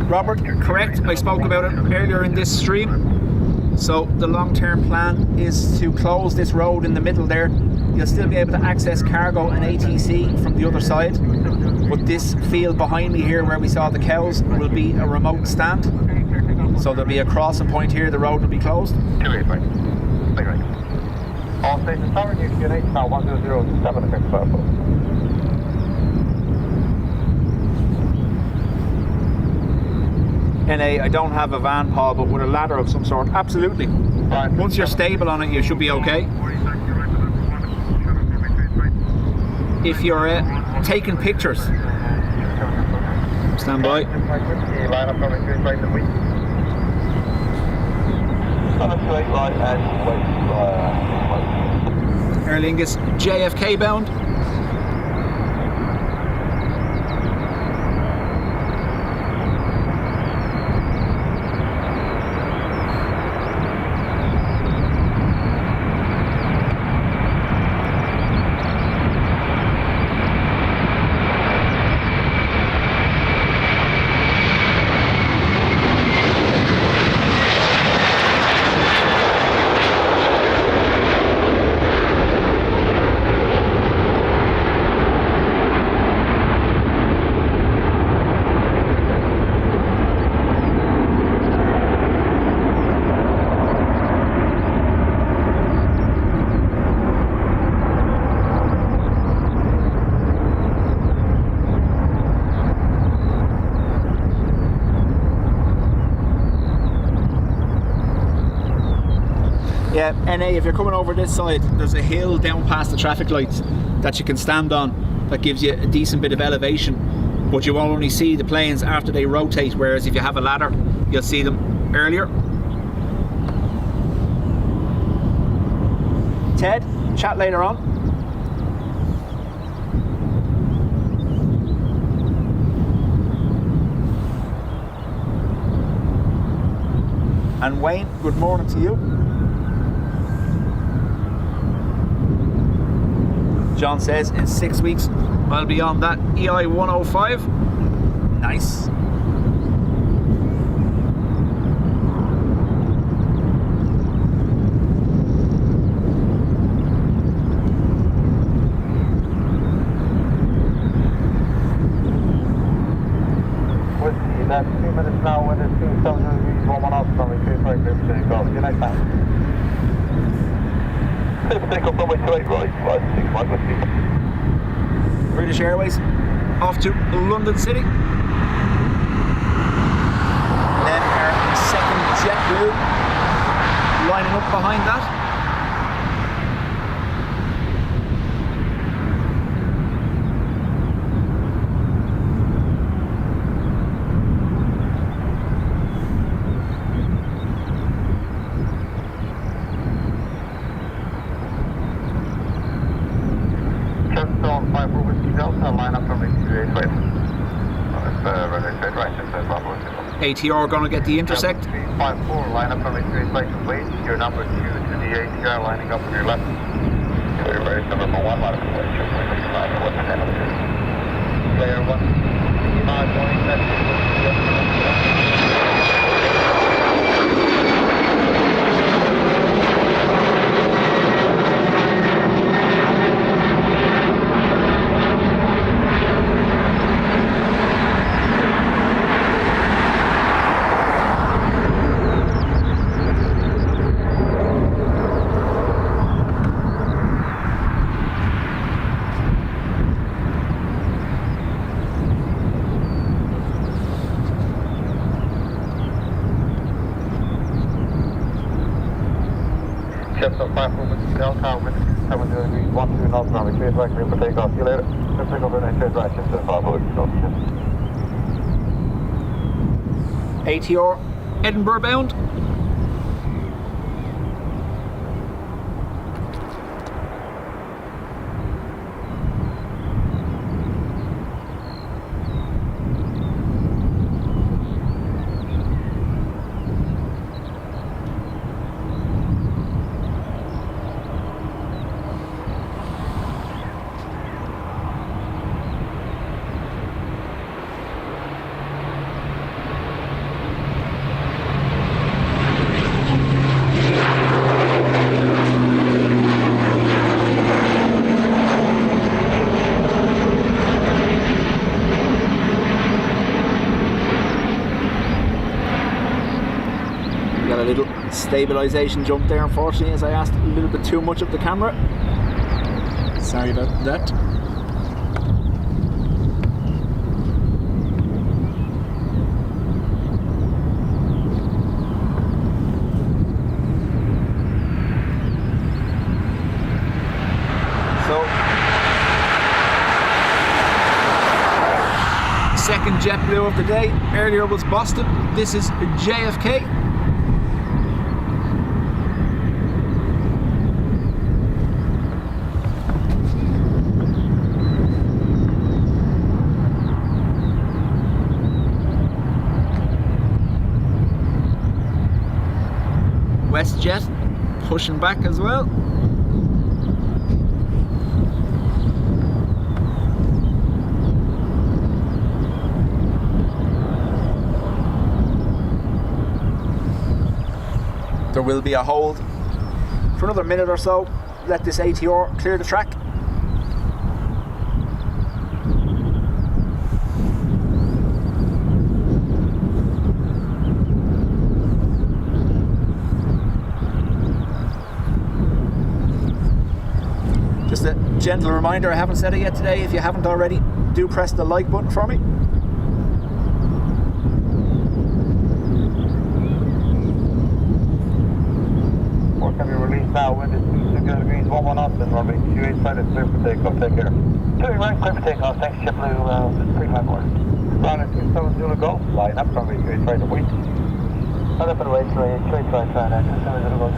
Robert, correct. I spoke about it earlier in this stream. So the long-term plan is to close this road in the middle there. You'll still be able to access cargo and ATC from the other side, but this field behind me here where we saw the cows will be a remote stand. So there'll be a crossing point here, the road will be closed. 285. Right. All stations tower, you can get now 1007 effects powerful. NA, I don't have a van, Paul, but with a ladder of some sort, absolutely. Right. Once you're stable on it, you should be okay. If you're taking pictures, stand by. Line up runway 25 and wait. Right and wait. Aer Lingus JFK bound. Yeah, NA, if you're coming over this side, there's a hill down past the traffic lights that you can stand on that gives you a decent bit of elevation, but you will only see the planes after they rotate, whereas if you have a ladder, you'll see them earlier. Ted, chat later on. And Wayne, good morning to you. John says in 6 weeks I'll be on that EI 105. Nice. Whiskey, that's 2 minutes now when it's 2,000 degrees, 1 off, runway 25, clear for takeoff. See you next time. Clear for takeoff, runway 28 right, 565 whiskey. British Airways off to London City. Then our second JetBlue lining up behind that. ATR going to get the intersect. 354, line up from a straight right and wait. You're number 2 to the ATR lining up on your left. You're very number 1, line up from wait. Player 1, Etihad Boeing, Chepstow 54 Delta with 70 degrees, 12 knots, runway 28 right, clear for takeoff. See you later. Let's pick up runway 28 right, Chepstow 54. ATR Edinburgh bound. Stabilisation jump there, unfortunately, as I asked a little bit too much of the camera. Sorry about that. So, second JetBlue of the day. Earlier was Boston. This is JFK. WestJet pushing back as well. There will be a hold for another minute or so. Let this ATR clear the track. Just a gentle reminder, I haven't said it yet today, if you haven't already, do press the like button for me. What can you release? now, wind is 260 degrees, 11 knots, and runway 28 side is clear for takeoff, take care. 2 right, clear for takeoff, thanks JetBlue, 354. Runway 27 Zulu go, line up, runway 28 right away. Hold up and wait, 28 right, Ryanair, 27 Zulu go.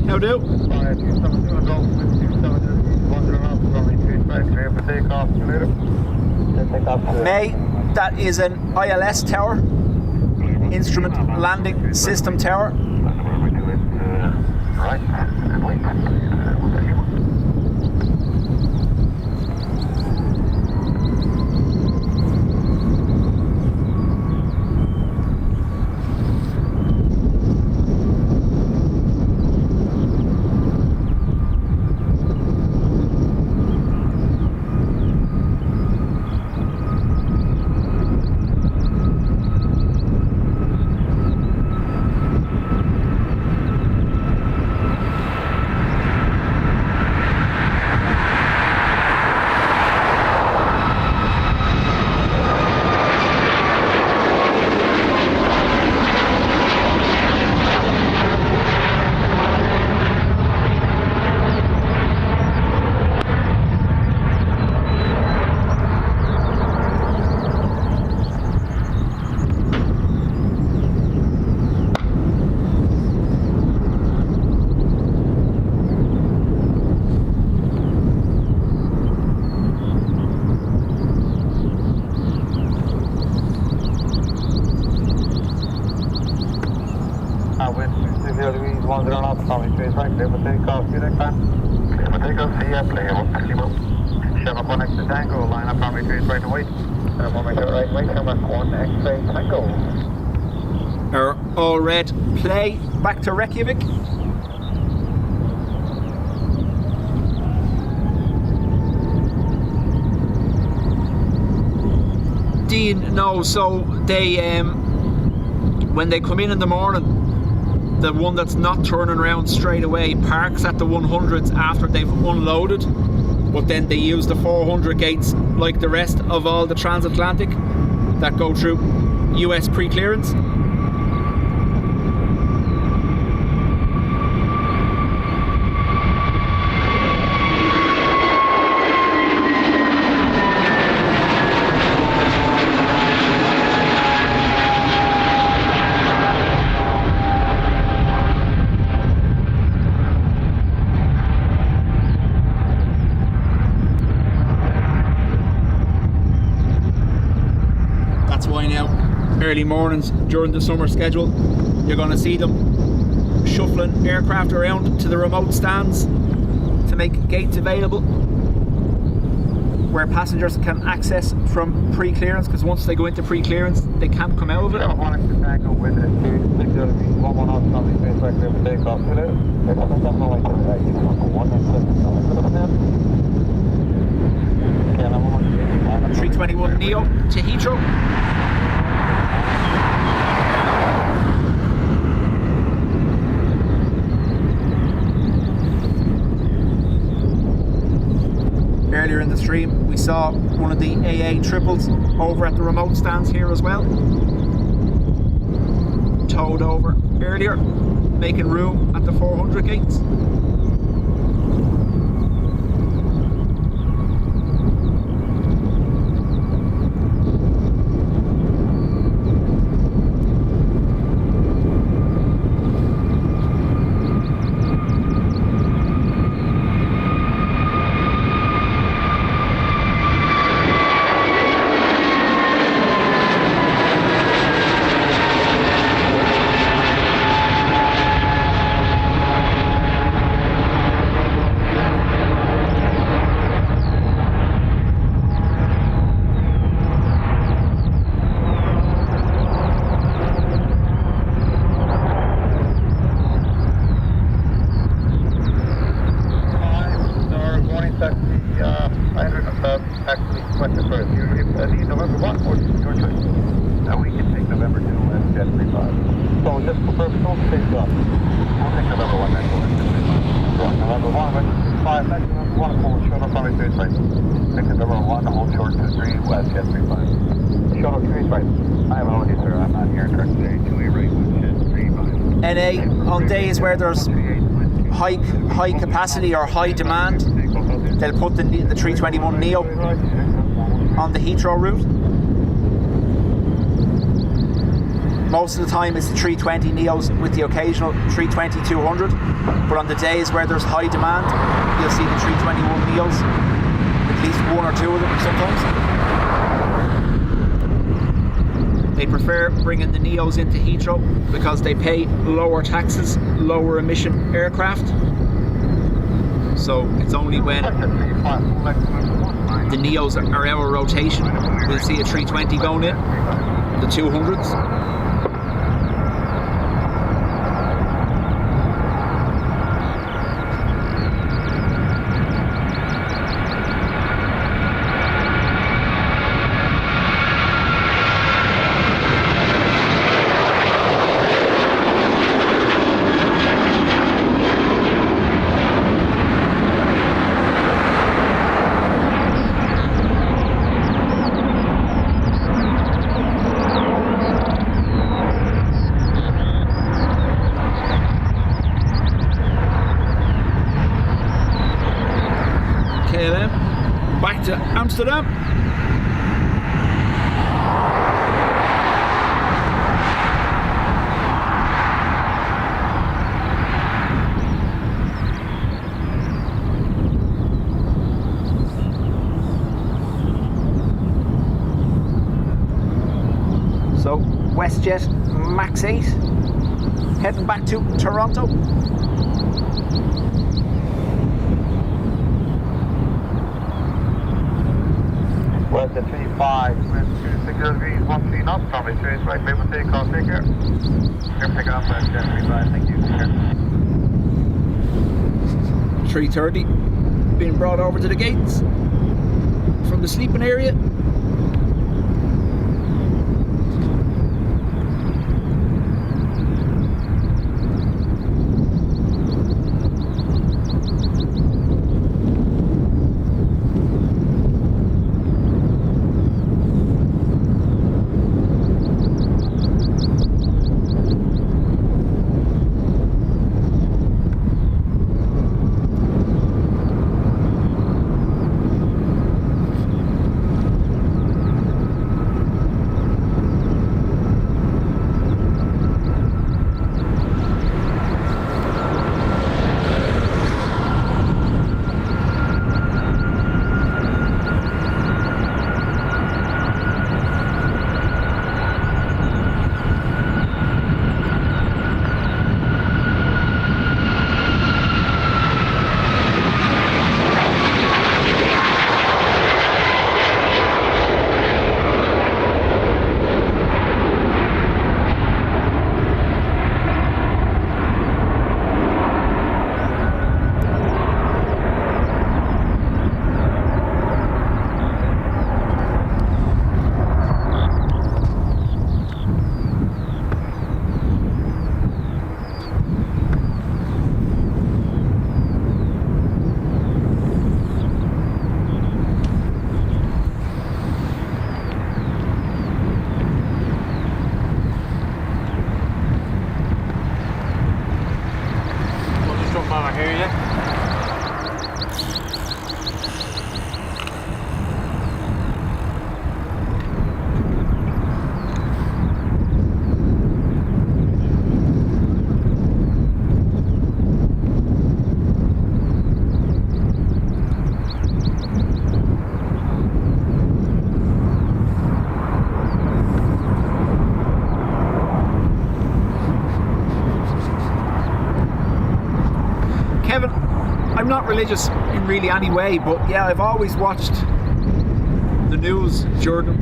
How do? Alright, 27 Zulu go, wind 27 degrees, 10 knots, runway 28 right, clear for takeoff, see you later. Takeoff to May, that is an ILS tower, Instrument Landing System Tower. Where we do it, right, and wait, wind 260 degrees, 10 knots, runway 28 right, clear for takeoff, see you next time. Clear for takeoff, see ya, play 160. Chevron 1 X Tango, line up, runway 28 right and wait. Runway 28 right and wait, camera 1 X-ray Tango. Our all red play back to Reykjavik. Dean, no, so they when they come in the morning, the one that's not turning around straight away parks at the 100s after they've unloaded, but then they use the 400 gates like the rest of all the transatlantic that go through US pre-clearance. Early mornings during the summer schedule, you're going to see them shuffling aircraft around to the remote stands to make gates available where passengers can access from pre-clearance, because once they go into pre-clearance they can't come out of it. A321neo to Heathrow. Earlier in the stream we saw one of the AA triples over at the remote stands here as well, towed over earlier, making room at the 400 gates. your choice. We can take November 2 WestJet 35. So just for purpose of take off. We'll take November 1 then, WestJet 35. November 1, WestJet 5, next November 1, hold short up runway 35. Next November 1, hold short 23, WestJet 35. Short up 35. I have no idea, sir. I'm not here correct today. 2A right, WestJet 35. NA, on days where there's high capacity or high demand, they'll put the 321 Neo on the Heathrow route. Most of the time it's the 320 Neos with the occasional 320-200, but on the days where there's high demand, you'll see the 321 Neos, at least one or two of them sometimes. They prefer bringing the Neos into Heathrow because they pay lower taxes, lower emission aircraft. So it's only when the Neos are out of rotation we'll see a 320 going in, the 200s. Back to Amsterdam. So WestJet Max 8 heading back to Toronto. WestJet 35, wind 260 degrees, 13 knots, runway 3 right, maybe take off, take care. Here, pick up WestJet 35, thank you, take care. 330 being brought over to the gates from the sleeping area. I'm not religious in really any way, but yeah, I've always watched the news during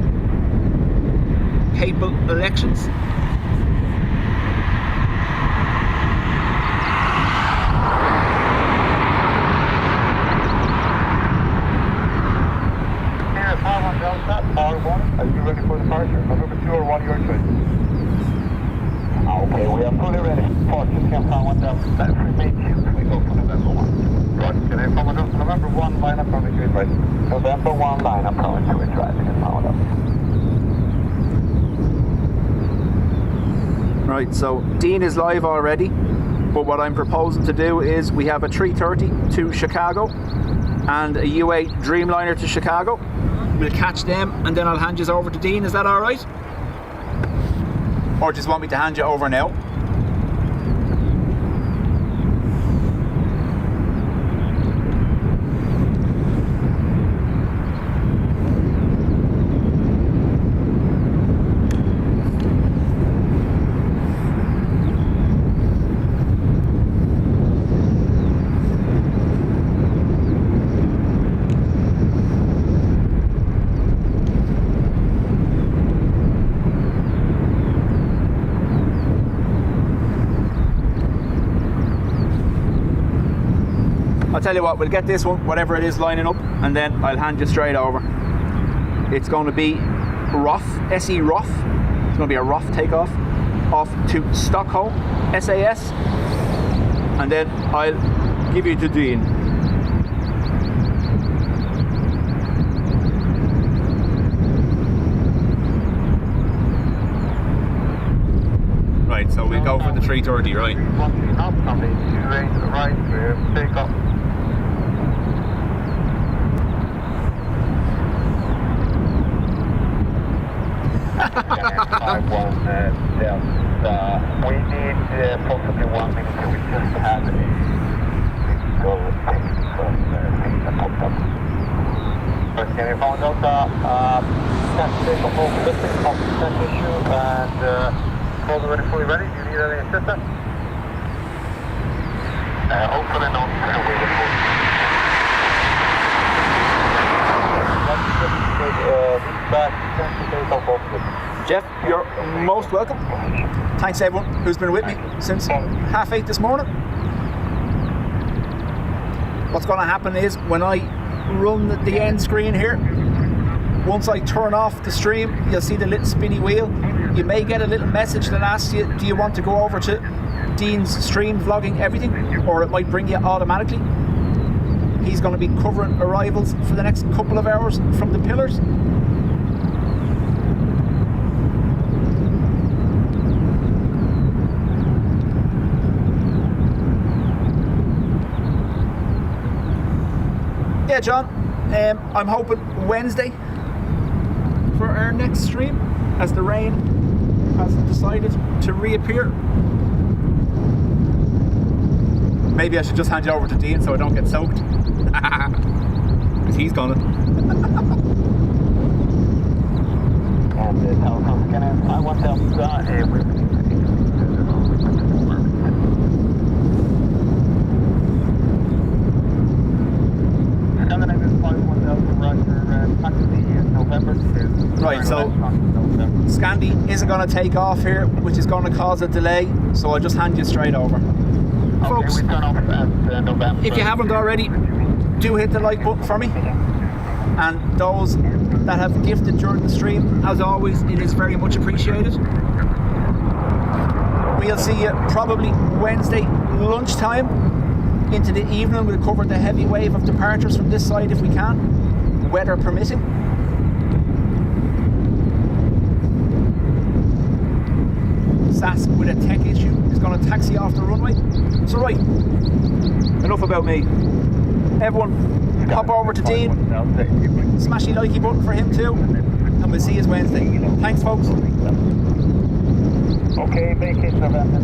papal elections. Here, Palma Delta, Power 1, you ready for departure? November 2 or 1 your choice? Okay, we are fully ready. Departure, Cape Town 1000, that remains you. We go for November 1. Right, can I inform us of November 1 line up from the grid right? November 1 line up from the grid right, Cape Town 1000. Right, so Dean is live already, but what I'm proposing to do is we have a 330 to Chicago and a UA Dreamliner to Chicago. We'll catch them and then I'll hand you over to Dean. Is that all right? Or just want me to hand you over now? I'll tell you what, we'll get this one, whatever it is, lining up, and then I'll hand you straight over. It's going to be ROF, SE ROF. It's going to be a ROF takeoff off to Stockholm, SAS, and then I'll give you to Dean. Right, so we go for the 330, right? Up from the right, take off. We need possibly 1 minute. We just had a go things that popped up. But can you find out test issue and call already fully ready? Do you need any assistance? Open and on and waiting for. Jeff, you're most welcome. Thanks everyone who's been with me since 8:30 this morning. What's going to happen is when I run the end screen here, once I turn off the stream, you'll see the little spinny wheel. You may get a little message that asks you, do you want to go over to Dean's stream vlogging everything, or it might bring you automatically. He's going to be covering arrivals for the next couple of hours from the pillars. Yeah, John, I'm hoping Wednesday for our next stream, as the rain has decided to reappear. Maybe I should just hand you over to Dean so I don't get soaked. Because he's gonna. I want to Right, so Scandi isn't going to take off here, which is going to cause a delay, so I'll just hand you straight over. Okay, Folks, we turn off at November. if you haven't already, do hit the like button for me. And those that have gifted during the stream, as always, it is very much appreciated. We'll see you probably Wednesday lunchtime into the evening. We'll cover the heavy wave of departures from this side if we can, weather permitting. SAS with a tech issue is going to taxi off the runway. So right, enough about me. Everyone, hop over to Dean, smash the likey button for him too, and we'll see you Wednesday. Thanks folks. Okay, vacation November 2,